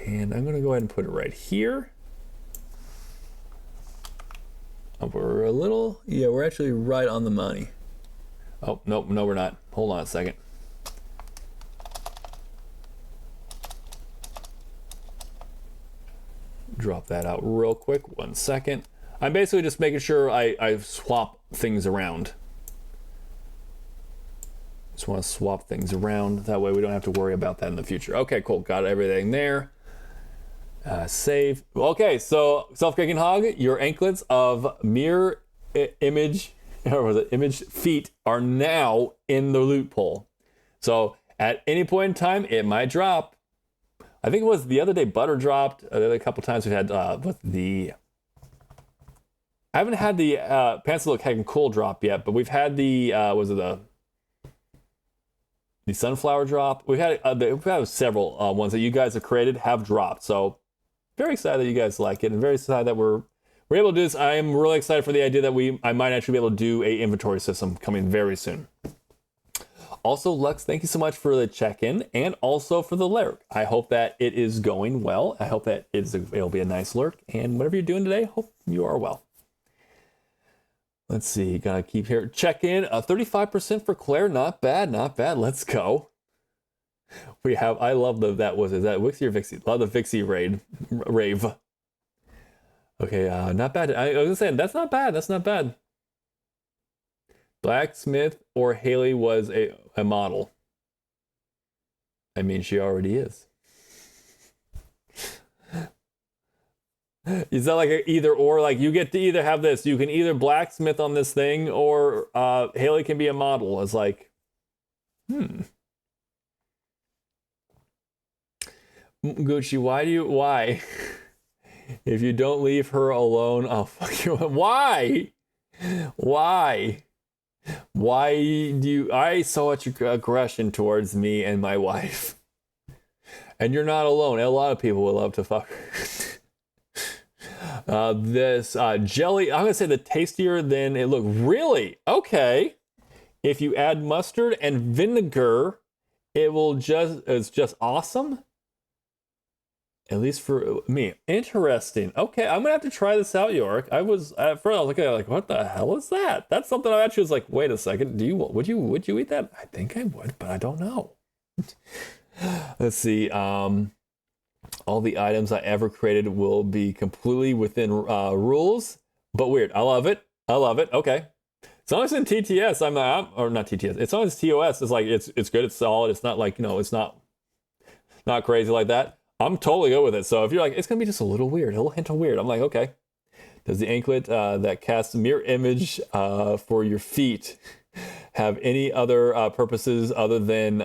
and I'm gonna go ahead and put it right here. We're a little, we're actually right on the money. Oh no, we're not. Hold on a second. Drop that out real quick. 1 second. I'm basically just making sure I swap things around. Just want to swap things around. That way we don't have to worry about that in the future. Okay, cool. Got everything there. Save. Okay, so Self-Creating Hog, your anklets of mirror image, or the image feet are now in the loot pool. So at any point in time, it might drop. I think it was the other day Butter dropped. The other couple times we've had I haven't had the Pencil Heck and Cool drop yet, but we've had the the Sunflower drop. We've had several ones that you guys have created have dropped. So very excited that you guys like it, and very excited that we're able to do this. I am really excited for the idea that I might actually be able to do a inventory system coming very soon. Also, Lux, thank you so much for the check-in and also for the lurk. I hope that it is going well. I hope that it'll be a nice lurk. And whatever you're doing today, hope you are well. Let's see. Gotta keep here. Check in. 35% for Claire. Not bad. Not bad. Let's go. We have. I love is that Wixie or Vixie? Love the Vixie rave. Okay. Not bad. I was saying that's not bad. That's not bad. Blacksmith or Haley was a model. I mean, she already is. Is that like a either or? Like you get to either have this. You can either blacksmith on this thing, or Haley can be a model. It's like, Gucci, why? If you don't leave her alone, I'll fuck you up. Why? Why do I so much aggression towards me and my wife? And you're not alone. A lot of people would love to fuck her. This jelly, I'm gonna say the tastier than it looked. Really? Okay. If you add mustard and vinegar, it's just awesome. At least for me. Interesting. Okay, I'm gonna have to try this out, York. I was at first I was looking at it like, what the hell is that? That's something I actually was like, wait a second. Would you eat that? I think I would, but I don't know. Let's see. All the items I ever created will be completely within rules, but weird. I love it. I love it. Okay. As long as in TTS, or not TTS. As long as TOS is like it's good. It's solid. It's not like it's not crazy like that. I'm totally good with it. So if you're like, it's gonna be just a little weird, a little hint of weird, I'm like, okay. Does the anklet that casts mirror image for your feet have any other purposes other than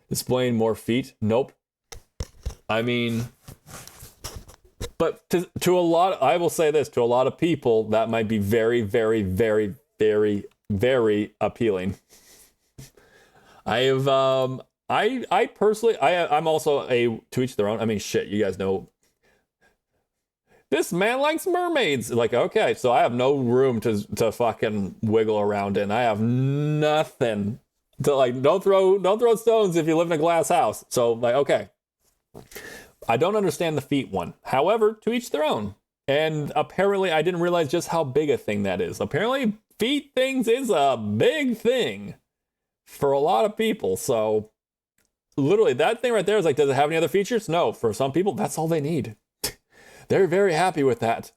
displaying more feet? Nope. I mean, but to a lot, I will say this, to a lot of people, that might be very, very, very, very, very appealing. I have I personally, I'm also to each their own. I mean, shit, you guys know. This man likes mermaids. Like, okay, so I have no room to fucking wiggle around in. I have nothing to like. Don't throw stones if you live in a glass house. So like, okay. I don't understand the feet one. However, to each their own. And apparently, I didn't realize just how big a thing that is. Apparently, feet things is a big thing for a lot of people. So. Literally, that thing right there is like, does it have any other features? No. For some people, that's all they need. They're very happy with that.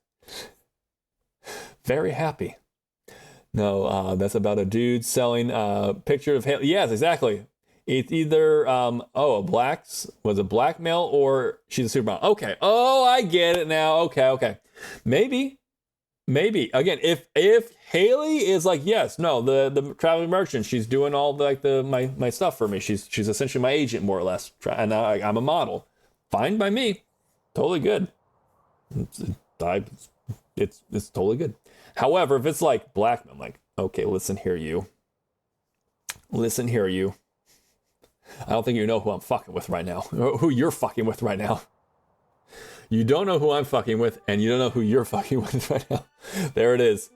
Very happy. No, that's about a dude selling a picture of Haley. Yes, exactly. It's either, was it blackmail or she's a supermodel? Okay. Oh, I get it now. Okay. Maybe. Again, if Haley is like, yes, no, the traveling merchant, she's doing all my stuff for me. She's essentially my agent, more or less, and I'm a model. Fine by me, totally good. It's totally good. However, if it's like blackmail, I'm like, okay, listen here, you. I don't think you know who I'm fucking with right now, or who you're fucking with right now. You don't know who I'm fucking with, and you don't know who you're fucking with right now. There it is.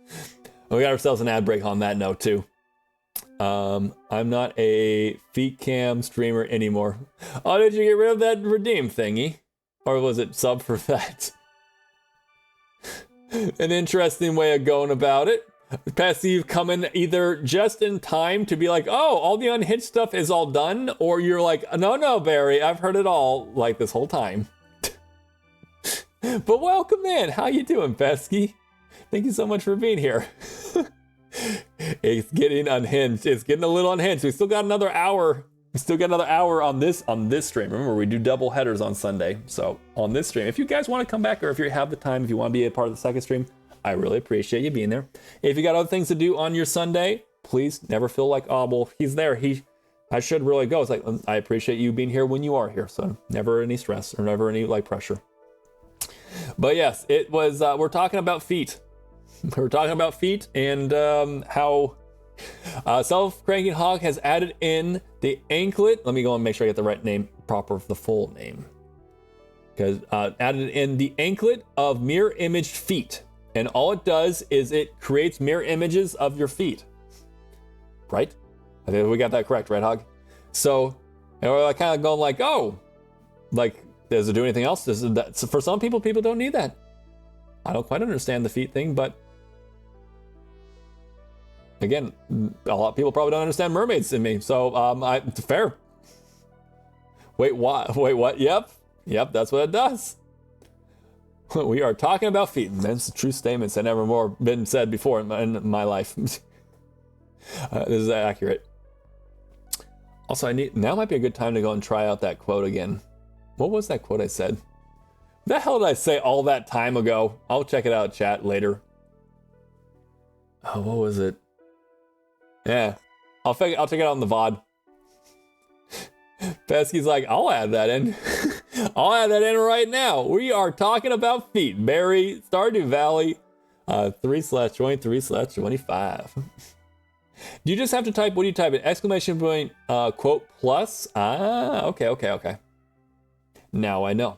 We got ourselves an ad break on that note, too. I'm not a feet cam streamer anymore. Oh, did you get rid of that redeem thingy? Or was it sub for that? An interesting way of going about it. Passy, you've come in either just in time to be like, oh, all the unhinged stuff is all done, or you're like, no, Barry, I've heard it all, like, this whole time. But welcome in. How you doing, Pesky? Thank you so much for being here. It's getting unhinged. It's getting a little unhinged. We still got another hour. On this stream. Remember, we do double headers on Sunday. So on this stream, if you guys want to come back, or if you have the time, if you want to be a part of the second stream, I really appreciate you being there. If you got other things to do on your Sunday, please never feel like, oh, well, he's there. I should really go. It's like, I appreciate you being here when you are here. So never any stress or never any like pressure. But yes, it was, we're talking about feet. We're talking about feet and how Self-Cranking Hog has added in the anklet. Let me go and make sure I get the right name, the full name. Because added in the anklet of mirror imaged feet. And all it does is it creates mirror images of your feet. Right? I think we got that correct, right, Hog? So, and we're like, kind of going like, oh, like, does it do anything else? So for some people don't need that. I don't quite understand the feet thing, but again, a lot of people probably don't understand mermaids in me. So fair. Wait, what? Yep, that's what it does. We are talking about feet, and that's true statements that never more been said before in my life. This is accurate. Also, now might be a good time to go and try out that quote again. What was that quote I said? The hell did I say all that time ago? I'll check it out, chat, later. Oh, what was it? Yeah, I'll check it out on the VOD. Pesky's like, I'll add that in. I'll add that in right now. We are talking about feet. Barry, Stardew Valley, 3/23/25. Do you just have to type, what do you type in? Exclamation point, quote plus? Ah, okay. Now I know.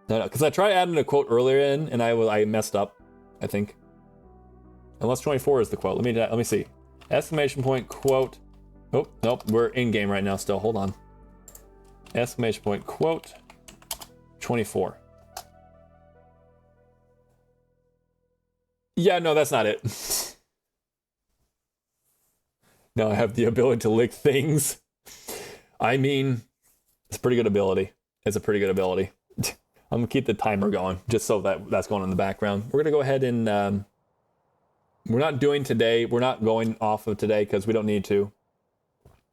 No, because I tried adding a quote earlier in, and I messed up, I think. Unless 24 is the quote. Let me see. Exclamation point, quote. Oh, nope, we're in game right now still. Hold on. Exclamation point, quote. 24. Yeah, no, that's not it. No, I have the ability to lick things. I mean, it's a pretty good ability. It's a pretty good ability. I'm gonna keep the timer going just so that's going in the background. We're gonna go ahead and we're not doing today. We're not going off of today because we don't need to.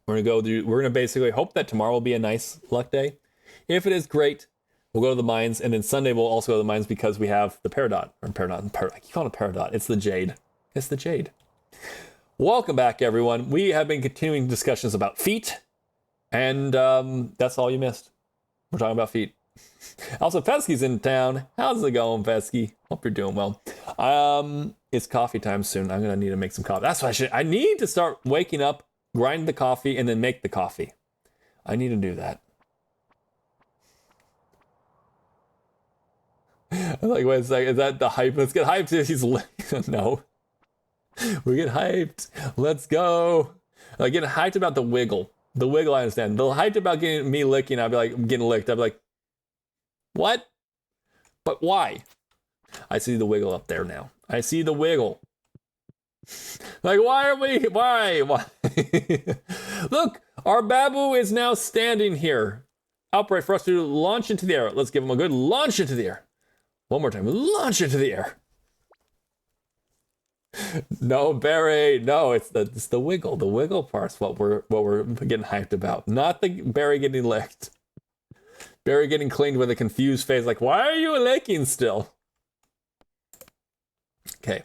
We're gonna basically hope that tomorrow will be a nice luck day. If it is, great. We'll go to the mines, and then Sunday we'll also go to the mines because we have the Peridot. I keep calling it Peridot. It's the Jade. It's the Jade. Welcome back, everyone. We have been continuing discussions about feet, and that's all you missed. We're talking about feet. Also, Fesky's in town. How's it going, Fesky? Hope you're doing well. It's coffee time soon. I'm gonna need to make some coffee. That's what I need to start waking up, grind the coffee, and then make the coffee. I need to do that. I'm like, wait a second, is that the hype? Let's get hyped. He's no. We get hyped. Let's go. Like, getting hyped about the wiggle. The wiggle, I understand. The hyped about getting me licking, I'd be like, getting licked. I'd be like, what? But why? I see the wiggle up there now. I see the wiggle. Like, why? Look, our babu is now standing here. Upright for us to launch into the air. Let's give him a good launch into the air. One more time. Launch into the air. No, Barry. No, it's the wiggle. The wiggle part's what we're getting hyped about. Not the Barry getting licked. Barry getting cleaned with a confused face, like, why are you licking still? Okay.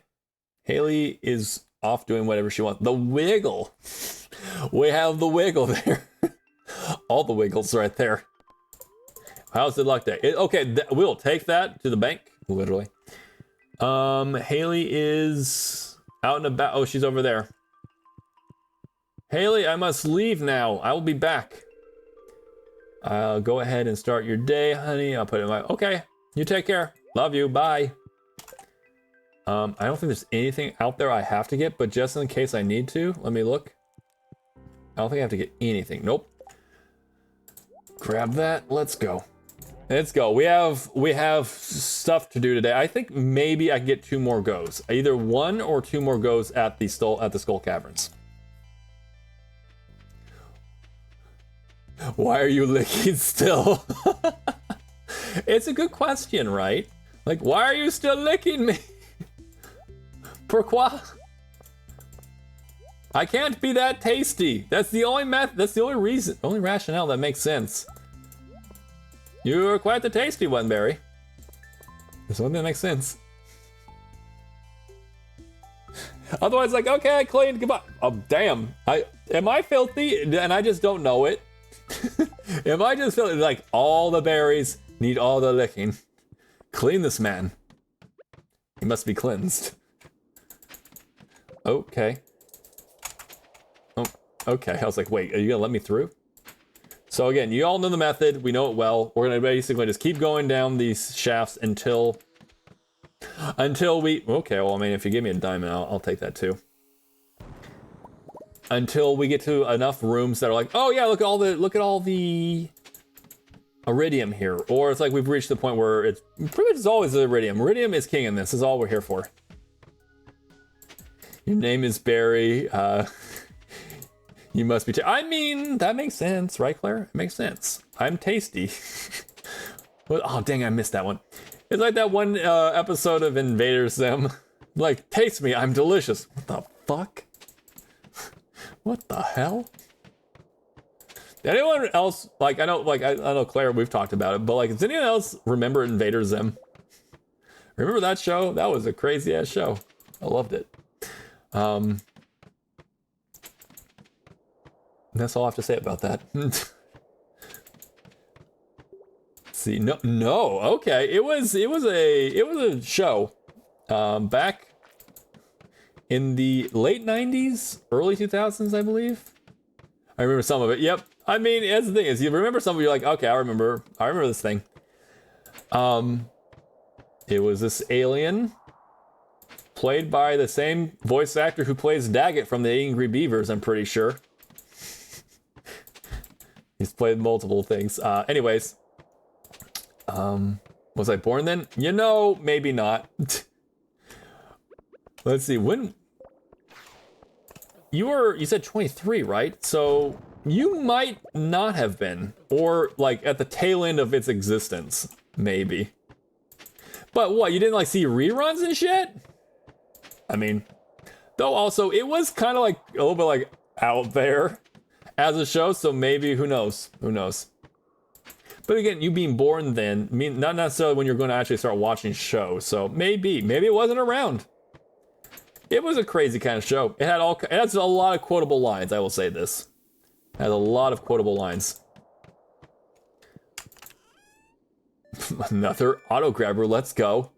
Haley is off doing whatever she wants. The wiggle. We have the wiggle there. All the wiggles right there. How's the luck day? Okay, we'll take that to the bank, literally. Haley is out and about. Oh, she's over there. Haley, I must leave now. I will be back. Go ahead and start your day, honey. I'll put it in my... Okay, you take care. Love you. Bye. I don't think there's anything out there I have to get, but just in case I need to, let me look. I don't think I have to get anything. Nope. Grab that. Let's go. Let's go. We have stuff to do today. I think maybe I can get 2 more goes. Either 1 or 2 more goes at the Skull Caverns. Why are you licking still? It's a good question, right? Like, why are you still licking me? Pourquoi? I can't be that tasty. That's the only that's the only reason, only rationale that makes sense. You're quite the tasty one, Barry. There's one that makes sense. Otherwise, like, okay, I cleaned, goodbye. Oh, damn. Am I filthy and I just don't know it? Am I just feeling like all the berries need all the licking? Clean this man. He must be cleansed. Okay. Oh, okay. I was like, wait, are you gonna let me through? So again, you all know the method. We know it well. We're gonna basically just keep going down these shafts until we. Okay. Well, I mean, if you give me a diamond, I'll take that too. Until we get to enough rooms that are like, oh yeah, look at all the iridium here. Or it's like we've reached the point where it's pretty much always the iridium. Iridium is king in this. This is all we're here for. Your name is Barry. You must be. I mean, that makes sense, right, Claire? It makes sense. I'm tasty. Oh dang, I missed that one. It's like that one episode of Invader Zim. Like, taste me, I'm delicious. What the fuck? What the hell? Anyone else, like, I know Claire, we've talked about it, but like, does anyone else remember Invader Zim? Remember that show? That was a crazy ass show. I loved it. That's all I have to say about that. See, no, okay. It was a show, back in the late 90s, early 2000s, I believe. I remember some of it. Yep. I mean, that's the thing is, you remember some of it, you're like, okay, I remember this thing. It was this alien played by the same voice actor who plays Daggett from the Angry Beavers, I'm pretty sure. He's played multiple things. Anyways, Was I born then? You know, maybe not. Let's see, when... You said 23, right? So you might not have been, or like at the tail end of its existence, maybe. But what, you didn't like see reruns and shit? I mean, though also it was kind of like a little bit like out there as a show, so maybe, who knows? Who knows? But again, you being born then, not necessarily when you're going to actually start watching shows, so maybe it wasn't around. It was a crazy kind of show. It has a lot of quotable lines, I will say this. It has a lot of quotable lines. Another auto grabber, let's go.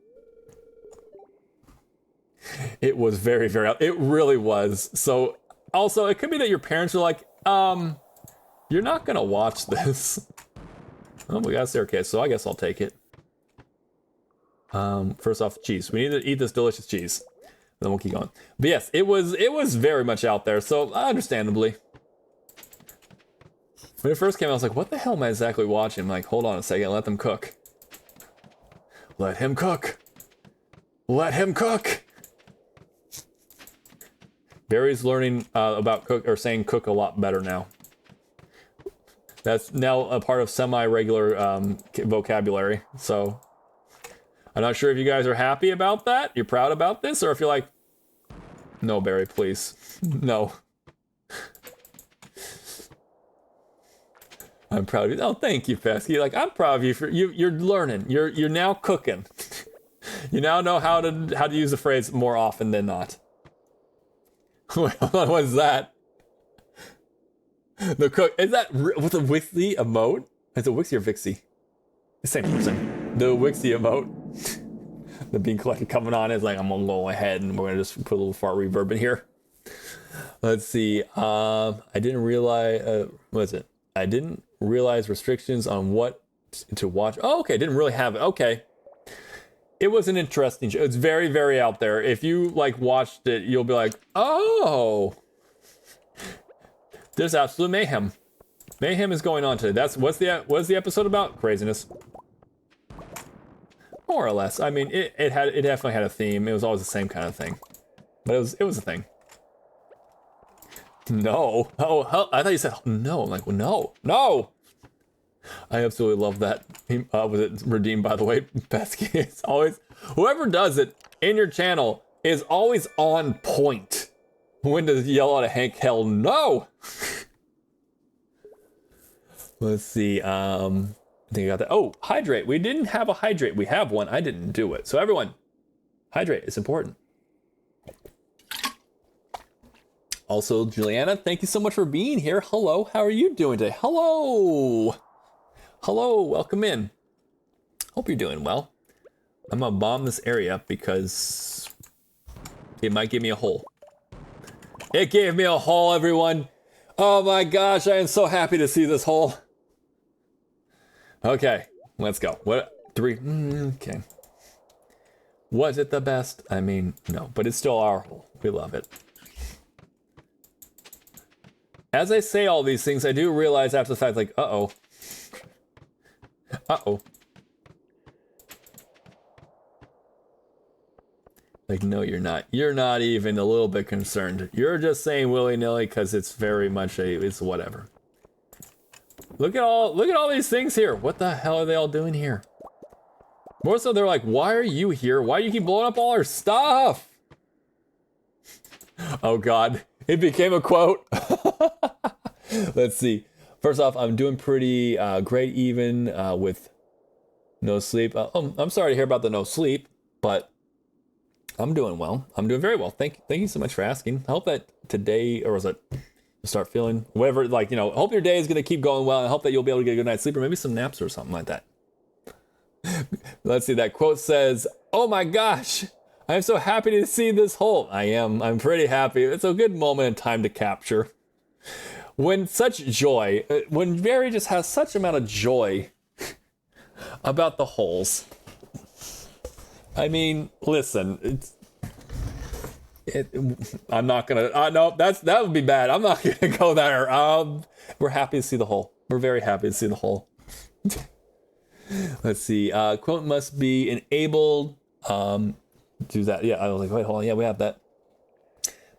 It was very, very, it really was. So, also, it could be that your parents are like, you're not gonna watch this. Oh, we got a staircase, so I guess I'll take it. First off, cheese. We need to eat this delicious cheese. Then we'll keep going. But yes, it was very much out there, so understandably. When it first came out, I was like, what the hell am I exactly watching? I'm like, hold on a second, let them cook. Let him cook. Let him cook. Barry's learning about cook, or saying cook a lot better now. That's now a part of semi-regular vocabulary, so... I'm not sure if you guys are happy about that, you're proud about this, or if you're like, no, Barry, please. No. I'm proud of you. Oh, thank you, Pesky. Like, I'm proud of you for you're learning. You're now cooking. You now know how to use the phrase more often than not. Wait, hold on, what is that? The cook, is that with a Wixie emote? Is it Wixie or Vixie? The same person. The Wixie emote. The bean collector coming on is like, I'm gonna go ahead and we're gonna just put a little fart reverb in here. Let's see. I didn't realize, what is it? I didn't realize restrictions on what to watch. Oh, okay, didn't really have it. Okay. It was an interesting show. It's very, very out there. If you like watched it, you'll be like, oh, there's absolute mayhem. Mayhem is going on today. What's the episode about? Craziness. More or less. I mean, it definitely had a theme. It was always the same kind of thing, but it was a thing. No. Oh, I thought you said no. I'm like, well, no. I absolutely love that. Was it redeemed, by the way? Pesky. It's always, whoever does it in your channel is always on point. When to yell out a Hank, hell no. Let's see. I think I got that. Oh, hydrate. We didn't have a hydrate. We have one. I didn't do it. So everyone, hydrate. It's important. Also, Juliana, thank you so much for being here. Hello. How are you doing today? Hello. Hello. Welcome in. Hope you're doing well. I'm gonna bomb this area because it might give me a hole. It gave me a hole, everyone. Oh my gosh, I am so happy to see this hole. Okay, let's go. What? 3? Okay. Was it the best? I mean, no, but it's still our hole. We love it. As I say all these things, I do realize after the fact, like, uh-oh. Uh-oh. Like, no, you're not. You're not even a little bit concerned. You're just saying willy-nilly because it's very much it's whatever. Look at all these things here. What the hell are they all doing here? More so, they're like, why are you here? Why do you keep blowing up all our stuff? Oh God, it became a quote. Let's see. First off, I'm doing pretty great even with no sleep. I'm sorry to hear about the no sleep, but I'm doing well. I'm doing very well. Thank you so much for asking. I hope that today, or was it, you'll start feeling whatever, like, I hope your day is going to keep going well, and I hope that you'll be able to get a good night's sleep, or maybe some naps or something like that. Let's see, that quote says, oh my gosh, I'm so happy to see this hole. I'm pretty happy. It's a good moment in time to capture. When such joy, when Barry just has such amount of joy about the holes. I mean, listen, I'm not gonna, no, that would be bad. I'm not gonna go there. We're happy to see the hole. We're very happy to see the hole. Let's see. Quote must be enabled. Do that. Yeah, I was like, wait, hold on. Yeah, we have that.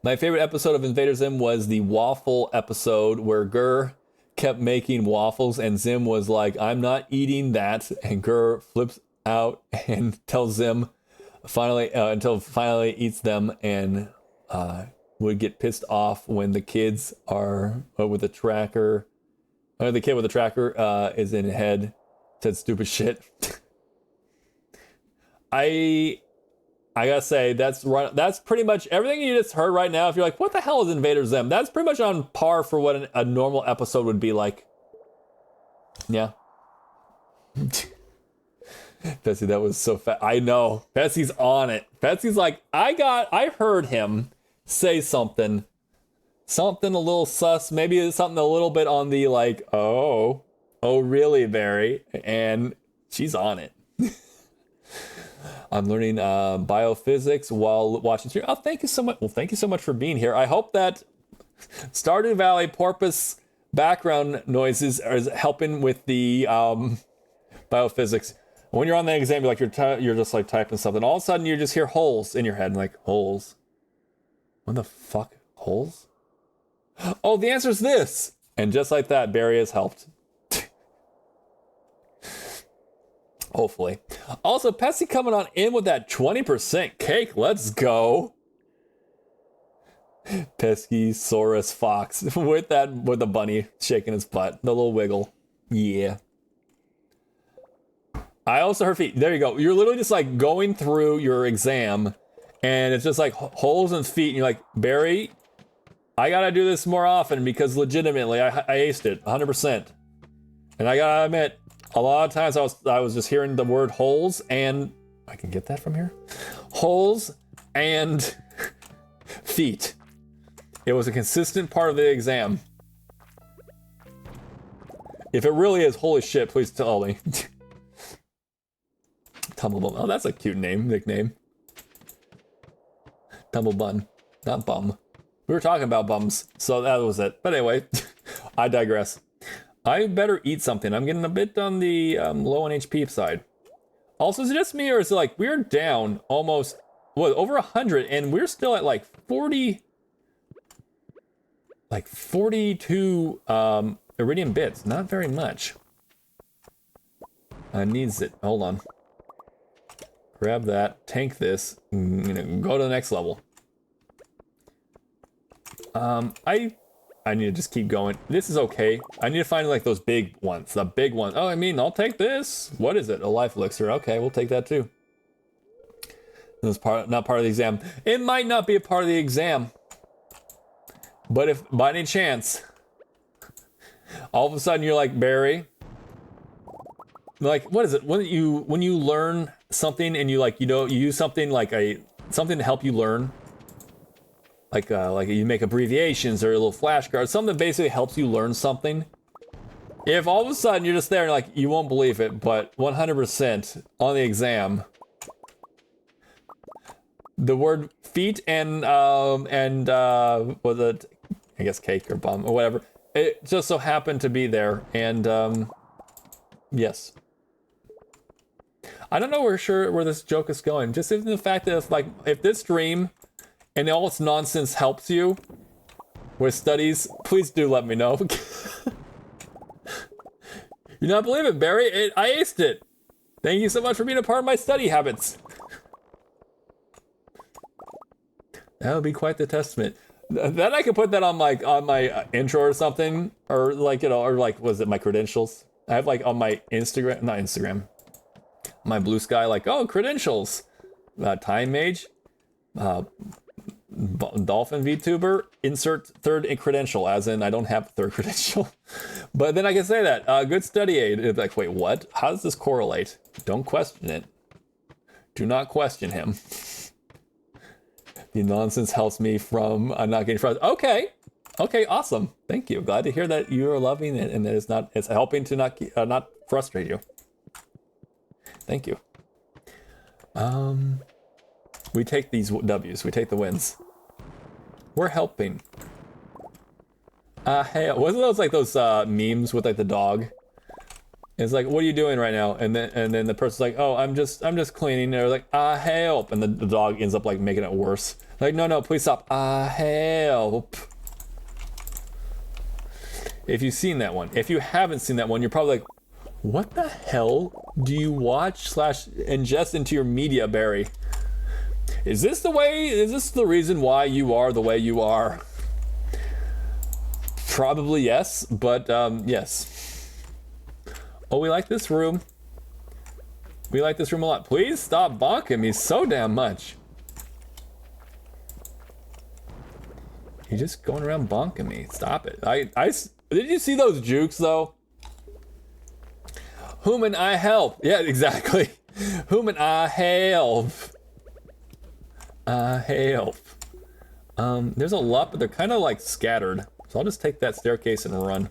My favorite episode of Invader Zim was the waffle episode where Gurr kept making waffles and Zim was like, I'm not eating that. And Gurr flips out and tells Zim until finally eats them and would get pissed off when the kids are with the tracker. Or the kid with the tracker is in head, said stupid shit. I gotta say, that's right. That's pretty much everything you just heard right now. If you're like, what the hell is Invader Zim? That's pretty much on par for what a normal episode would be like. Yeah. Betsy, that was so fast. I know. Betsy's on it. Betsy's like, I heard him say something a little sus. Maybe something a little bit on the like, oh, really, Barry? And she's on it. I'm learning biophysics while watching stream. Oh, thank you so much. Well, thank you so much for being here. I hope that Stardew Valley porpoise background noises are helping with the biophysics. When you're on the exam, you're like you're just like typing something. All of a sudden, you just hear holes in your head, like holes. What the fuck, holes? Oh, the answer is this. And just like that, Barry has helped. Hopefully. Also, Petsy coming on in with that 20% cake. Let's go. Peskysaurus Fox with the bunny shaking his butt. The little wiggle. Yeah. I also heard feet. There you go. You're literally just like going through your exam and it's just like holes in feet. And you're like, Barry, I gotta do this more often because legitimately I aced it 100%. And I gotta admit, a lot of times I was just hearing the word holes and I can get that from here. Holes and feet. It was a consistent part of the exam. If it really is, holy shit, please tell me. Tumblebum. Oh, that's a cute nickname. Tumblebun, not bum. We were talking about bums, so that was it. But anyway, I digress. I better eat something. I'm getting a bit on the low on HP side. Also, is it just me or is it like we're down almost, what, over 100 and we're still at like 40, like 42 iridium bits. Not very much. Needs it. Hold on. Grab that, tank this, go to the next level. I need to just keep going. This is okay. I need to find like those big ones, the big ones. Oh, I mean, I'll take this. What is it? A life elixir. Okay, we'll take that too. This is not part of the exam. It might not be a part of the exam, but if by any chance, all of a sudden you're like, Barry, like, what is it? When you learn something and you like, you use something like something to help you learn. Like you make abbreviations or a little flashcards, something that basically helps you learn something. If all of a sudden you're just there and like, you won't believe it, but 100% on the exam, the word feet and was it, I guess cake or bum or whatever, it just so happened to be there. And yes. I don't know where this joke is going. Just in the fact that if this stream and all its nonsense helps you with studies, please do let me know. You not believe it, Barry? I aced it. Thank you so much for being a part of my study habits. That would be quite the testament. Then I could put that on my intro or something, or like, or like, was it my credentials? I have like on my Instagram, not Instagram, my Blue Sky, like, oh, credentials, time mage, Dolphin VTuber, insert third credential, as in I don't have a third credential. But then I can say that, good study aid. It's like, wait, what? How does this correlate? Don't question it. Do not question him. The nonsense helps me from not getting frustrated. Okay, awesome. Thank you. Glad to hear that you are loving it and that it's helping to not frustrate you. Thank you. We take these W's. We take the wins. We're helping. Hey, wasn't those like those memes with like the dog? It's like, what are you doing right now? And then the person's like, oh, I'm just cleaning. And they're like, help. And the dog ends up like making it worse. Like, no, please stop. Help. If you've seen that one. If you haven't seen that one, you're probably like, what the hell do you watch / ingest into your media, Barry? Is this the reason why you are the way you are? Probably yes, but yes. Oh, we like this room. We like this room a lot. Please stop bonking me so damn much. You're just going around bonking me. Stop it. Did you see those jukes though? Whom and I help. Yeah, exactly. Whom and I help. Help. There's a lot, but they're kind of like scattered. So I'll just take that staircase and run.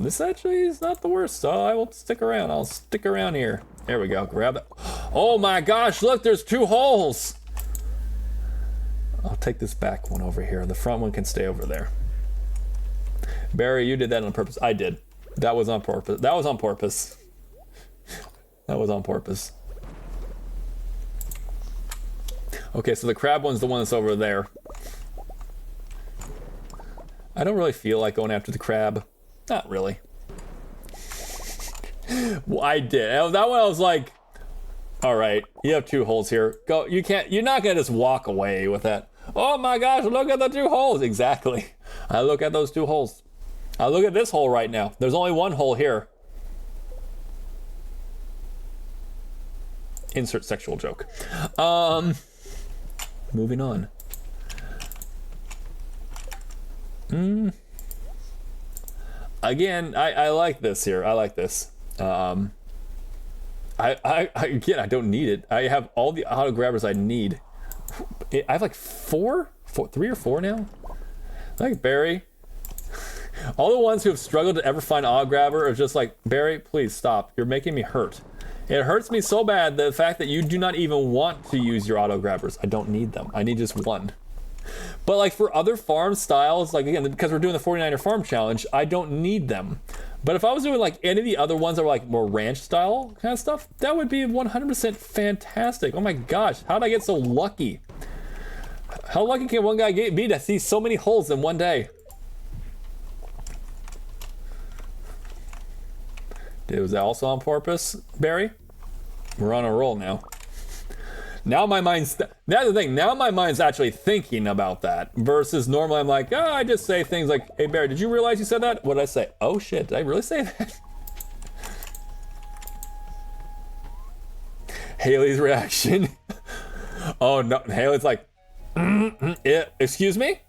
This actually is not the worst, so I will stick around. I'll stick around here. There we go, grab it. Oh my gosh, look, there's 2 holes. I'll take this back one over here. The front one can stay over there. Barry, you did that on purpose. I did. That was on purpose. That was on purpose. That was on purpose. Okay, so the crab one's the one that's over there. I don't really feel like going after the crab. Not really. Well, I did. That one I was like, all right, you have 2 holes here. Go. You're not gonna just walk away with that. Oh my gosh, look at the 2 holes. Exactly. I look at those 2 holes. I look at this hole right now. There's only 1 hole here. Insert sexual joke. Moving on. Again, I like this here. I like this. Again, I don't need it. I have all the auto grabbers I need. I have like 3 or 4 now. Like Barry. All the ones who have struggled to ever find auto grabber are just like, Barry, please stop. You're making me hurt. It hurts me so bad, the fact that you do not even want to use your auto grabbers. I don't need them. I need just 1. But like for other farm styles, like again, because we're doing the 49er farm challenge, I don't need them. But if I was doing like any of the other ones that were like more ranch style kind of stuff, that would be 100% fantastic. Oh my gosh, how did I get so lucky? How lucky can one guy be to see so many holes in one day? Was that also on purpose, Barry? We're on a roll now. Now my mind's, that's the thing, now my mind's actually thinking about that, versus normally I'm like, oh, I just say things like, hey Barry, did you realize you said that? What did I say? Oh shit, did I really say that? Haley's reaction. Oh no, Haley's like, excuse me?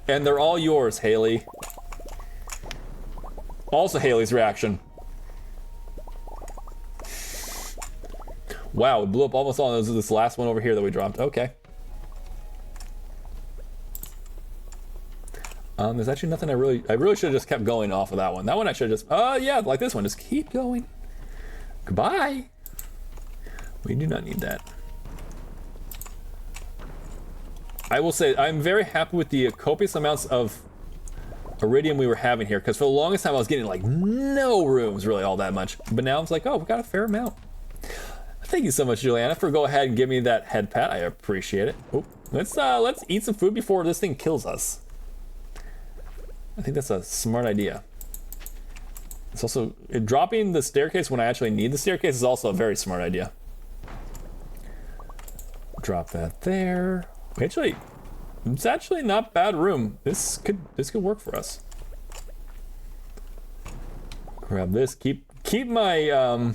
And they're all yours, Haley. Also Haley's reaction. Wow, it blew up almost all. This last one over here that we dropped. Okay. There's actually nothing I really should have just kept going off of that one. That one I should have just, yeah, like this one, just keep going. Goodbye. We do not need that. I will say, I'm very happy with the copious amounts of iridium we were having here, because for the longest time I was getting like no rooms really all that much. But now it's like, oh, we got a fair amount. Thank you so much, Juliana, for go ahead and give me that head pat. I appreciate it. Oop. Let's eat some food before this thing kills us. I think that's a smart idea. It's also dropping the staircase when I actually need the staircase is also a very smart idea. Drop that there. Actually, it's actually not bad room. This could work for us. Grab this. Keep my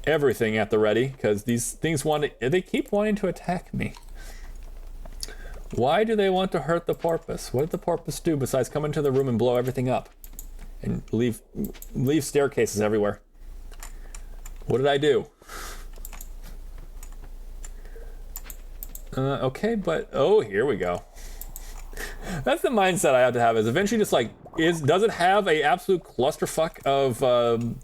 everything at the ready, because these things they keep wanting to attack me. Why do they want to hurt the porpoise? What did the porpoise do besides come into the room and blow everything up and leave staircases everywhere? What did I do? Okay, but oh, here we go. That's the mindset I have to have, is eventually just like, does it have a absolute clusterfuck of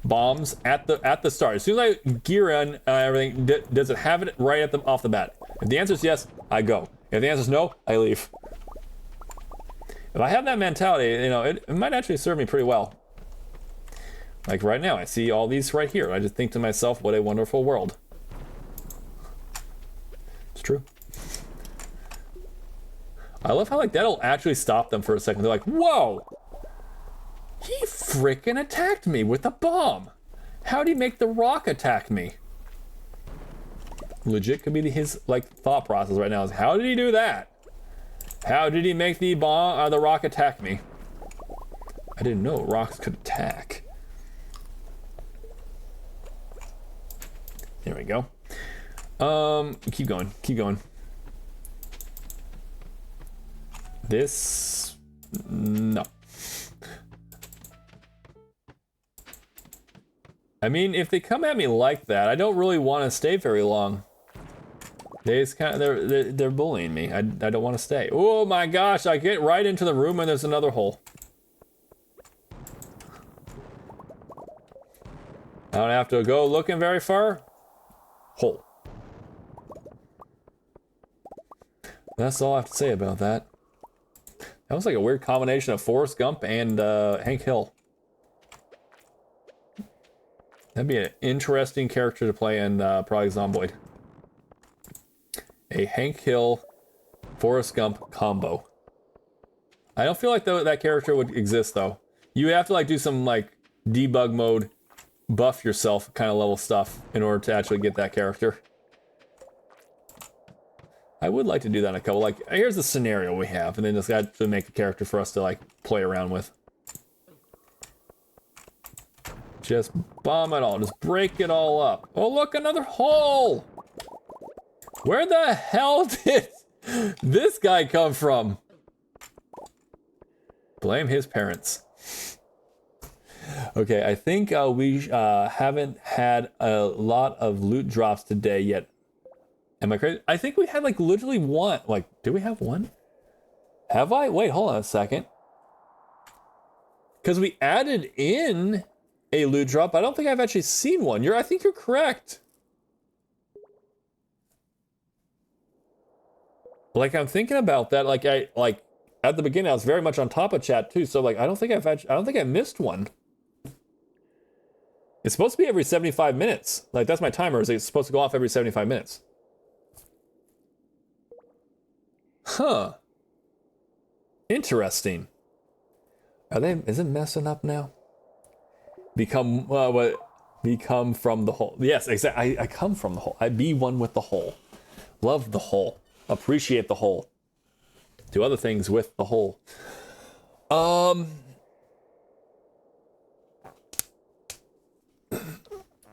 bombs at the start? As soon as I gear in everything, does it have it right off the bat? If the answer is yes, I go. If the answer is no, I leave. If I have that mentality, you know, it might actually serve me pretty well. Like right now, I see all these right here. I just think to myself, what a wonderful world. It's true. I love how like that'll actually stop them for a second. They're like, whoa! He frickin' attacked me with a bomb. How'd he make the rock attack me? Legit could be his like thought process right now is how did he do that? How did he make the bomb the rock attack me? I didn't know rocks could attack. There we go. Keep going, keep going. This no. I mean, if they come at me like that, I don't really want to stay very long. They just kind of, they're bullying me. I don't want to stay. Oh my gosh, I get right into the room and there's another hole. I don't have to go looking very far. Hole. That's all I have to say about that. That was like a weird combination of Forrest Gump and Hank Hill. That'd be an interesting character to play in Project Zomboid. A Hank Hill, Forrest Gump combo. I don't feel like that character would exist though. You have to like do some like debug mode, buff yourself kind of level stuff in order to actually get that character. I would like to do that in a couple. Like, here's the scenario we have, and then just got to make a character for us to like play around with. Just bomb it all. Just break it all up. Oh, look, another hole! Where the hell did this guy come from? Blame his parents. Okay, I think we haven't had a lot of loot drops today yet. Am I crazy? I think we had like literally one. Like, do we have one? Have I? Wait, hold on a second. Because we added in a loot drop. I don't think I've actually seen one. I think you're correct. Like I'm thinking about that. Like at the beginning, I was very much on top of chat too. So like I don't think I missed one. It's supposed to be every 75 minutes. Like that's my timer. Is it's supposed to go off every 75 minutes? Huh. Interesting. Is it messing up now? Become from the hole. Yes, exactly. I come from the hole. I be one with the hole. Love the hole. Appreciate the hole. Do other things with the hole.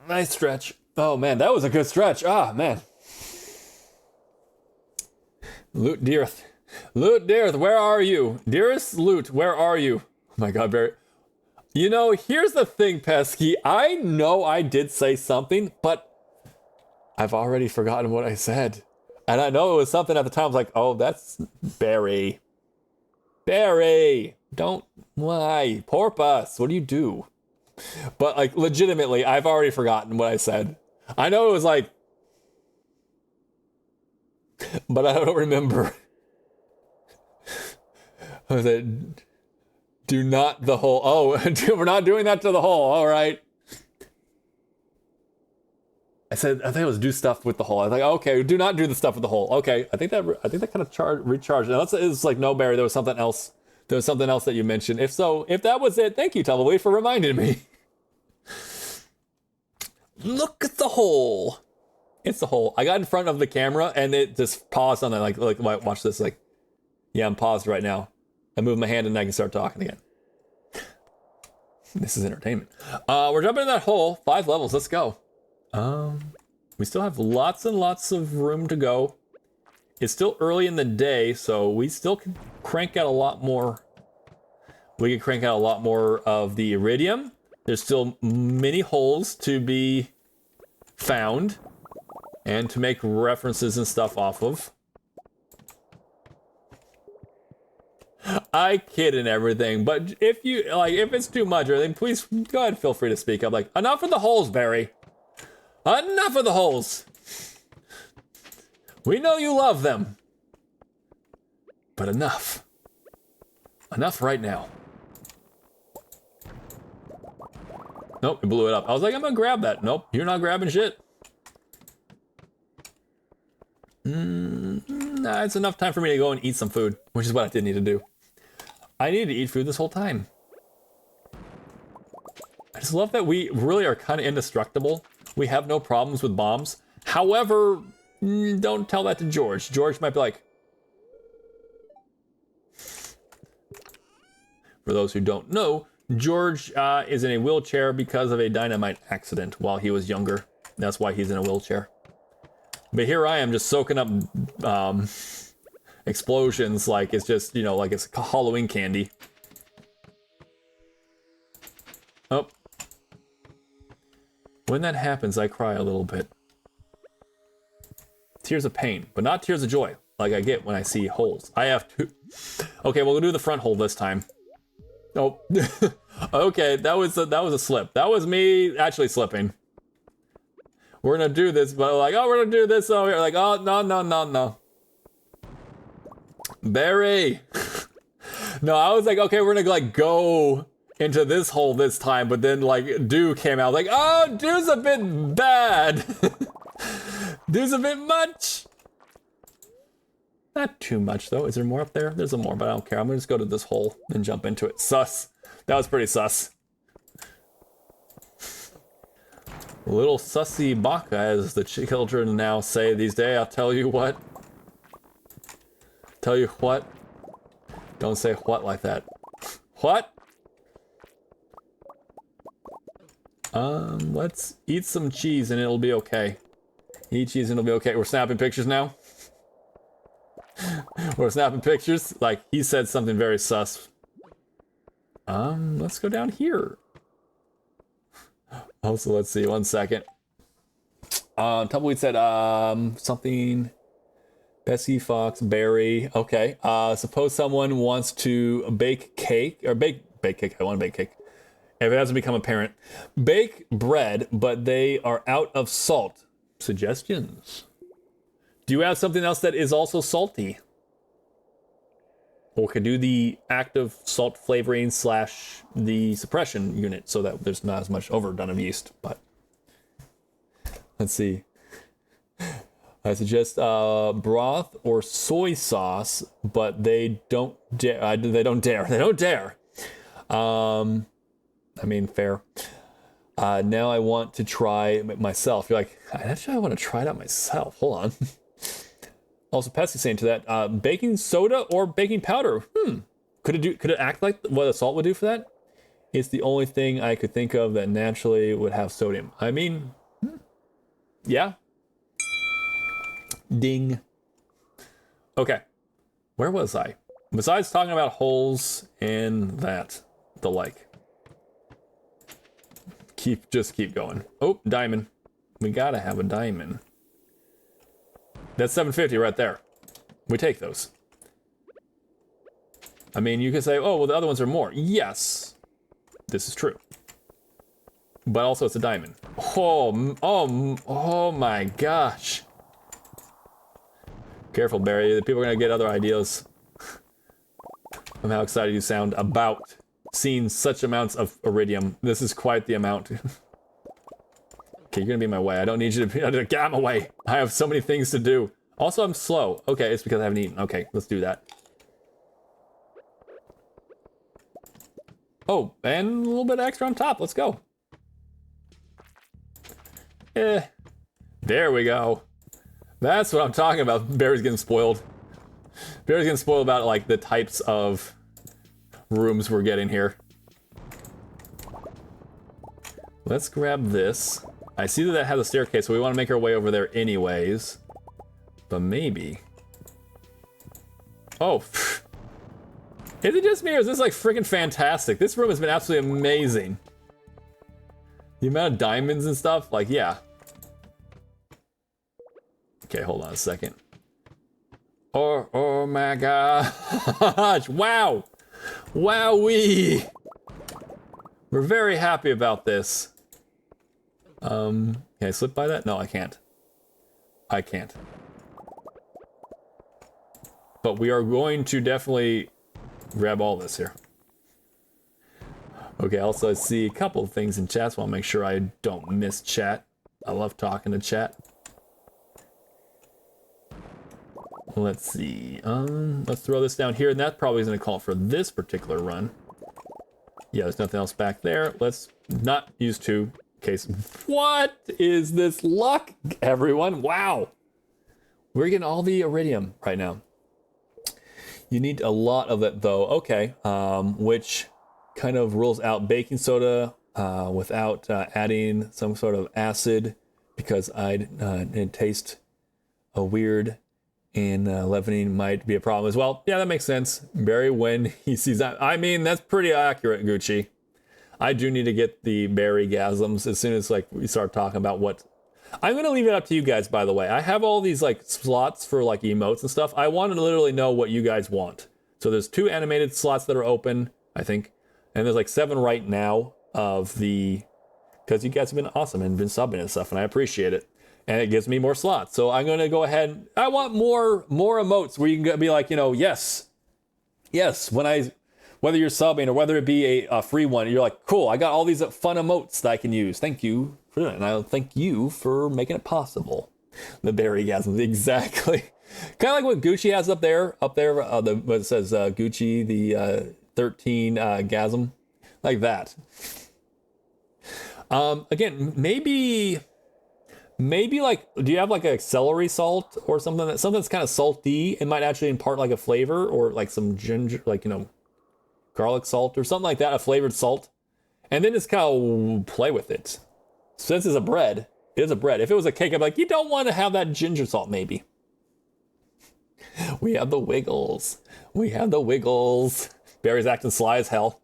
Nice stretch. Oh man, that was a good stretch. Ah man. Loot dearth. Loot dearth, where are you? Dearest Loot, where are you? Oh my god, Barry. You know, here's the thing, Pesky. I know I did say something, but I've already forgotten what I said. And I know it was something at the time. I was like, oh, that's Barry. Barry! Don't, why? Porpoise, what do you do? But like, legitimately, I've already forgotten what I said. I know it was like, but I don't remember. Was it, do not the hole. Oh, we're not doing that to the hole. All right. I think it was do stuff with the hole. I was like, okay, do not do the stuff with the hole. Okay, I think that kind of recharged. Now it's like, no, Barry, there was something else. There was something else that you mentioned. If so, if that was it, thank you, Tumbleweed, for reminding me. Look at the hole. It's the hole. I got in front of the camera and it just paused on it. Like watch this. Like, yeah, I'm paused right now. I move my hand and I can start talking again. This is entertainment. We're jumping in that hole. 5 levels. Let's go. We still have lots and lots of room to go. It's still early in the day, so we still can crank out a lot more. We can crank out a lot more of the iridium. There's still many holes to be found and to make references and stuff off of. I kid and everything, but if it's too much or anything, please go ahead and feel free to speak up. Like, enough of the holes, Barry. Enough of the holes. We know you love them. but enough. Enough right now. Nope, it blew it up. I was like, I'm gonna grab that. Nope, you're not grabbing shit. Nah, it's enough time for me to go and eat some food, which is what I did need to do. I needed to eat food this whole time. I just love that we really are kind of indestructible. We have no problems with bombs. However, don't tell that to George. George might be like... For those who don't know, George is in a wheelchair because of a dynamite accident while he was younger. That's why he's in a wheelchair. But here I am just soaking up explosions like it's just, you know, like it's Halloween candy. Oh. When that happens, I cry a little bit. Tears of pain, but not tears of joy, like I get when I see holes. I have two. Okay, we'll do the front hole this time. Oh. Okay, that was a slip. That was me actually slipping. We're gonna do this, but like, oh, we're gonna do this over here. Like, oh, no, no, no, no. Barry. No, I was like, okay, we're gonna like go into this hole this time, but then like Dew came out like, oh, Dew's a bit bad. Dew's a bit much. Not too much though. Is there more up there? There's a more, but I don't care. I'm gonna just go to this hole and jump into it. Sus. That was pretty sus. Little sussy baka, as the children now say these days. I'll tell you what. Tell you what. Don't say what like that. What? Let's eat some cheese and it'll be okay. Eat cheese and it'll be okay. We're snapping pictures now. We're snapping pictures. Like, he said something very sus. Let's go down here. Also, let's see, 1 second. Tumbleweed said, something... Bessie, Fox, Barry. Okay. Suppose someone wants to bake cake, or bake cake. I want to bake cake. If it hasn't become apparent. Bake bread, but they are out of salt. Suggestions? Do you have something else that is also salty? Or could do the active salt flavoring / the suppression unit so that there's not as much overdone of yeast, but let's see. I suggest broth or soy sauce, but they don't dare. They don't dare. They don't dare. I mean, fair. Now I want to try myself. You're like, actually, I want to try it out myself. Hold on. Also, Patsy's saying to that, baking soda or baking powder. Could it act like what a salt would do for that? It's the only thing I could think of that naturally would have sodium. I mean, yeah. Ding. Okay. Where was I? Besides talking about holes and that, the like. Just keep going. Oh, diamond. We gotta have a diamond. That's 750 right there. We take those. I mean, you could say, oh, well, the other ones are more. Yes, this is true. But also, it's a diamond. Oh my gosh. Careful, Barry. The people are gonna get other ideas. Of how excited you sound about seeing such amounts of iridium. This is quite the amount. Okay, you're gonna be in my way. I don't need you to get out of my way. I have so many things to do. Also, I'm slow. Okay, it's because I haven't eaten. Okay, let's do that. Oh, and a little bit extra on top. Let's go. There we go. That's what I'm talking about. Barry's getting spoiled. Barry's getting spoiled about, like, the types of rooms we're getting here. Let's grab this. I see that has a staircase, so we want to make our way over there anyways. But maybe. Oh. Is it just me, or is this like freaking fantastic? This room has been absolutely amazing. The amount of diamonds and stuff, like, yeah. Okay, hold on a second. Oh my gosh. Wow. Wowee. We're very happy about this. Can I slip by that? No, I can't. I can't. But we are going to definitely grab all this here. Okay, also I see a couple of things in chat, so I want to make sure I don't miss chat. I love talking to chat. Let's see. Let's throw this down here, and that probably is going to call for this particular run. Yeah, there's nothing else back there. Let's not use two. Case. What is this luck, everyone? Wow. We're getting all the iridium right now. You need a lot of it, though. Okay. Which kind of rules out baking soda without adding some sort of acid, because it taste weird. And leavening might be a problem as well. Yeah, that makes sense. Barry, when he sees that. I mean, that's pretty accurate, Gucci. I do need to get the berry gasms as soon as like we start talking about what... I'm going to leave it up to you guys, by the way. I have all these like slots for like emotes and stuff. I want to literally know what you guys want. So there's 2 animated slots that are open, I think. And there's like 7 right now of the... Because you guys have been awesome and been subbing and stuff, and I appreciate it. And it gives me more slots. So I'm going to go ahead. I want more emotes where you can be like, you know, yes, whether you're subbing or whether it be a free one, you're like, cool, I got all these fun emotes that I can use. Thank you for that. And I thank you for making it possible. The berry gasms, exactly. Kind of like what Gucci has up there, what it says Gucci, the 13 gasm, like that. Again, maybe like, do you have like a celery salt or something that's kind of salty and might actually impart like a flavor, or like some ginger, like, you know, garlic salt or something like that, a flavored salt, and then just kind of play with it. Since it's a bread, it is a bread. If it was a cake, I'd be like, you don't want to have that ginger salt, maybe. We have the wiggles. Barry's acting sly as hell.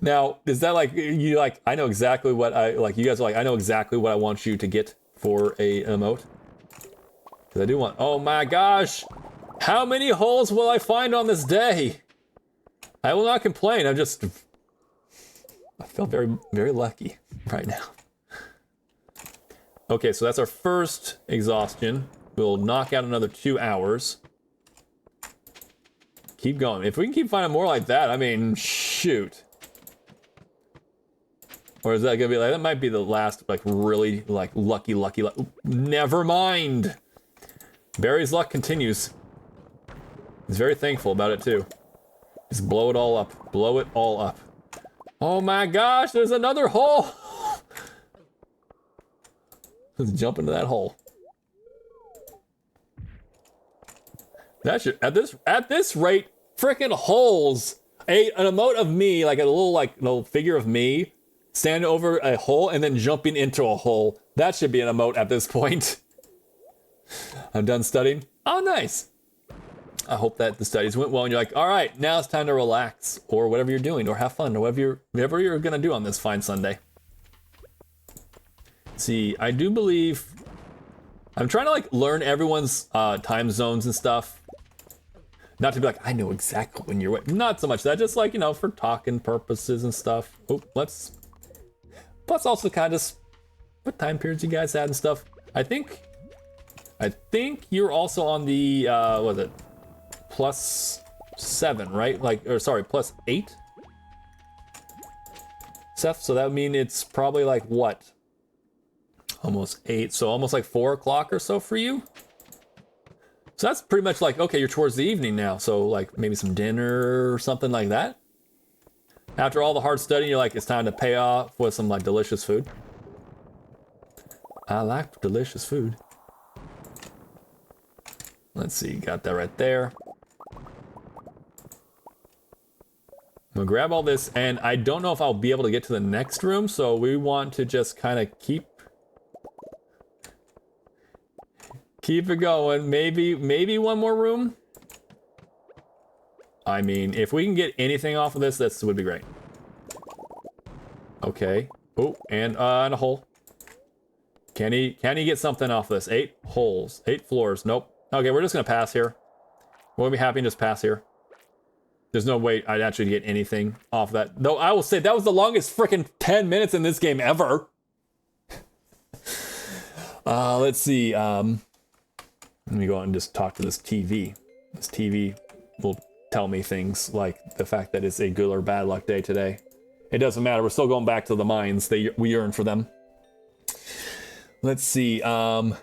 Now, is that like, you like, I know exactly what I, like, you guys are like, I know exactly what I want you to get for an emote? Because I do want, oh my gosh! How many holes will I find on this day? I will not complain, I feel very, very lucky right now. Okay, so that's our first exhaustion. We'll knock out another 2 hours. Keep going. If we can keep finding more like that, I mean, shoot. Or is that gonna be like, that might be the last, like, really, like, lucky. Never mind. Barry's luck continues. He's very thankful about it, too. Just blow it all up. Blow it all up. Oh my gosh, there's another hole! Let's jump into that hole. That should, at this rate, frickin' holes. An emote of me, like a little figure of me, standing over a hole and then jumping into a hole. That should be an emote at this point. I'm done studying. Oh, nice. I hope that the studies went well and you're like, all right, now it's time to relax, or whatever you're doing, or have fun, or whatever you're gonna do on this fine Sunday. See, I do believe I'm trying to like learn everyone's time zones and stuff. Not to be like, I know exactly when you're, not so much that, just like, you know, for talking purposes and stuff. Oh, plus also kind of just what time periods you guys had and stuff. I think you're also on the, what is it? +7, right? Like, or sorry, +8? Seth, so that would mean it's probably like what? Almost 8, so almost like 4 o'clock or so for you? So that's pretty much like, okay, you're towards the evening now, so like maybe some dinner or something like that. After all the hard studying, you're like, it's time to pay off with some like delicious food. I like delicious food. Let's see, got that right there. I'm gonna grab all this, and I don't know if I'll be able to get to the next room, so we want to just kind of keep it going. Maybe one more room. I mean, if we can get anything off of this would be great. Okay. Oh, and a hole. Can he get something off this? 8 holes, 8 floors. Nope. Okay, we're just gonna pass here. We'll be happy to just pass here. There's no way I'd actually get anything off that. Though I will say that was the longest freaking 10 minutes in this game ever. Let's see. Let me go out and just talk to this TV. This TV will tell me things like the fact that it's a good or bad luck day today. It doesn't matter. We're still going back to the mines. We yearn for them. Let's see. Damn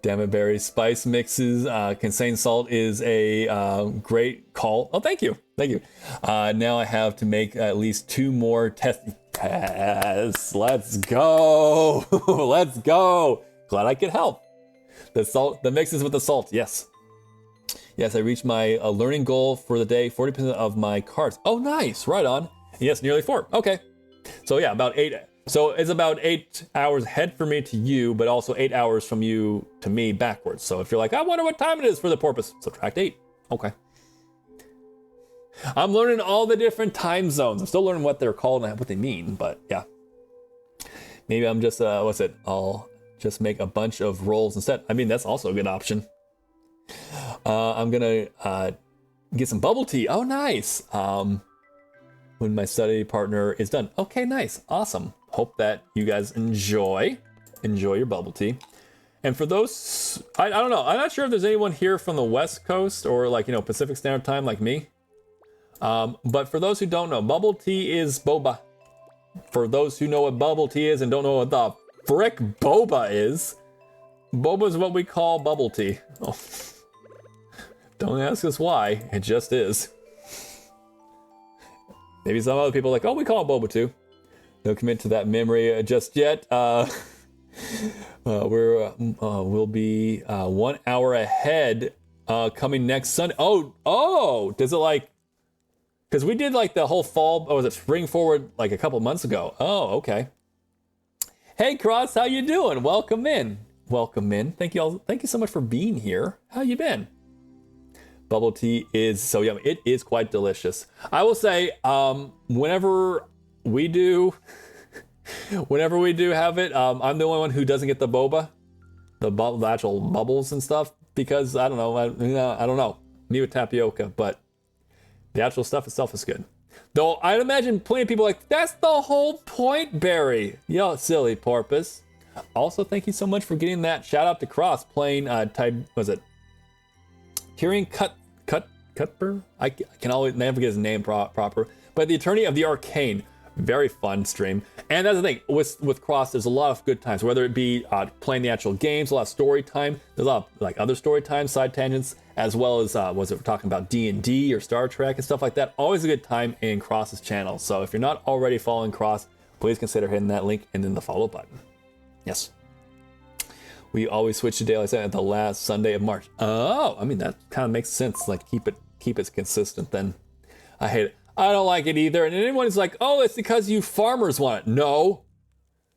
it, Barry. Spice mixes. Consane salt is a great call. Oh, thank you. Thank you. Now I have to make at least 2 more tests. Yes, let's go. Let's go. Glad I could help. The salt, the mixes with the salt. Yes. Yes, I reached my learning goal for the day. 40% of my cards. Oh, nice. Right on. Yes, nearly 4. Okay. So yeah, about 8. So it's about 8 hours ahead for me to you, but also 8 hours from you to me backwards. So if you're like, I wonder what time it is for the porpoise, subtract 8. Okay. I'm learning all the different time zones. I'm still learning what they're called and what they mean, but yeah. Maybe I'm just, I'll just make a bunch of rolls instead. I mean, that's also a good option. I'm gonna get some bubble tea. Oh, nice. When my study partner is done. Okay, nice. Awesome. Hope that you guys enjoy your bubble tea. And for those, I don't know. I'm not sure if there's anyone here from the West Coast or like, Pacific Standard Time like me. But for those who don't know, bubble tea is boba. For those who know what bubble tea is and don't know what the frick boba is what we call bubble tea. Oh. Don't ask us why, it just is. Maybe some other people are like, oh, we call it boba too. Don't commit to that memory just yet. We'll be 1 hour ahead coming next Sunday. Oh, does it like, because we did like the whole fall, was it spring forward like a couple months ago? Oh, okay. Hey, Cross, how you doing? Welcome in. Welcome in. Thank you all. Thank you so much for being here. How you been? Bubble tea is so yummy. It is quite delicious. I will say, whenever we do have it, I'm the only one who doesn't get the boba, the actual bubbles and stuff, because I don't know. I don't know. Me with tapioca, but the actual stuff itself is good. Though I'd imagine plenty of people are like, that's the whole point, Barry. Yo, silly porpoise. Also, thank you so much for getting that. Shout out to Cross playing was it Tyrion Cutber? I can always never get his name proper. But the Attorney of the Arcane. Very fun stream. And that's the thing, with Cross, there's a lot of good times, whether it be playing the actual games, a lot of story time, there's a lot of like other story time, side tangents, as well as we're talking about D&D or Star Trek and stuff like that. Always a good time in Cross's channel. So if you're not already following Cross, please consider hitting that link and then the follow button. Yes. We always switch to daylight saving at the last Sunday of March. Oh, I mean, that kind of makes sense. Like keep it consistent then. I hate it. I don't like it either. And anyone who's like, oh, it's because you farmers want it.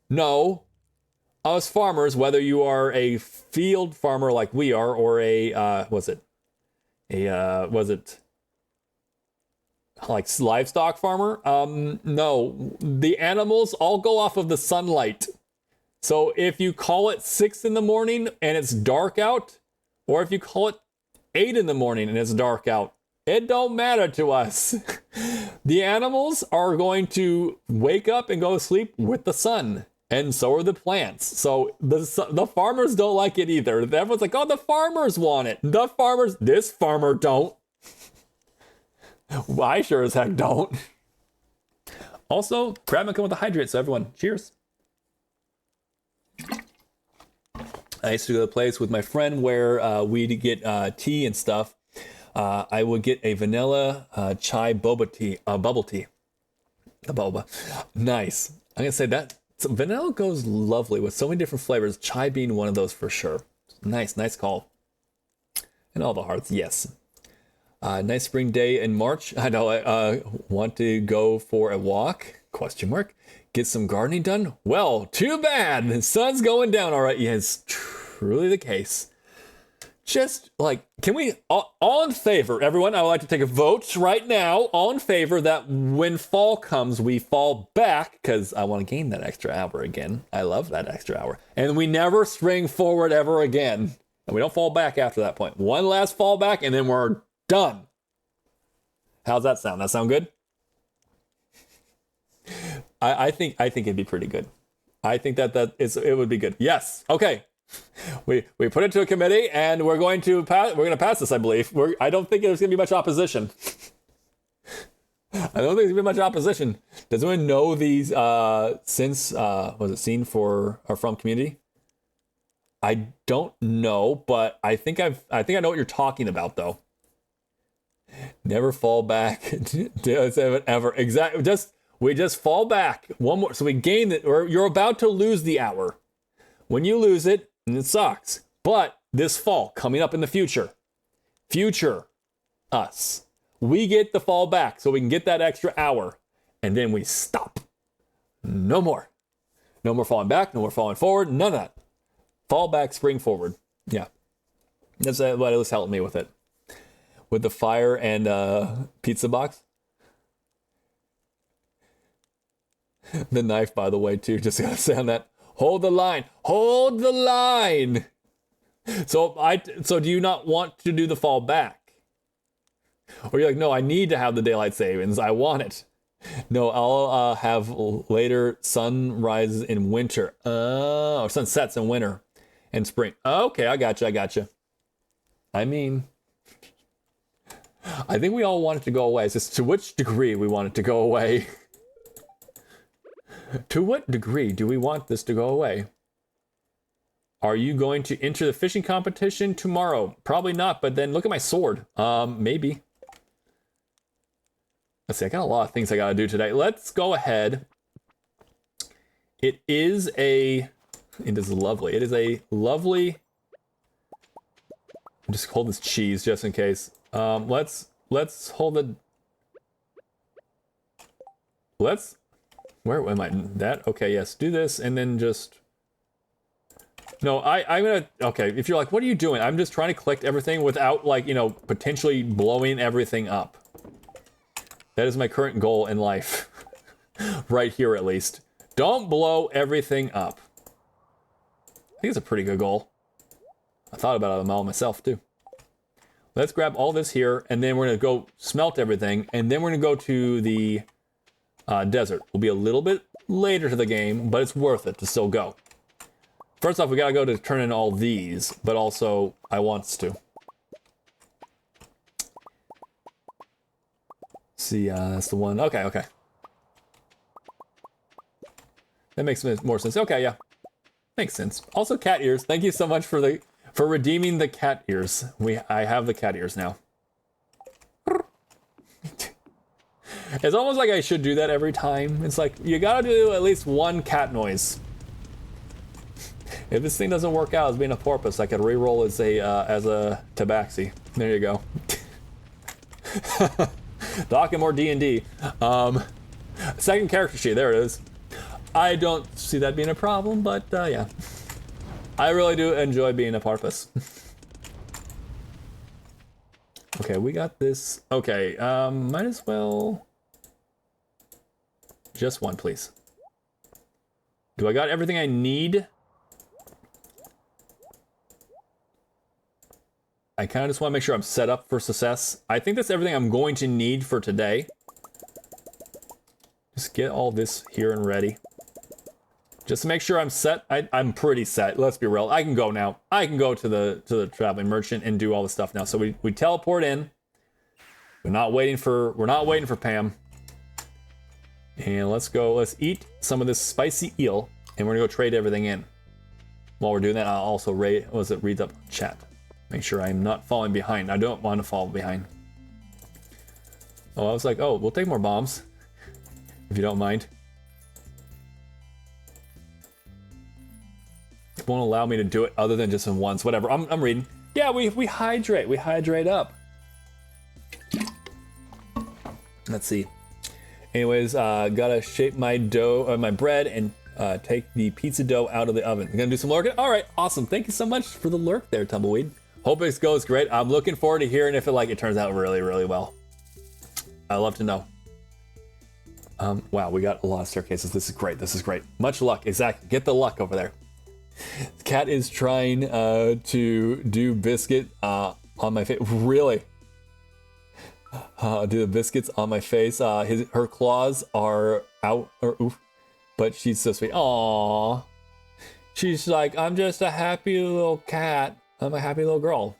No. Us farmers, whether you are a field farmer like we are, or a, like livestock farmer? No, the animals all go off of the sunlight. So if you call it 6 in the morning and it's dark out, or if you call it 8 in the morning and it's dark out, it don't matter to us. The animals are going to wake up and go to sleep with the sun, and so are the plants. So the farmers don't like it either. Everyone's like, oh, the farmers want it. This farmer don't. Well, I sure as heck don't. Also, grab and come with a hydrate, so everyone, cheers. I used to go to the place with my friend where we'd get tea and stuff. I would get a vanilla chai boba tea, bubble tea. The boba. Nice. I'm going to say that vanilla goes lovely with so many different flavors. Chai being one of those for sure. Nice call. And all the hearts, yes. Nice spring day in March. I know I want to go for a walk, ? Get some gardening done? Well, too bad. The sun's going down. All right, yes, truly the case. Just like, can we, all in favor, everyone, I would like to take a vote right now, all in favor that when fall comes, we fall back, because I want to gain that extra hour again. I love that extra hour. And we never spring forward ever again. And we don't fall back after that point. One last fall back, and then we're done. How's that sound? That sound good? I think it'd be pretty good. I think it would be good. Yes. Okay. We put it to a committee, and we're going to pass this, I believe. I don't think there's going to be much opposition. I don't think there's going to be much opposition. Does anyone know these was it seen for or from community? I don't know, but I think I know what you're talking about though. Never fall back. Ever. Exactly. We just fall back one more. So we gain it, or you're about to lose the hour. When you lose it, and it sucks. But this fall, coming up in the future us, we get the fall back so we can get that extra hour, and then we stop. No more. No more falling back, no more falling forward, none of that. Fall back, spring forward. Yeah. That's what was helping me with it. With the fire and pizza box. The knife, by the way, too. Just gotta say on that. Hold the line. Hold the line. So do you not want to do the fall back? Or you're like, no, I need to have the daylight savings. I want it. No, I'll have later sunrises in winter. Or sunsets in winter and spring. Okay, I gotcha. I mean, I think we all want it to go away. It's just to which degree we want it to go away. To what degree do we want this to go away? Are you going to enter the fishing competition tomorrow? Probably not, but then look at my sword. Maybe. Let's see, I got a lot of things I gotta do today. Let's go ahead. It is lovely. It is a lovely... Just hold this cheese just in case. Let's hold it. Where am I? That? Okay, yes. Do this and then just... No, I'm gonna... Okay, if you're like, what are you doing? I'm just trying to collect everything without, like, potentially blowing everything up. That is my current goal in life. Right here, at least. Don't blow everything up. I think it's a pretty good goal. I thought about it all myself, too. Let's grab all this here, and then we're going to go smelt everything, and then we're going to go to the desert. We'll be a little bit later to the game, but it's worth it to still go. First off, we got to go to turn in all these, but also I wants to. See, that's the one. Okay. That makes more sense. Okay, yeah. Makes sense. Also, cat ears. Thank you so much for redeeming the cat ears. I have the cat ears now. It's almost like I should do that every time. It's like, you gotta do at least one cat noise. If this thing doesn't work out as being a porpoise, I could re-roll as a tabaxi. There you go. Talking more D&D. Second character sheet, there it is. I don't see that being a problem, but yeah. I really do enjoy being a porpoise. Okay, we got this. Okay, might as well... Just one, please. Do I got everything I need? I kind of just want to make sure I'm set up for success. I think that's everything I'm going to need for today. Just get all this here and ready. Just to make sure I'm set. I'm pretty set. Let's be real. I can go now. I can go to the traveling merchant and do all the stuff now. So we teleport in. We're not waiting for Pam. And let's go. Let's eat some of this spicy eel, and we're gonna go trade everything in. While we're doing that, I'll also read up chat. Make sure I'm not falling behind. I don't want to fall behind. Oh, I was like, oh, we'll take more bombs, if you don't mind. It won't allow me to do it other than just in once. Whatever. I'm reading. Yeah, we hydrate. We hydrate up. Let's see. Anyways, gotta shape my dough, my bread, and take the pizza dough out of the oven. You're gonna do some lurking? All right, awesome. Thank you so much for the lurk there, Tumbleweed. Hope it goes great. I'm looking forward to hearing if it turns out really, really well. I'd love to know. Wow, we got a lot of staircases. This is great. This is great. Much luck. Exactly. Get the luck over there. The cat is trying to do biscuit on my face. Really? Do the biscuits on my face. Her claws are out, but she's so sweet. Aww. She's like, I'm just a happy little cat. I'm a happy little girl.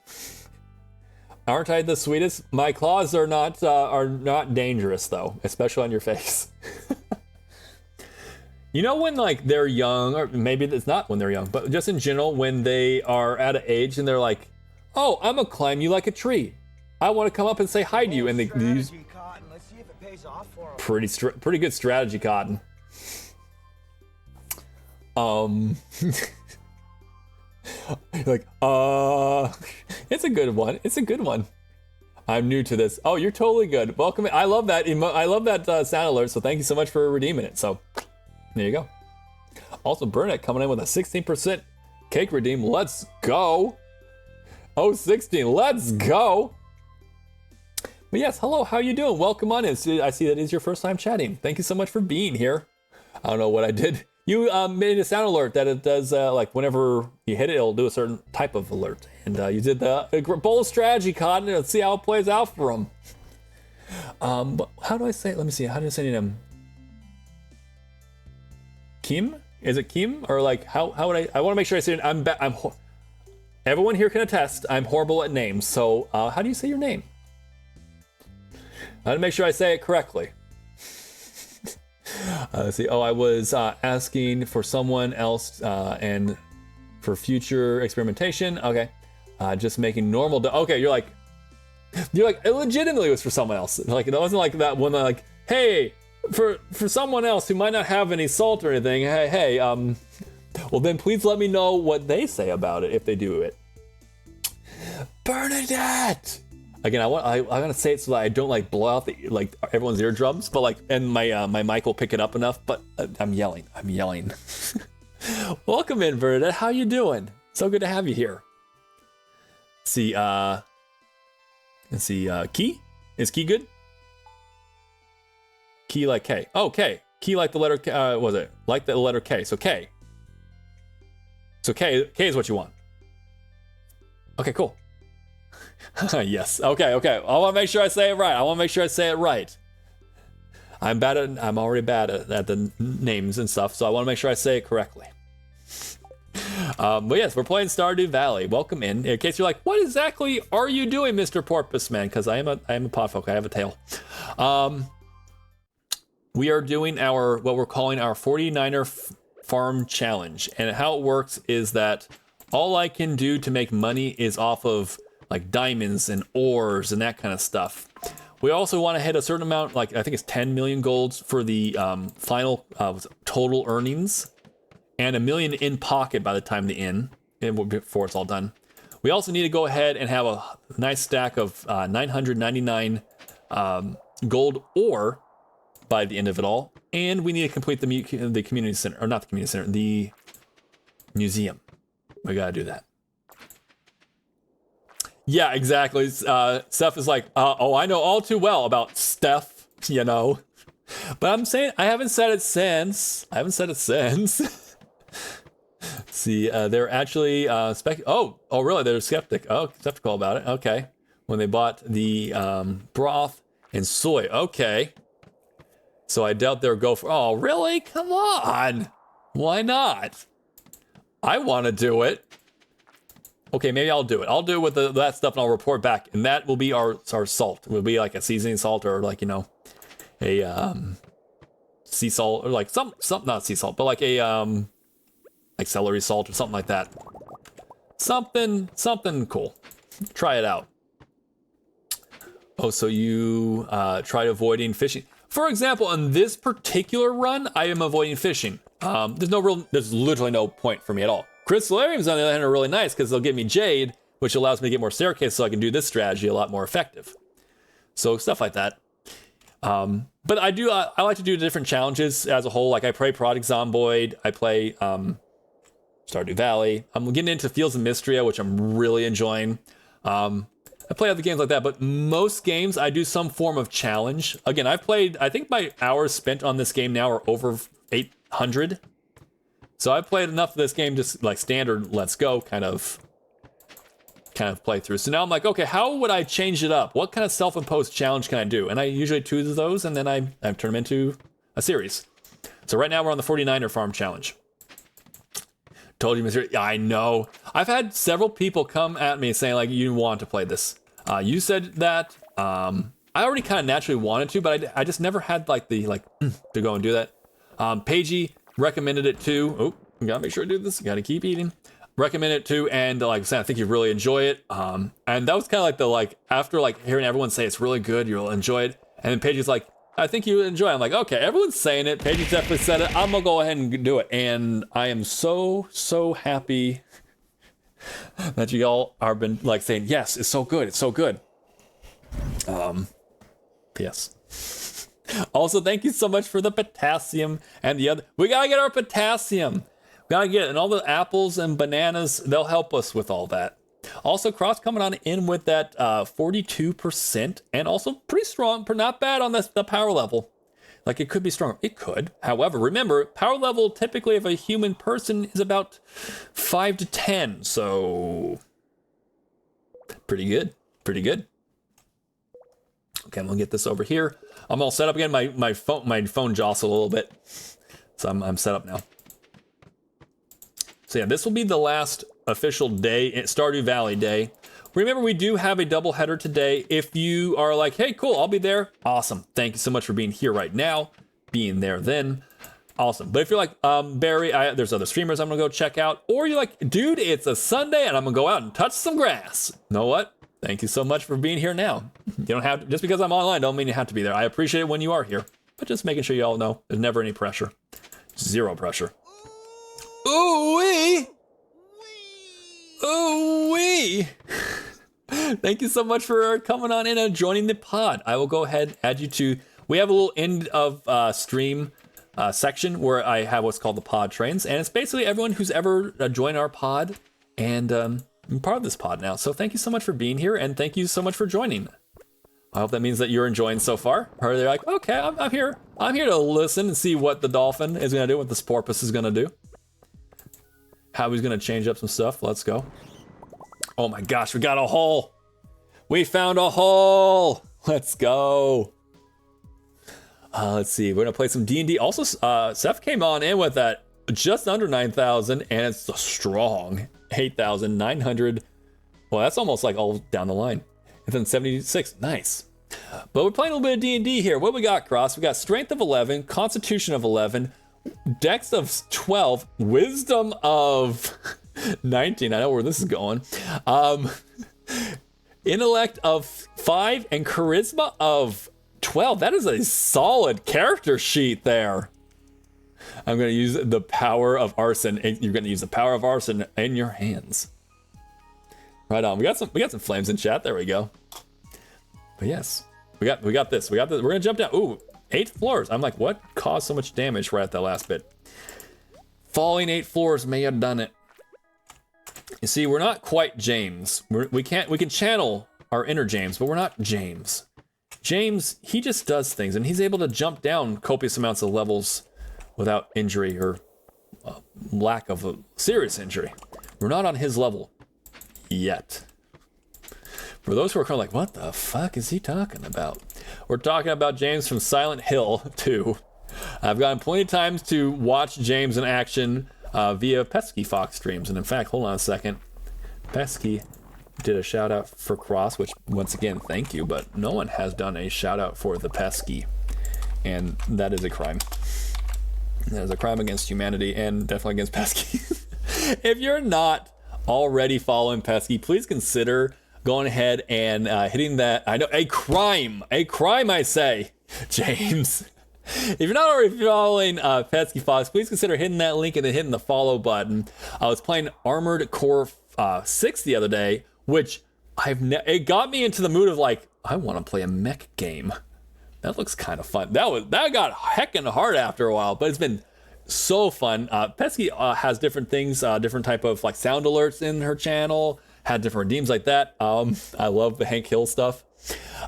Aren't I the sweetest? My claws are not dangerous though, especially on your face. You know when like they're young, or maybe it's not when they're young, but just in general when they are at an age and they're like, oh, I'm gonna climb you like a tree. I want to come up and say hi to you, and they use pretty good strategy, Cotton. Like, it's a good one. It's a good one. I'm new to this. Oh, you're totally good. Welcome. I love that. I love that sound alert. So thank you so much for redeeming it. So there you go. Also, Burnett coming in with a 16% cake redeem. Let's go. Oh, 16. Let's go. But yes, hello. How you doing? Welcome on in. I see that is your first time chatting. Thank you so much for being here. I don't know what I did. You made a sound alert that it does, like whenever you hit it, it'll do a certain type of alert. And you did the bold strategy, Cotton. Let's see how it plays out for him. But how do I say it? Let me see. How do I say it? Kim? Is it Kim? Or like, how would I want to make sure I say it. Everyone here can attest, I'm horrible at names. So how do you say your name? I want to make sure I say it correctly. Let's see. Oh, I was asking for someone else and for future experimentation. Okay. Just making normal. Okay, you're like, it legitimately was for someone else. Like, it wasn't like that one, like, hey, for someone else who might not have any salt or anything. Hey, well then please let me know what they say about it if they do it. Bernadette! Again, I want to say it so that I don't like blow out like everyone's eardrums, but like, and my mic will pick it up enough. But I'm yelling. Welcome in, Bernadette. How you doing? So good to have you here. Let's see. Key? Is Key good? Key like K. Oh, K. Key like the letter K. Was it like the letter K? So K. So K is what you want. Okay, cool. Yes. Okay. I want to make sure I say it right. I'm already bad at the names and stuff, so I want to make sure I say it correctly. But yes, we're playing Stardew Valley. Welcome in case you're like, what exactly are you doing, Mr. Porpoise Man? Because I am a podfolk. I have a tail. We are doing what we're calling our 49er farm challenge, and how it works is that all I can do to make money is off of like diamonds and ores and that kind of stuff. We also want to hit a certain amount, like I think it's 10 million golds for the final total earnings, and 1 million in pocket by the time before it's all done. We also need to go ahead and have a nice stack of 999 gold ore by the end of it all, and we need to complete the community center, or not the community center, the museum. We gotta do that. Yeah, exactly. Steph is like, oh, I know all too well about Steph, you know. But I'm saying, I haven't said it since. See, they're actually oh, really? They're skeptical about it. Okay. When they bought the broth and soy. Okay. So I doubt they'll go for, oh, really? Come on. Why not? I want to do it. Okay, maybe I'll do it. I'll do it with that stuff and I'll report back. And that will be our salt. It will be like a seasoning salt, or like, you know, a sea salt, or like some not sea salt, but like a like celery salt or something like that. Something cool. Try it out. Oh, so you tried avoiding fishing. For example, on this particular run, I am avoiding fishing. There's literally no point for me at all. Crystallariums, on the other hand, are really nice because they'll give me jade, which allows me to get more staircase, so I can do this strategy a lot more effective. So stuff like that. But I like to do different challenges as a whole. Like I play Project Zomboid, I play Stardew Valley. I'm getting into Fields of Mystria, which I'm really enjoying. I play other games like that, but most games I do some form of challenge. Again, I think my hours spent on this game now are over 800. So I've played enough of this game, just like standard let's go kind of playthrough. So now I'm like, okay, how would I change it up? What kind of self-imposed challenge can I do? And I usually choose those, and then I turn them into a series. So right now we're on the 49er farm challenge. Told you, Mr. I know. I've had several people come at me saying like, you want to play this. You said that. I already kind of naturally wanted to, but I just never had like the to go and do that. Paigey recommended it too. Oh, you gotta make sure to do this. You gotta keep eating. Recommend it too, and like I said, I think you really enjoy it. And that was kind of like after like hearing everyone say it's really good, you'll enjoy it. And then Paigey's like, I think you enjoy it. I'm like, okay, everyone's saying it. Paigey definitely said it. I'm gonna go ahead and do it. And I am so happy that you all are been like saying, yes, it's so good. It's so good. Yes. Also, thank you so much for the potassium and the other. We gotta get our potassium. We gotta get it. And all the apples and bananas, they'll help us with all that. Also, Cross coming on in with that 42% and also pretty strong, not bad on the power level. Like it could be stronger. It could. However, remember, power level typically of a human person is about 5 to 10. So pretty good. Pretty good. Okay, I'm gonna get this over here. I'm all set up again. My phone jostled a little bit. So I'm set up now. So yeah, this will be the last official day, Stardew Valley day. Remember, we do have a double header today. If you are like, hey, cool, I'll be there. Awesome. Thank you so much for being here right now. Being there then. Awesome. But if you're like, Barry, there's other streamers I'm gonna go check out. Or you're like, dude, it's a Sunday and I'm gonna go out and touch some grass. You know what? Thank you so much for being here now. You don't have to, just because I'm online, don't mean you have to be there. I appreciate it when you are here. But just making sure you all know there's never any pressure. Zero pressure. Ooh-wee! Ooh-wee! Thank you so much for coming on in and joining the pod. I will go ahead and add you to... We have a little end of stream section where I have what's called the pod trains. And it's basically everyone who's ever joined our pod. And I'm part of this pod now. So thank you so much for being here. And thank you so much for joining. I hope that means that you're enjoying so far. Or they're like, okay, I'm here. I'm here to listen and see what the dolphin is going to do, what the porpoise is going to do. How he's gonna change up some stuff. Let's go. Oh my gosh, we got a hole. We found a hole. Let's go. Let's see. We're gonna play some D&D. Also, Seth came on in with that just under 9,000, and it's a strong 8,900. Well, that's almost like all down the line. And then 76. Nice. But we're playing a little bit of D&D here. What we got, Cross? We got Strength of 11, Constitution of 11, Dex of 12, Wisdom of 19. I know where this is going. Intellect of 5 and Charisma of 12. That is a solid character sheet there. I'm going to use the power of arson. You're going to use the power of arson in your hands. Right on. We got some flames in chat. There we go. But yes, we got this. We're going to jump down. Ooh. 8 floors. I'm like, what caused so much damage right at that last bit? Falling 8 floors may have done it. You see, we're not quite James. We can channel our inner James, but we're not James. James, he just does things, and he's able to jump down copious amounts of levels without injury or lack of a serious injury. We're not on his level yet. For those who are kind of like, what the fuck is he talking about? We're talking about James from Silent Hill 2. I've gotten plenty of times to watch James in action via Pesky Fox streams. And in fact, hold on a second. Pesky did a shout out for Cross, which once again, thank you, but no one has done a shout out for the Pesky. And that is a crime. That is a crime against humanity and definitely against Pesky. If you're not already following Pesky, please consider going ahead and hitting that. I know, a crime, I say, James. If you're not already following Pesky Fox, please consider hitting that link and then hitting the follow button. I was playing Armored Core 6 the other day, which it got me into the mood of like, I want to play a mech game. That looks kind of fun. That got heckin' hard after a while, but it's been so fun. Pesky has different things, different type of like sound alerts in her channel. Had different redeems like that. I love the Hank Hill stuff.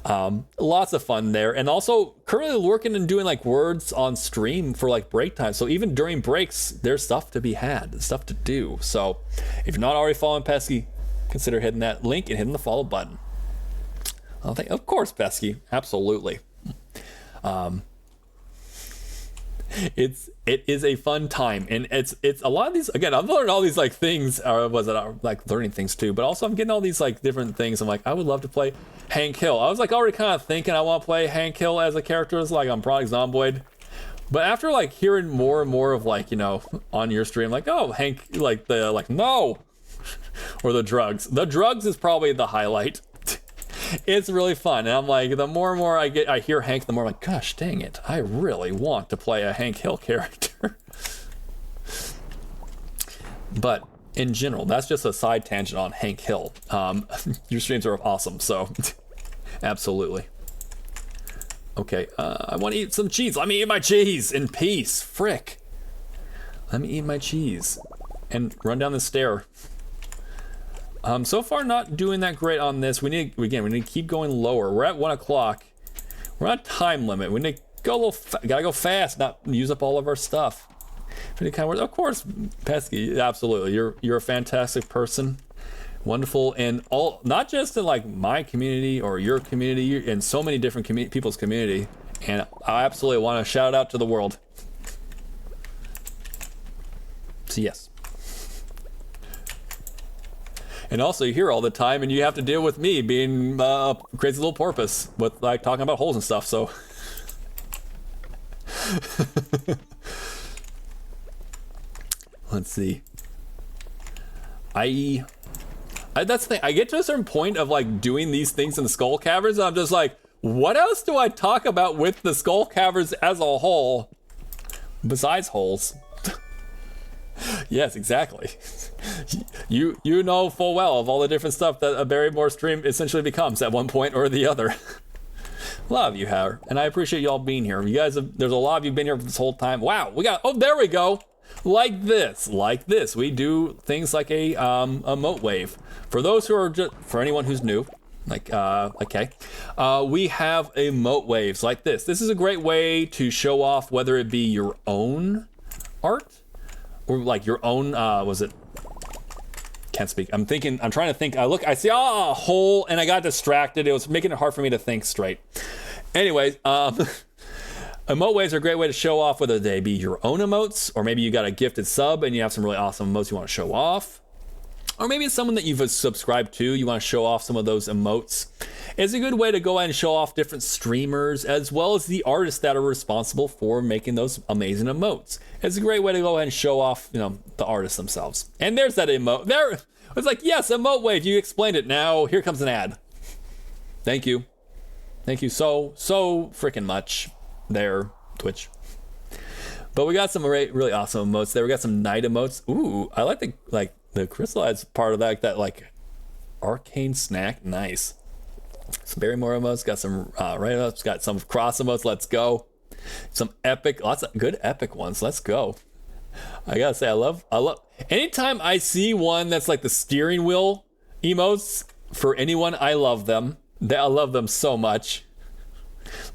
Lots of fun there. And also currently working and doing like words on stream for like break time. So even during breaks, there's stuff to be had, stuff to do. So if you're not already following Pesky, consider hitting that link and hitting the follow button. Of course, Pesky, absolutely. it is a fun time, and it's a lot of these. Again, I've learned all these like things, or was it like learning things too? But also I'm getting all these like different things. I'm like, I would love to play Hank Hill. I was like already kind of thinking I want to play Hank Hill as a character. It's like I'm Project Zomboid. But after like hearing more and more of like, you know, on your stream, like, oh, Hank, like the like no, or the drugs. The drugs is probably the highlight. It's really fun, and I'm like, the more and more I hear Hank, the more I'm like, gosh, dang it, I really want to play a Hank Hill character. But in general, that's just a side tangent on Hank Hill. Your streams are awesome, so absolutely. Okay, I want to eat some cheese. Let me eat my cheese in peace. Frick. Let me eat my cheese and run down the stair. So far not doing that great on this. We need to keep going lower. We're at 1 o'clock. We're on a time limit. We need to go a little, gotta go fast, not use up all of our stuff. Of course, Pesky, absolutely. You're a fantastic person. Wonderful, and all, not just in like my community or your community, you're in so many different people's community. And I absolutely want to shout out to the world. So yes. And also, you're here all the time, and you have to deal with me being a crazy little porpoise with like talking about holes and stuff. So, let's see. That's the thing. I get to a certain point of like doing these things in the Skull Caverns, and I'm just like, what else do I talk about with the Skull Caverns as a whole, besides holes? Yes, exactly. You know full well of all the different stuff that a Barrymore stream essentially becomes at one point or the other. A lot of you have, and I appreciate y'all being here. You guys have, there's a lot of you been here for this whole time. Wow, we got, oh, there we go. Like this. We do things like a emote wave. For those who are just, for anyone who's new, like, okay, we have emote waves like this. This is a great way to show off whether it be your own art or like your own, can't speak. I'm trying to think. I see a hole and I got distracted. It was making it hard for me to think straight. Anyways, emote waves are a great way to show off whether they be your own emotes, or maybe you got a gifted sub and you have some really awesome emotes you want to show off. Or maybe it's someone that you've subscribed to, you want to show off some of those emotes. It's a good way to go ahead and show off different streamers as well as the artists that are responsible for making those amazing emotes. It's a great way to go ahead and show off, you know, the artists themselves. And there's that emote. There, it's like, yes, emote wave, you explained it. Now here comes an ad. Thank you. Thank you so freaking much there, Twitch. But we got some really awesome emotes there. We got some night emotes. Ooh, I like the crystallized part of that like arcane snack. Nice. Some Barrymore emotes, got some write-ups, got some cross emotes. Let's go. Some epic, lots of good epic ones. Let's go. I gotta say, I love anytime I see one that's like the steering wheel emotes for anyone, I love them. I love them so much.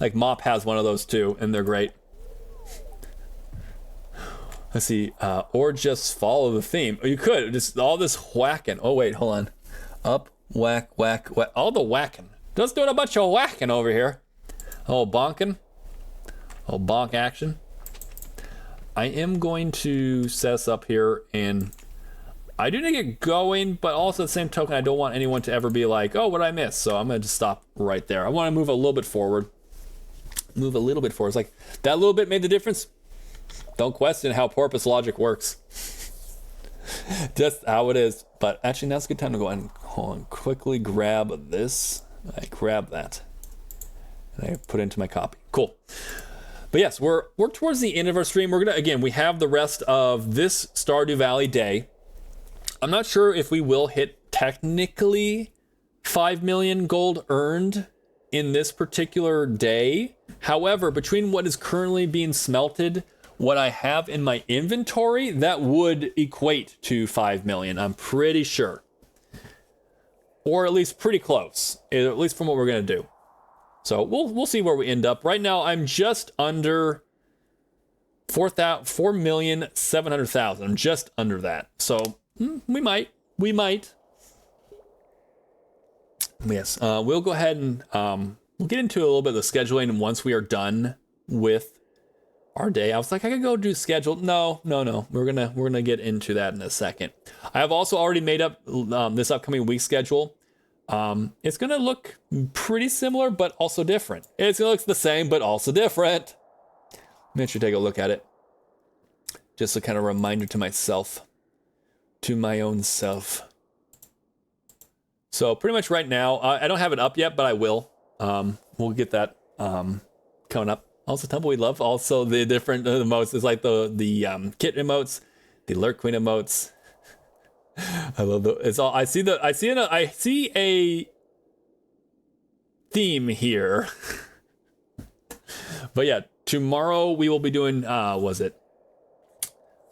Like Mop has one of those too, and they're great. Let's see, or just follow the theme. You could just all this whacking. Oh wait, hold on. Up, whack, whack, whack. All the whacking. Just doing a bunch of whacking over here. Oh, bonking. Oh, bonk action. I am going to set us up here, and I do need to get going, but also at the same token, I don't want anyone to ever be like, oh, what did I miss? So I'm going to just stop right there. I want to move a little bit forward. Move a little bit forward. It's like, that little bit made the difference. Don't question how porpoise logic works. Just how it is. But actually, now's a good time to go ahead and hold on, quickly grab this. I grab that. And I put it into my copy. Cool. But yes, we're towards the end of our stream. We're gonna, again, we have the rest of this Stardew Valley day. I'm not sure if we will hit technically 5 million gold earned in this particular day. However, between what is currently being smelted, what I have in my inventory, that would equate to 5 million, I'm pretty sure. Or at least pretty close, at least from what we're gonna do. So we'll see where we end up. Right now, I'm just under 4,700,000. I'm just under that. So we might. Yes, we'll go ahead and we'll get into a little bit of the scheduling once we are done with our day. I was like, I could go do schedule. No. We're gonna get into that in a second. I have also already made up this upcoming week schedule. It's gonna look pretty similar, but also different. It's gonna look the same, but also different. Make sure to take a look at it. Just a kind of reminder to myself, to my own self. So pretty much right now, I don't have it up yet, but I will. We'll get that coming up. Also, Tumbleweed Love. Also, the different emotes. It's like the kit emotes, the Lurk Queen emotes. I love the. It's all. I see a theme here. But yeah, tomorrow we will be doing. Was it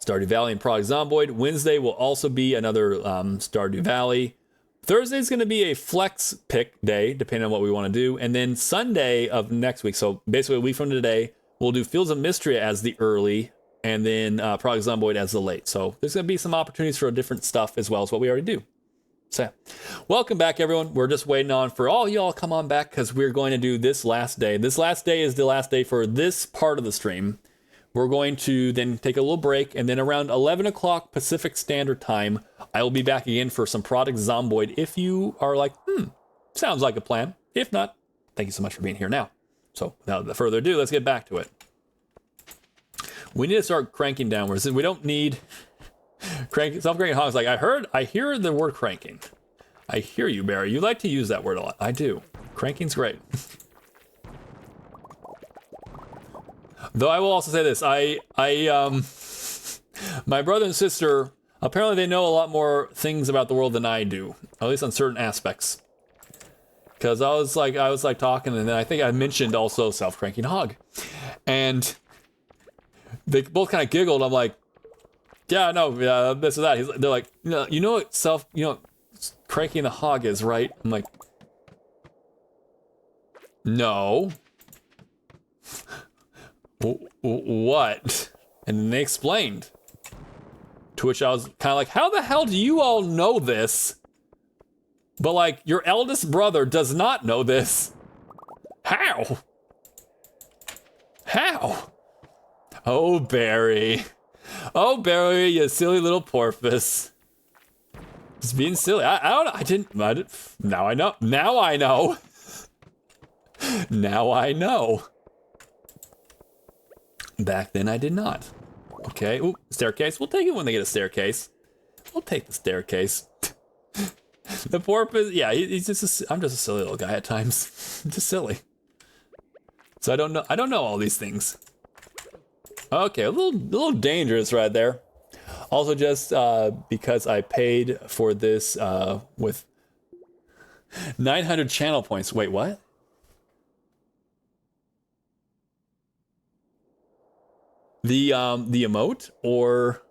Stardew Valley and Project Zomboid? Wednesday will also be another Stardew Valley. Thursday is going to be a flex pick day, depending on what we want to do. And then Sunday of next week, so basically a week from today, we'll do Fields of Mystery as the early, and then Project Zomboid as the late. So there's going to be some opportunities for different stuff as well as what we already do. So welcome back, everyone. We're just waiting on for all y'all come on back because we're going to do this last day. This last day is the last day for this part of the stream. We're going to then take a little break, and then around 11 o'clock Pacific Standard Time, I will be back again for some Project Zomboid. If you are like, sounds like a plan. If not, thank you so much for being here now. So without further ado, let's get back to it. We need to start cranking downwards. We don't need self-cranking hogs. Like I hear the word cranking. I hear you, Barry. You like to use that word a lot. I do. Cranking's great. Though I will also say this, my brother and sister, apparently they know a lot more things about the world than I do, at least on certain aspects. Because I was like talking, and then I think I mentioned also self-cranking hog, and they both kind of giggled. I'm like, yeah, no, this or that. They're like, you know what cranking the hog is, right? I'm like, no. What? And then they explained. To which I was kind of like, how the hell do you all know this? But like, your eldest brother does not know this. How? How? Oh, Barry. Oh, Barry, you silly little porpoise. Just being silly. I don't know. I didn't. Now I know. Now I know. Now I know. Back then I did not. Okay, ooh, staircase. We'll take it when they get a staircase. We'll take the staircase. The porpoise, yeah, he's just I'm just a silly little guy at times. Just silly. So I don't know all these things. Okay, a little dangerous right there. Also just because I paid for this with 900 channel points. Wait, what? The emote, or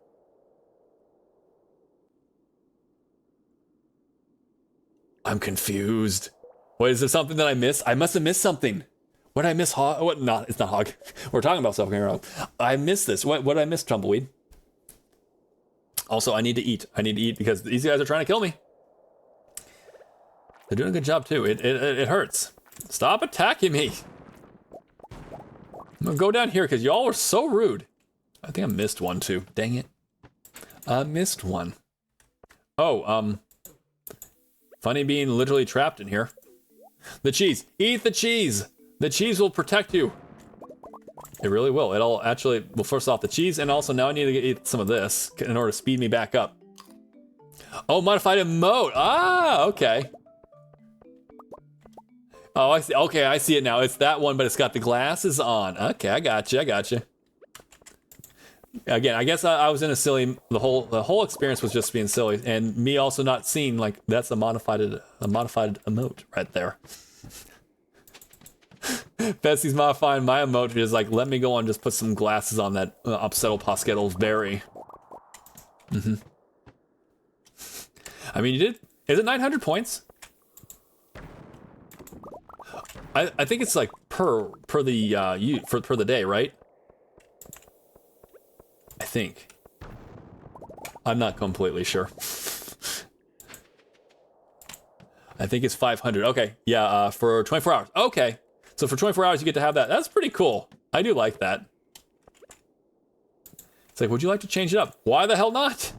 I'm confused. Wait, is there something that I missed? I must have missed something. What did I miss? Hog? What? Not. It's not hog. We're talking about self-cranking hog. I missed this. What did I miss, Tumbleweed? Also, I need to eat. I need to eat because these guys are trying to kill me. They're doing a good job too. It hurts. Stop attacking me. I'm gonna go down here because y'all were so rude. I think I missed one too. Dang it. I missed one. Oh, funny being literally trapped in here. The cheese. Eat the cheese. The cheese will protect you. It really will. It'll actually, well, first off the cheese, and also now I need to eat some of this in order to speed me back up. Oh, modified emote. Ah, okay. Oh, I see. Okay, I see it now. It's that one, but it's got the glasses on. Okay, I got you. I got you. Again, I guess I was in a silly. The whole experience was just being silly, and me also not seeing like that's a modified emote right there. Betsy's modifying my emote is like, let me go and just put some glasses on that upsettle poskettle's berry. I mean, you did. Is it 900 points? I think it's like per the day, right? I think. I'm not completely sure. I think it's 500. Okay, yeah, for 24 hours. Okay, so for 24 hours you get to have that. That's pretty cool. I do like that. It's like, would you like to change it up? Why the hell not?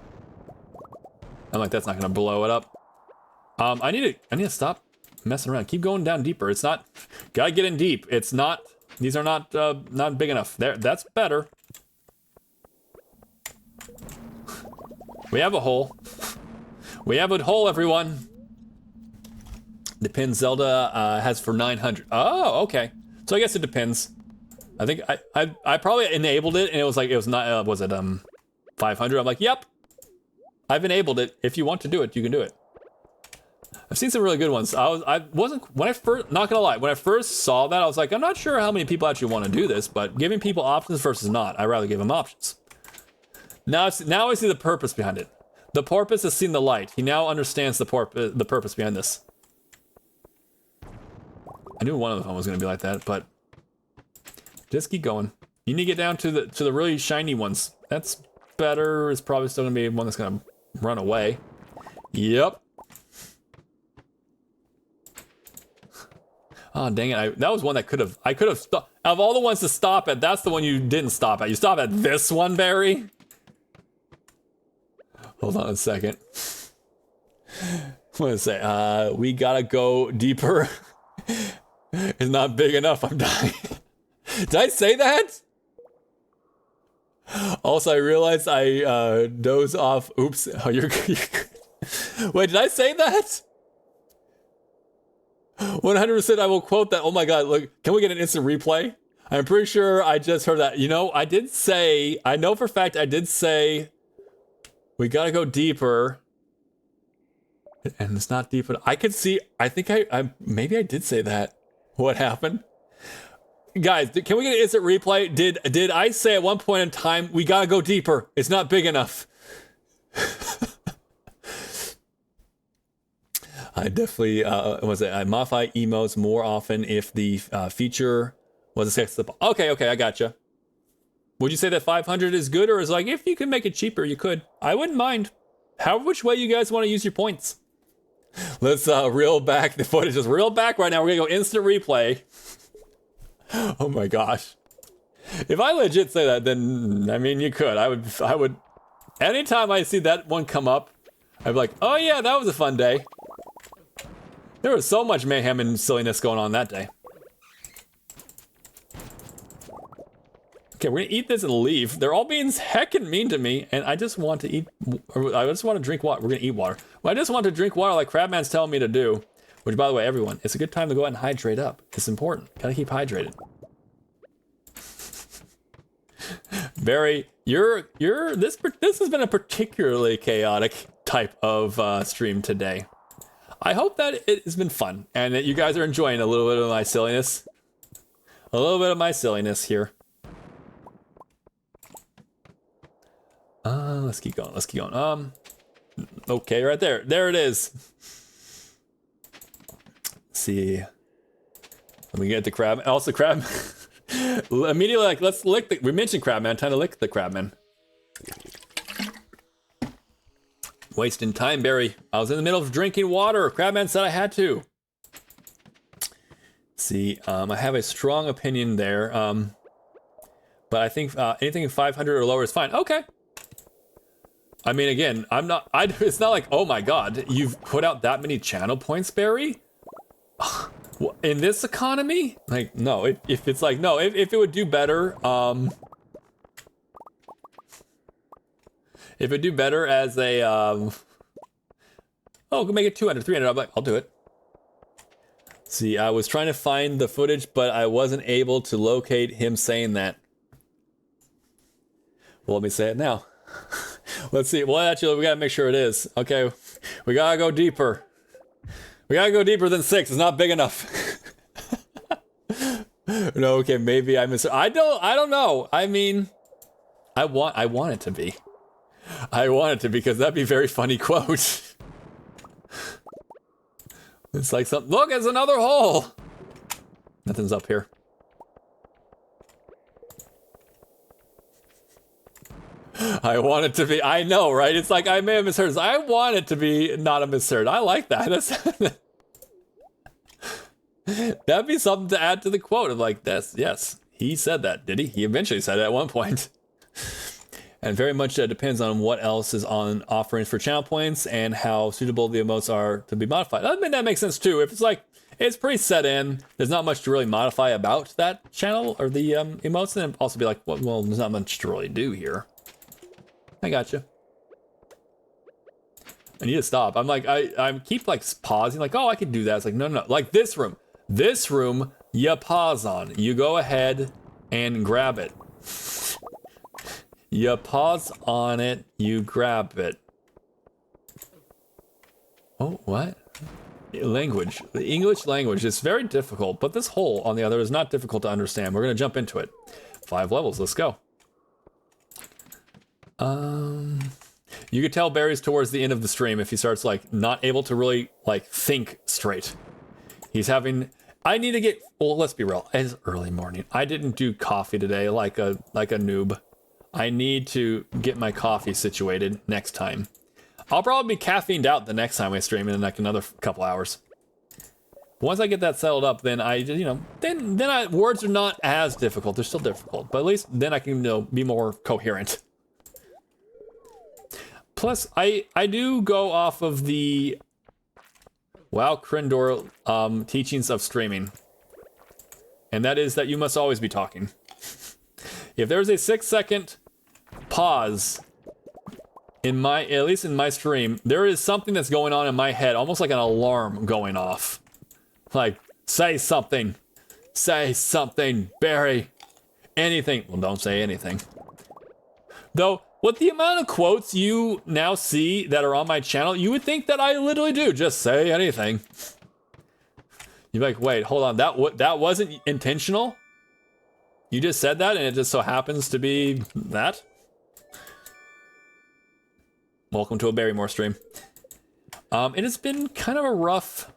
I'm like, that's not gonna blow it up. I need to stop messing around. Keep going down deeper. It's not, gotta get in deep. It's not, these are not big enough. There, that's better. We have a hole. We have a hole, everyone. The pin Zelda has for 900. Oh, okay. So I guess it depends. I think I probably enabled it and it was like, it was not, was it 500? I'm like, yep. I've enabled it. If you want to do it, you can do it. I've seen some really good ones. I wasn't, when I first, not gonna lie, when I first saw that, I was like, I'm not sure how many people actually want to do this, but giving people options versus not, I'd rather give them options. Now I see the purpose behind it. The porpoise has seen the light. He now understands the purpose behind this. I knew one of them was gonna be like that, but just keep going. You need to get down to the really shiny ones. That's better. It's probably still gonna be one that's gonna run away. Yep. Oh, dang it. That was one that I could have stopped. Out of all the ones to stop at, that's the one you didn't stop at. You stopped at this one, Barry? Hold on a second. What did I say? We gotta go deeper. It's not big enough. I'm dying. Did I say that? Also, I realized I dozed off. Oops. Oh, you're Wait, did I say that? 100% I will quote that. Oh my god, look, can we get an instant replay? I'm pretty sure I just heard that. You know, I did say, I know for a fact I did say, we gotta go deeper. And it's not deep enough. I could see, I think maybe I did say that. What happened? Guys, can we get an instant replay? Did I say at one point in time, we gotta go deeper? It's not big enough. I definitely, I modify emotes more often if the feature was a sex slip. Okay, I gotcha. Would you say that 500 is good, or is like, if you can make it cheaper, you could? I wouldn't mind. Which way you guys want to use your points? Let's reel back the footage. Just reel back right now. We're gonna go instant replay. Oh my gosh. If I legit say that, then, I mean, you could. I would, anytime I see that one come up, I'd be like, oh yeah, that was a fun day. There was so much mayhem and silliness going on that day. Okay, we're gonna eat this and leave. They're all being heckin' mean to me, and I just want to eat, I just want to drink water. We're gonna eat water. Well, I just want to drink water like Crabman's telling me to do. Which, by the way, everyone, it's a good time to go out and hydrate up. It's important. Gotta keep hydrated. Barry, this has been a particularly chaotic type of stream today. I hope that it has been fun and that you guys are enjoying a little bit of my silliness. A little bit of my silliness here. Let's keep going. Let's keep going. Okay, right there. There it is. Let's see. Let me get the crab. Also, crab. Immediately, like, let's lick the. We mentioned Crabman. Time to lick the Crabman. Wasting time, Barry. I was in the middle of drinking water. Crabman said I had to. See, I have a strong opinion there. But I think anything 500 or lower is fine. Okay. I mean, again, it's not like, oh my god, you've put out that many channel points, Barry? In this economy? Like, no, if it's like, no, if it would do better, if it do better as a, oh, we'll make it 200, 300, I'm like, I'll do it. See, I was trying to find the footage, but I wasn't able to locate him saying that. Well, let me say it now. Let's see. Well, actually, we gotta make sure it is. Okay, we gotta go deeper. We gotta go deeper than 6. It's not big enough. No, okay, maybe I missed. I don't know. I mean, I want it to be. I want it to be, because that'd be a very funny quote. It's like something. Look, it's another hole. Nothing's up here. I want it to be. I know, right? It's like I may have misheard. I want it to be not a misheard. I like that. That'd be something to add to the quote of like this. Yes, he said that, did he? He eventually said it at one point. And very much depends on what else is on offerings for channel points and how suitable the emotes are to be modified. I mean, that makes sense too. If it's like, it's pretty set in, there's not much to really modify about that channel or the emotes, then also be like, well, there's not much to really do here. I gotcha. I need to stop. I'm like, I keep like pausing, like, oh, I could do that. It's like, no. Like this room, you pause on. You go ahead and grab it. You pause on it, you grab it. Oh, what? Language. The English language is very difficult, but this hole on the other is not difficult to understand. We're gonna jump into it. 5 levels, let's go. You could tell Barry's towards the end of the stream if he starts like not able to really like think straight. He's having, I need to get, well, let's be real, it's early morning. I didn't do coffee today like a noob. I need to get my coffee situated next time. I'll probably be caffeined out the next time I stream in like another couple hours. Once I get that settled up, then then words are not as difficult. They're still difficult, but at least then I can be more coherent. Plus, I do go off of the Wow Krindor teachings of streaming, and that is that you must always be talking. If there's a 6-second pause in my, at least in my stream, there is something that's going on in my head, almost like an alarm going off. Like, say something, Barry, anything. Well, don't say anything. Though, with the amount of quotes you now see that are on my channel, you would think that I literally do just say anything. You're like, wait, hold on, that wasn't intentional? You just said that and it just so happens to be that? Welcome to a Barrymore stream. It has been kind of a rough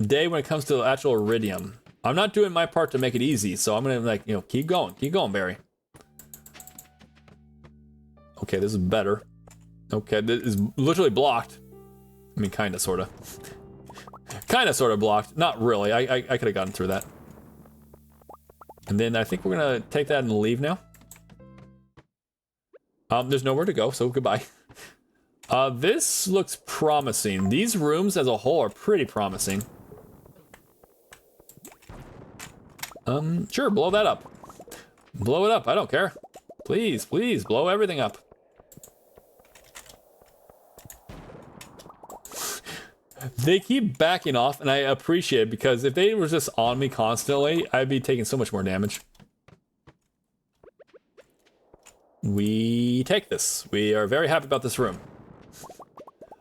day when it comes to actual Iridium. I'm not doing my part to make it easy, so I'm gonna like, keep going, Barry. Okay, this is better. Okay, this is literally blocked. I mean, kinda, sorta. Kinda, sorta blocked. Not really, I could have gotten through that. And then I think we're gonna take that and leave now. There's nowhere to go, so goodbye. This looks promising. These rooms as a whole are pretty promising. Sure, blow that up. Blow it up, I don't care. Please, blow everything up. They keep backing off, and I appreciate it, because if they were just on me constantly, I'd be taking so much more damage. We take this. We are very happy about this room.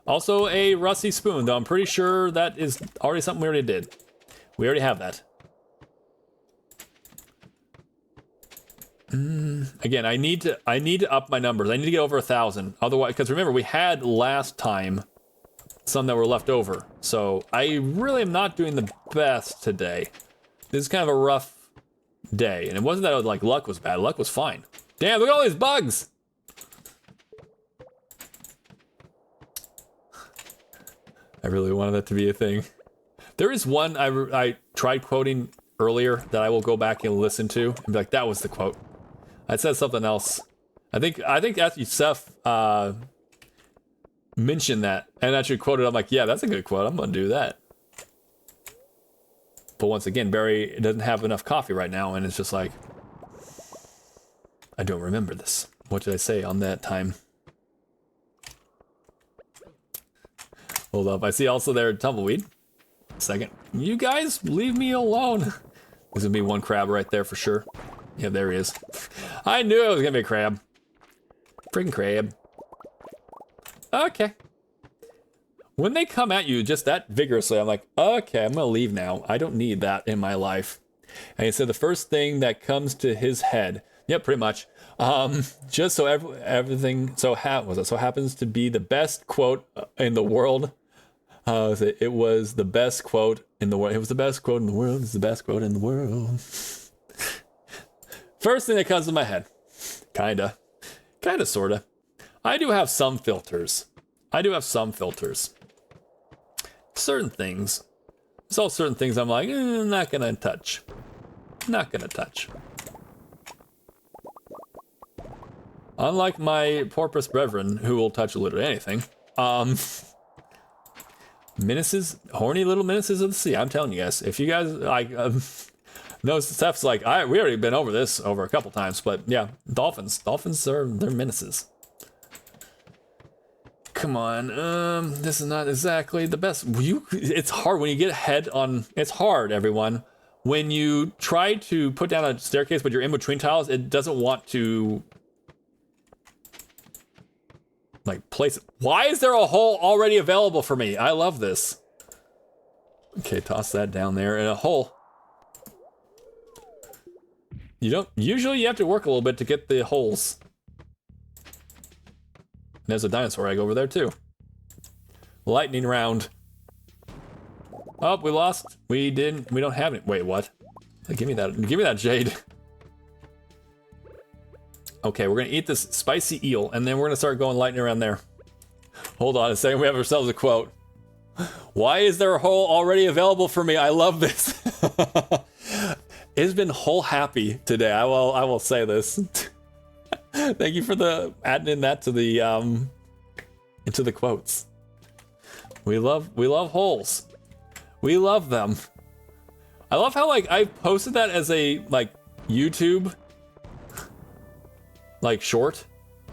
Also, a rusty spoon, though I'm pretty sure that is already something we already did. We already have that. Again, I need to up my numbers. I need to get over 1,000. Otherwise, because remember, we had last time some that were left over. So I really am not doing the best today. This is kind of a rough day. And it wasn't that like luck was bad. Luck was fine. Damn, look at all these bugs. I really wanted that to be a thing. There is one I tried quoting earlier that I will go back and listen to and be like, that was the quote. I said something else. I think after Seth mentioned that and actually quoted, I'm like, yeah, that's a good quote. I'm gonna do that. But once again, Barry doesn't have enough coffee right now, and it's just like, I don't remember this. What did I say on that time? Hold up, I see also there Tumbleweed. Second. You guys, leave me alone. There's gonna be one crab right there for sure. Yeah, there he is. I knew it was gonna be a crab. Freaking crab. Okay. When they come at you just that vigorously, I'm like, okay, I'm gonna leave now. I don't need that in my life. And he said the first thing that comes to his head, yep, pretty much. Just so everything so happens to be the best quote in the world. It was the best quote in the world. It was the best quote in the world. It's the best quote in the world. First thing that comes to my head. Kinda, sorta. I do have some filters. Certain things. There's all certain things I'm like, not gonna touch. Unlike my porpoise brethren, who will touch literally anything. Menaces, horny little menaces of the sea. I'm telling you guys, if you guys like, no, Steph's like, we already been over this over a couple times, but yeah, dolphins are they're menaces. Come on, this is not exactly the best. It's hard when you get ahead on. It's hard, everyone. When you try to put down a staircase, but you're in between tiles, it doesn't want to like place it. Why is there a hole already available for me? I love this. Okay, toss that down there in a hole. Usually you have to work a little bit to get the holes. There's a dinosaur egg over there too. Lightning round. Oh, we lost. We don't have it. Wait, what? Give me that jade. Okay, we're gonna eat this spicy eel, and then we're gonna start going lightning around there. Hold on a second, we have ourselves a quote. Why is there a hole already available for me? I love this. It's been hole happy today. I will say this. Thank you for adding in that to the into the quotes. We love holes. We love them. I love how like I posted that as a like YouTube like short.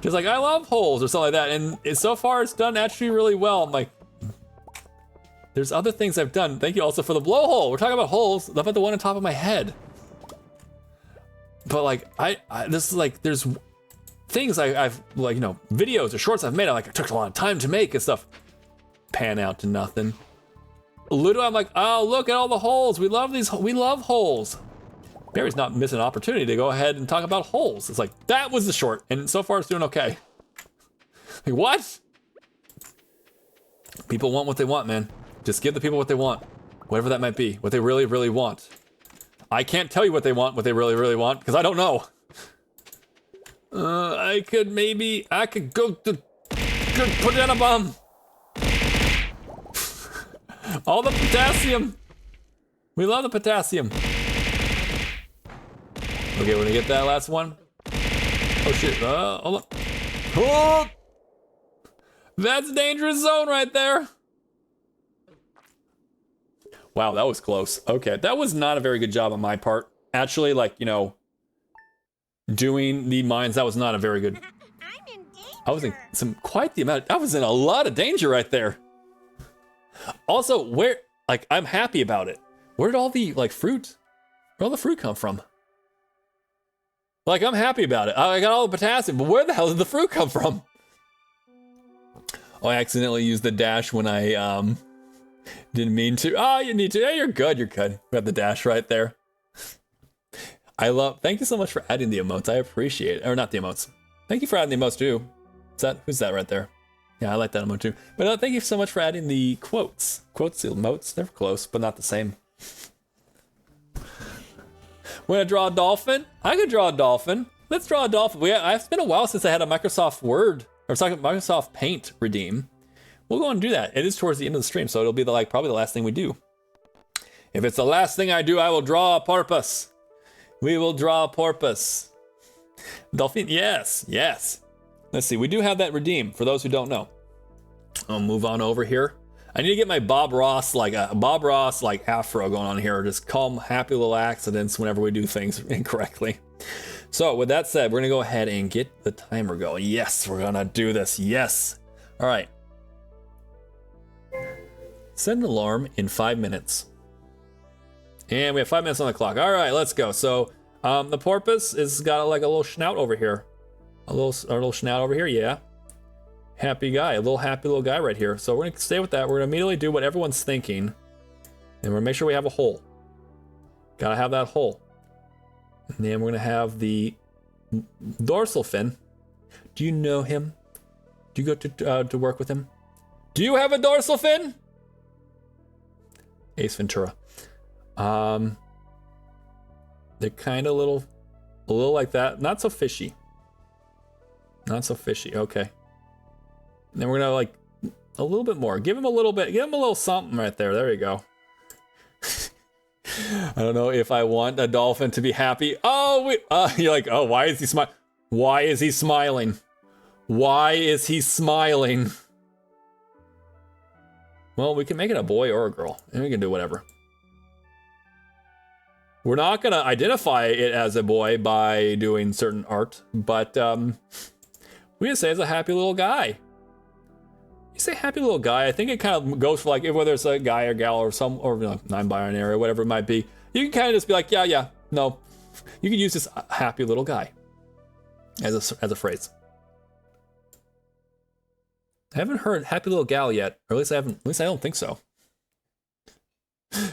Just like I love holes or something like that, and so far it's done actually really well. I'm like, there's other things I've done. Thank you also for the blowhole. We're talking about holes. How about the one on top of my head? But like I this is like there's things I've like, you know, videos or shorts I've made. I took a lot of time to make and stuff. Pan out to nothing. Literally, I'm like, oh, look at all the holes. We love these. We love holes. Barry's not missing an opportunity to go ahead and talk about holes. It's like, that was the short, and so far it's doing okay. Like, what? People want what they want, man. Just give the people what they want. Whatever that might be. What they really, really want. I can't tell you what they want, what they really, really want, because I don't know. I could go to put down a bomb. All the potassium. We love the potassium. Okay, we're gonna get that last one. Oh shit, hold on. Oh! That's a dangerous zone right there. Wow, that was close. Okay, that was not a very good job on my part. Actually, like, you know, doing the mines, that was not a very good. I'm in danger. I was in quite the amount. I was in a lot of danger right there. Also, I'm happy about it. Where did all the, where'd all the fruit come from? Like, I'm happy about it. I got all the potassium, but where the hell did the fruit come from? Oh, I accidentally used the dash when I, didn't mean to. Oh, you need to. Yeah, you're good, We got the dash right there. Thank you so much for adding the emotes. I appreciate it. Or not the emotes. Thank you for adding the emotes too. Who's that right there? Yeah, I like that emote too. But thank you so much for adding the quotes. Quotes, the emotes, they're close, but not the same. We're gonna draw a dolphin? I could draw a dolphin. Let's draw a dolphin. It's been a while since I had a Microsoft Word, or Microsoft Paint redeem. We'll go and do that. It is towards the end of the stream, so it'll be probably the last thing we do. If it's the last thing I do, I will draw a porpoise. We will draw a porpoise. Dolphin, yes. Let's see, we do have that redeem, for those who don't know. I'll move on over here. I need to get my Bob Ross afro going on here. Just calm, happy little accidents whenever we do things incorrectly. So with that said, we're gonna go ahead and get the timer going. Yes, we're gonna do this, yes. All right. Set an alarm in 5 minutes. And we have 5 minutes on the clock. All right, let's go. So the porpoise has got like a little snout over here. A little snout over here, yeah. Happy guy, happy little guy right here. So we're gonna stay with that. We're gonna immediately do what everyone's thinking. And we're gonna make sure we have a hole. Gotta have that hole. And then we're gonna have the dorsal fin. Do you know him? Do you go to work with him? Do you have a dorsal fin? Ace Ventura. They're kind of a little like that. Not so fishy. Not so fishy. Okay. And then we're gonna like a little bit more. Give him a little bit. Give him a little something right there. There you go. I don't know if I want a dolphin to be happy. Oh, you're like, oh, why is he smiling? Why is he smiling? Why is he smiling? Well, we can make it a boy or a girl, and we can do whatever. We're not gonna identify it as a boy by doing certain art, but we can say it's a happy little guy. You say happy little guy, I think it kind of goes for like whether it's a guy or gal or some or non-binary or whatever it might be. You can kind of just be like, yeah, no. You can use this happy little guy as a phrase. I haven't heard happy little gal yet, or at least I don't think so.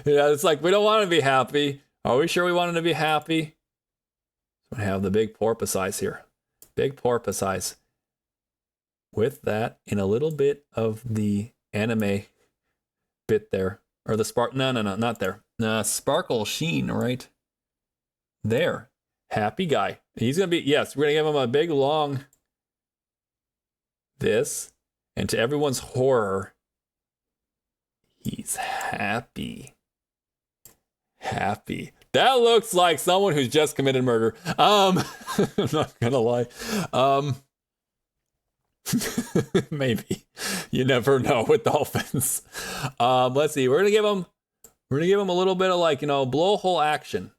Yeah, it's like we don't want to be happy. Are we sure we wanted to be happy? I have the big porpoise eyes here. Big porpoise eyes. With that, in a little bit of the anime bit there. Or the spark, no, not there. Sparkle sheen, right? There. Happy guy. He's gonna be, yes, we're gonna give him a big long this. And to everyone's horror, he's happy. Happy. That looks like someone who's just committed murder. I'm not gonna lie. Maybe. You never know with dolphins. Let's see. We're gonna give him a little bit of like, blowhole action.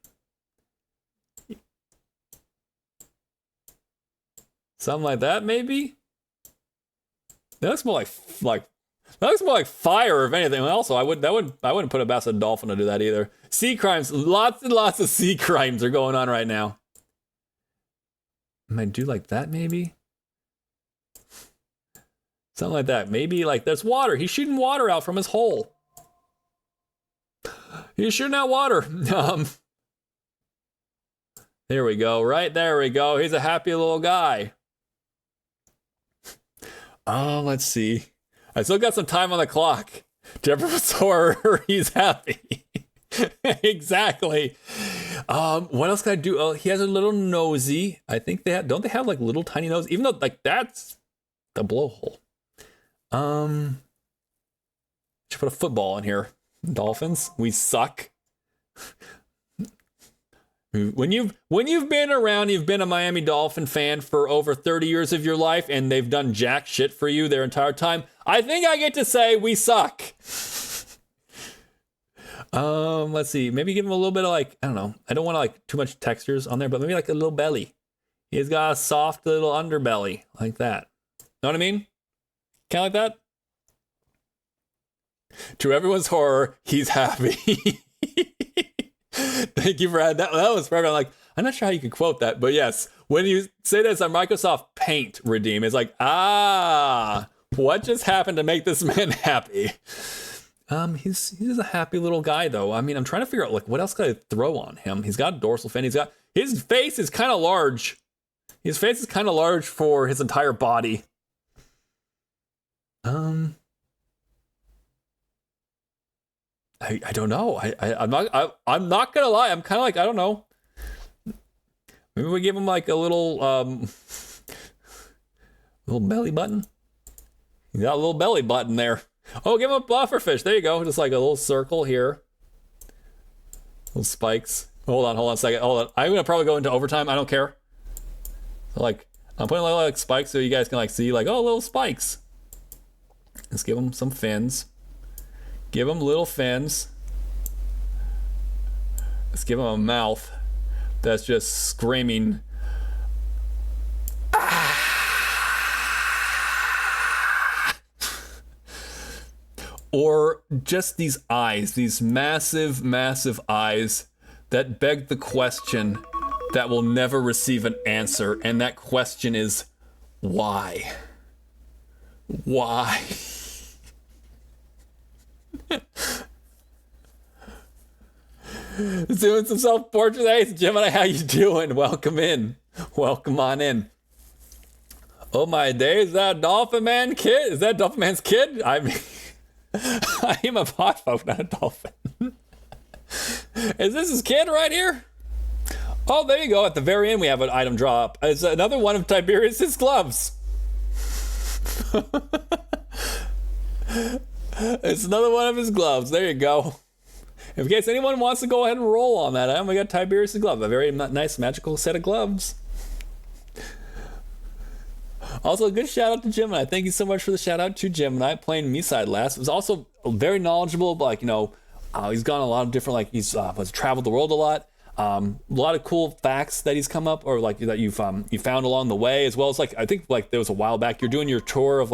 Something like that, maybe? That looks more like fire, if anything. Also, I wouldn't put a basset dolphin to do that either. Sea crimes, lots and lots of sea crimes are going on right now. I might do like that, maybe. Something like that. Maybe like there's water. He's shooting water out from his hole. He's shooting out water. There we go. Right there we go. He's a happy little guy. Let's see. I still got some time on the clock. Jefferson's horror, he's happy. Exactly. What else can I do? Oh, he has a little nosy. I think don't they have like little tiny nose? Even though like that's the blowhole. Should put a football in here. Dolphins, we suck. When you've been around, you've been a Miami Dolphin fan for over 30 years of your life, and they've done jack shit for you their entire time. I think I get to say we suck. Let's see. Maybe give him a little bit of like, I don't know. I don't want to like too much textures on there, but maybe like a little belly. He's got a soft little underbelly like that. Know what I mean? Kind of like that. To everyone's horror, he's happy. Thank you for adding that. That was perfect. I'm not sure how you could quote that, but yes, when you say this on Microsoft Paint redeem, it's like, what just happened to make this man happy? He's a happy little guy though. I mean, I'm trying to figure out like what else could I throw on him. He's got a dorsal fin. His face is kind of large. His face is kind of large for his entire body. I don't know. I'm not gonna lie. I'm kind of like, I don't know. Maybe we give him like a little belly button. He's got a little belly button there. Oh, give him a bufferfish. There you go. Just like a little circle here. Little spikes. Hold on a second. Hold on. I'm gonna probably go into overtime. I don't care. So like, I'm putting like spikes so you guys can like see like, oh, little spikes. Let's give him some fins. Give him little fins. Let's give him a mouth that's just screaming. Or just these eyes, these massive, massive eyes that beg the question that will never receive an answer. And that question is, why? Why? Doing some self-portrait. Hey, Gemini, how you doing? Welcome in. Welcome on in. Oh my days, is that Dolphin Man kid? Is that Dolphin Man's kid? I mean, I am a potfolk, not a dolphin. Is this his kid right here? Oh, there you go. At the very end, we have an item drop. It's another one of Tiberius's gloves. It's another one of his gloves. There you go. In case anyone wants to go ahead and roll on that item, we got Tiberius' glove. A very nice magical set of gloves. Also, a good shout out to Gemini. Thank you so much for the shout out to Gemini playing me side last. It was also very knowledgeable, but he's gone a lot of different, he's traveled the world a lot. A lot of cool facts that he's come up, or that you found along the way, as well as I think there was a while back you're doing your tour of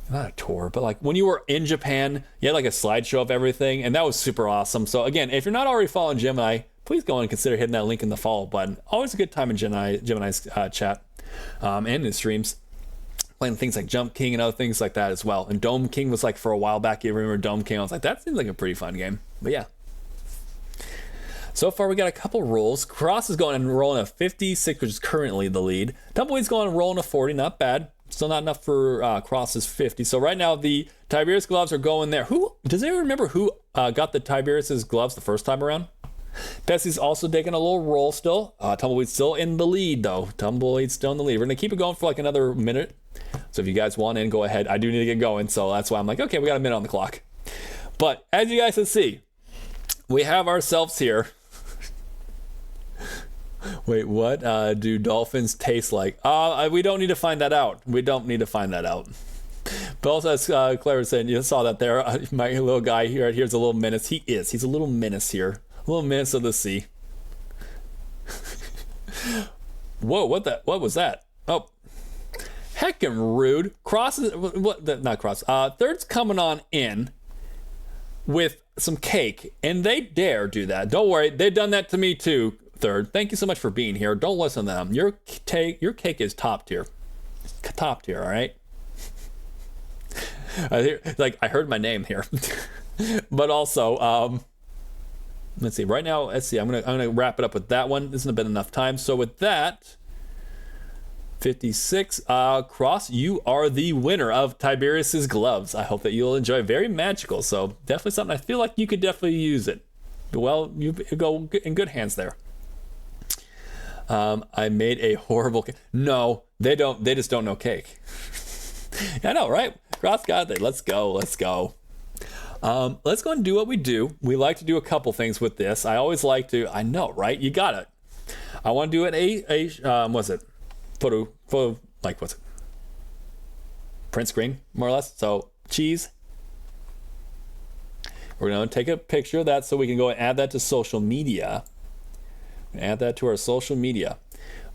not a tour, but when you were in Japan, you had a slideshow of everything, and that was super awesome. So again, if you're not already following Gemini, please go and consider hitting that link in the follow button. Always a good time in Gemini's chat and in streams, playing things like Jump King and other things like that as well. And Dome King was for a while back. You remember Dome King? I was like, that seems like a pretty fun game. But yeah. So far, we got a couple rolls. Cross is going and rolling a 56, which is currently the lead. Tumbleweed's going and rolling a 40, not bad. Still not enough for Cross's 50. So right now, the Tiberius gloves are going there. Does anyone remember who got the Tiberius's gloves the first time around? Pessy's also taking a little roll still. Tumbleweed's still in the lead, though. Tumbleweed's still in the lead. We're going to keep it going for another minute. So if you guys want in, go ahead. I do need to get going, so that's why I'm okay, we got a minute on the clock. But as you guys can see, we have ourselves here. Wait, what do dolphins taste like? We don't need to find that out. We don't need to find that out. But also, as Claire was saying, you saw that there. My little guy here's a little menace. He's a little menace here. A little menace of the sea. Whoa, what was that? Oh, heckin' rude. Not Cross. Third's coming on in with some cake, and they dare do that. Don't worry, they've done that to me too. Third, thank you so much for being here. Don't listen to them. Your cake is top tier. Top tier, all right? I heard my name here. But also, let's see. Right now, I'm gonna wrap it up with that one. This hasn't been enough time. So with that, 56. Cross, you are the winner of Tiberius's gloves. I hope that you'll enjoy. Very magical. So definitely something. I feel like you could definitely use it. Well, you go in good hands there. I made a horrible cake. No, they don't. They just don't know cake. I know, right? Cross got it. Let's go. Let's go and do what we do. We like to do a couple things with this. I always like to. I know, right? You got it. I want to do what's it? Photo. What's it? Print screen, more or less. So cheese. We're gonna take a picture of that so we can go and add that to social media. Add that to our social media.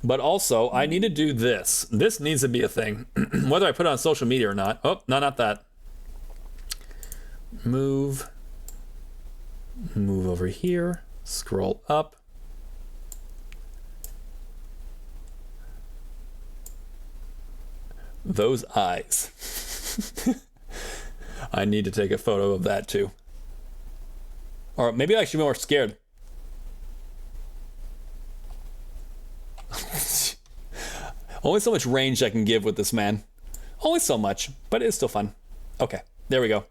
But also, I need to do this. This needs to be a thing, whether I put it on social media or not. Oh, no, not that. Move over here. Scroll up. Those eyes. I need to take a photo of that too. Or maybe I should be more scared. Only so much range I can give with this man. Only so much, but it's still fun. Okay, there we go.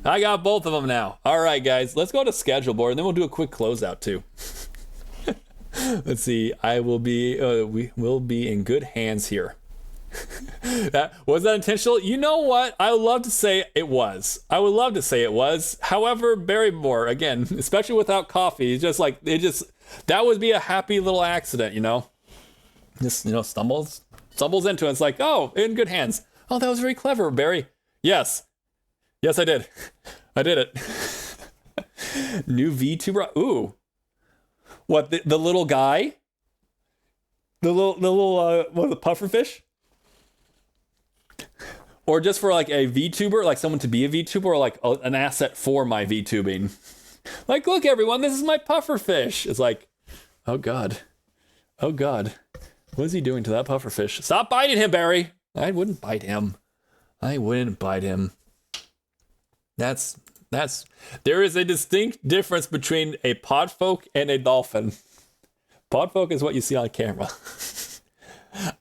I got both of them now. All right, guys, let's go to schedule board, and then we'll do a quick closeout too. Let's see. We will be in good hands here. Was that intentional? You know what? I would love to say it was. However, Barrymore, again, especially without coffee, that would be a happy little accident, Just, stumbles into it. It's oh, in good hands. Oh, that was very clever, Barry. Yes, I did. I did it. New VTuber. Ooh. What, the little guy? The little the pufferfish? Or just for a VTuber, someone to be a VTuber, or an asset for my VTubing. Look everyone, this is my pufferfish. It's oh God. What is he doing to that pufferfish? Stop biting him, Barry. I wouldn't bite him. There is a distinct difference between a podfolk and a dolphin. Podfolk is what you see on camera.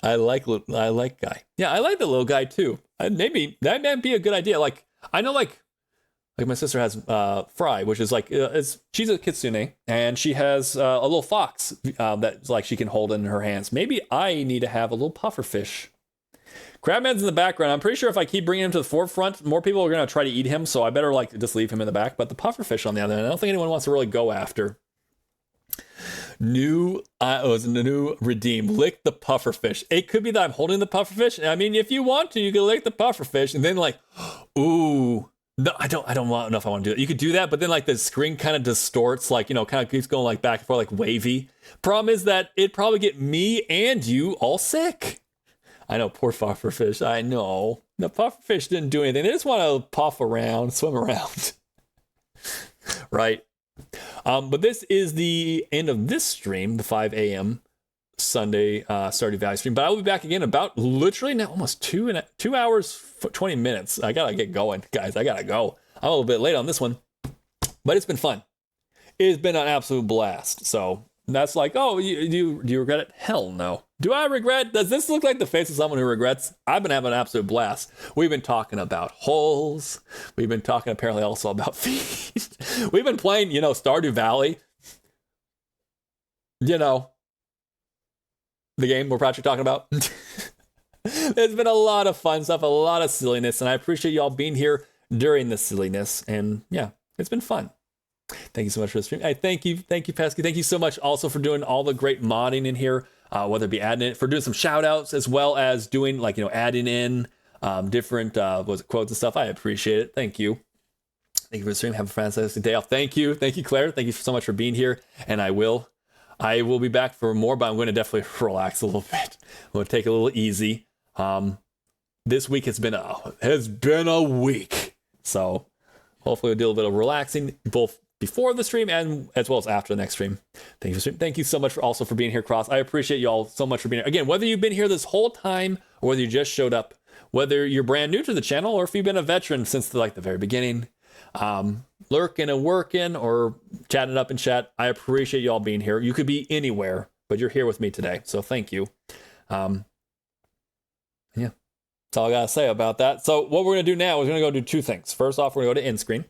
I like guy. Yeah, I like the little guy too. Maybe that might be a good idea. I know my sister has Fry, which is she's a kitsune, and she has a little fox that she can hold in her hands. Maybe I need to have a little pufferfish. Crabman's in the background. I'm pretty sure if I keep bringing him to the forefront, more people are going to try to eat him, so I better just leave him in the back. But the pufferfish, on the other hand, I don't think anyone wants to really go after. New, it was a new redeem. Lick the pufferfish. It could be that I'm holding the pufferfish. I mean, if you want to, you can lick the pufferfish, and then like, ooh. No, I don't know if I want to do it. You could do that, but then like the screen kind of distorts, like, kind of keeps going like back and forth, like wavy. Problem is that it'd probably get me and you all sick. I know, poor pufferfish. I know. The pufferfish didn't do anything. They just want to puff around, swim around. Right. But this is the end of this stream, the 5 a.m. Sunday Stardew Valley stream. But I will be back again about literally now almost 2 hours, 20 minutes. I gotta get going, guys. I gotta go. I'm a little bit late on this one, but it's been fun. It's been an absolute blast. So that's like, oh, do you regret it? Hell no. Do I regret? Does this look like the face of someone who regrets? I've been having an absolute blast. We've been talking about holes. We've been talking apparently also about feet. We've been playing, Stardew Valley. The game we're probably talking about. There's been a lot of fun stuff, a lot of silliness, and I appreciate y'all being here during the silliness. And yeah, it's been fun. Thank you so much for the stream. Hey, thank you, Pesky. Thank you so much also for doing all the great modding in here, whether it be adding it, for doing some shout outs, as well as doing adding in different quotes and stuff. I appreciate it. Thank you. Thank you for the stream. Have a fantastic day off. Thank you, Claire. Thank you so much for being here. And I will be back for more, but I'm going to definitely relax a little bit. I'm going to take it a little easy. This week has been a week. So hopefully we'll do a little bit of relaxing both before the stream and as well as after the next stream. Thank you for stream. Thank you so much for being here, Cross. I appreciate y'all so much for being here. Again, whether you've been here this whole time or whether you just showed up, whether you're brand new to the channel or if you've been a veteran since the very beginning, lurking and working or chatting up in chat, I appreciate y'all being here. You could be anywhere, but you're here with me today, so thank you. Yeah, that's all I gotta say about that. So what we're gonna do now is we're gonna go do two things. First off, we're gonna go to end screen,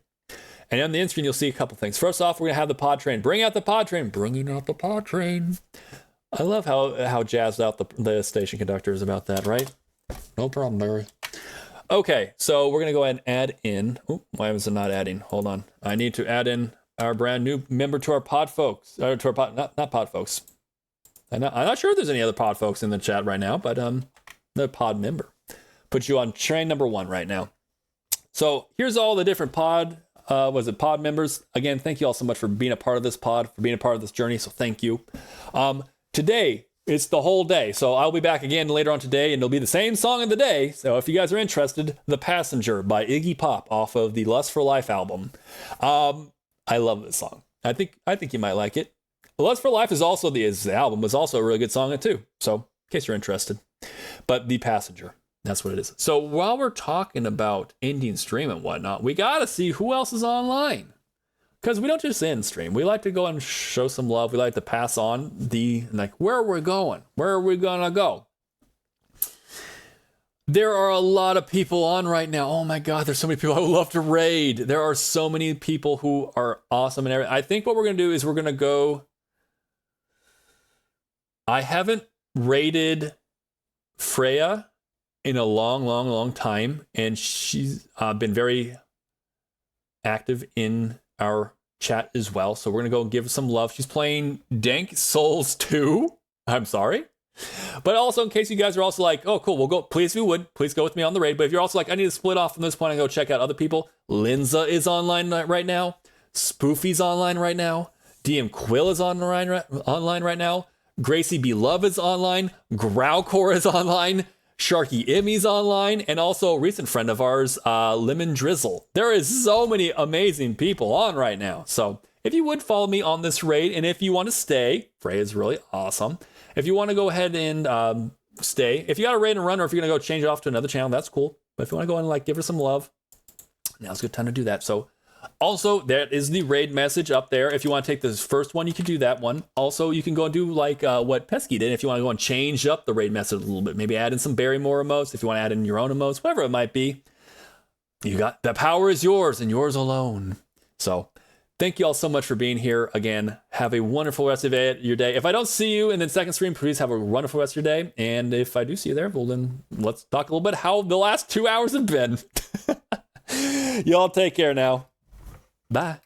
and on the end screen you'll see a couple things. First off, we're gonna have the pod train. Bring out the pod train. Bringing out the pod train. I love how jazzed out the station conductor is about that, right? No problem, Barry. Okay, so we're gonna go ahead and add in. Why was it not adding? Hold on. I need to add in our brand new member to our pod folks. To our pod, not pod folks. I'm not sure if there's any other pod folks in the chat right now, but the pod member. Put you on train number 1 right now. So here's all the different pod members. Again, thank you all so much for being a part of this pod, for being a part of this journey. So thank you. Today, it's the whole day. So I'll be back again later on today, and it'll be the same song of the day. So if you guys are interested, The Passenger by Iggy Pop off of the Lust for Life album. I love this song. I think you might like it. Lust for Life is also the album was also a really good song too. So in case you're interested, but The Passenger, that's what it is. So while we're talking about ending stream and whatnot, we got to see who else is online. Because we don't just end stream. We like to go and show some love. We like to pass on where are we going? Where are we going to go? There are a lot of people on right now. Oh my God, there's so many people I would love to raid. There are so many people who are awesome and everything. I think what we're going to do is we're going to go. I haven't raided Freya in a long time. And she's been very active in our chat as well, so we're gonna go and give some love. She's playing Dank Souls 2. I'm sorry, but also in case you guys are also like, oh cool, we'll go. Please, if you would, please go with me on the raid. But if you're also like, I need to split off from this point and go check out other people, Linza is online right now. Spoofy's online right now. DM Quill is online right now. Gracie Beloved is online. Growlcore is online. Sharky Emmy's online, and also a recent friend of ours, Lemon Drizzle. There is so many amazing people on right now. So if you would follow me on this raid, and if you want to stay, Frey is really awesome. If you want to go ahead and stay, if you got a raid and run, or if you're gonna go change it off to another channel, that's cool. But if you want to go and give her some love, now's a good time to do that. So also, there is the raid message up there. If you want to take this first one, you can do that one. Also, you can go and do what Pesky did. If you want to go and change up the raid message a little bit, maybe add in some Barrymore emotes. If you want to add in your own emotes, whatever it might be, you got the power is yours and yours alone. So thank you all so much for being here. Again, have a wonderful rest of your day. If I don't see you in the second stream, please have a wonderful rest of your day. And if I do see you there, well, then let's talk a little bit how the last 2 hours have been. Y'all take care now. Bye.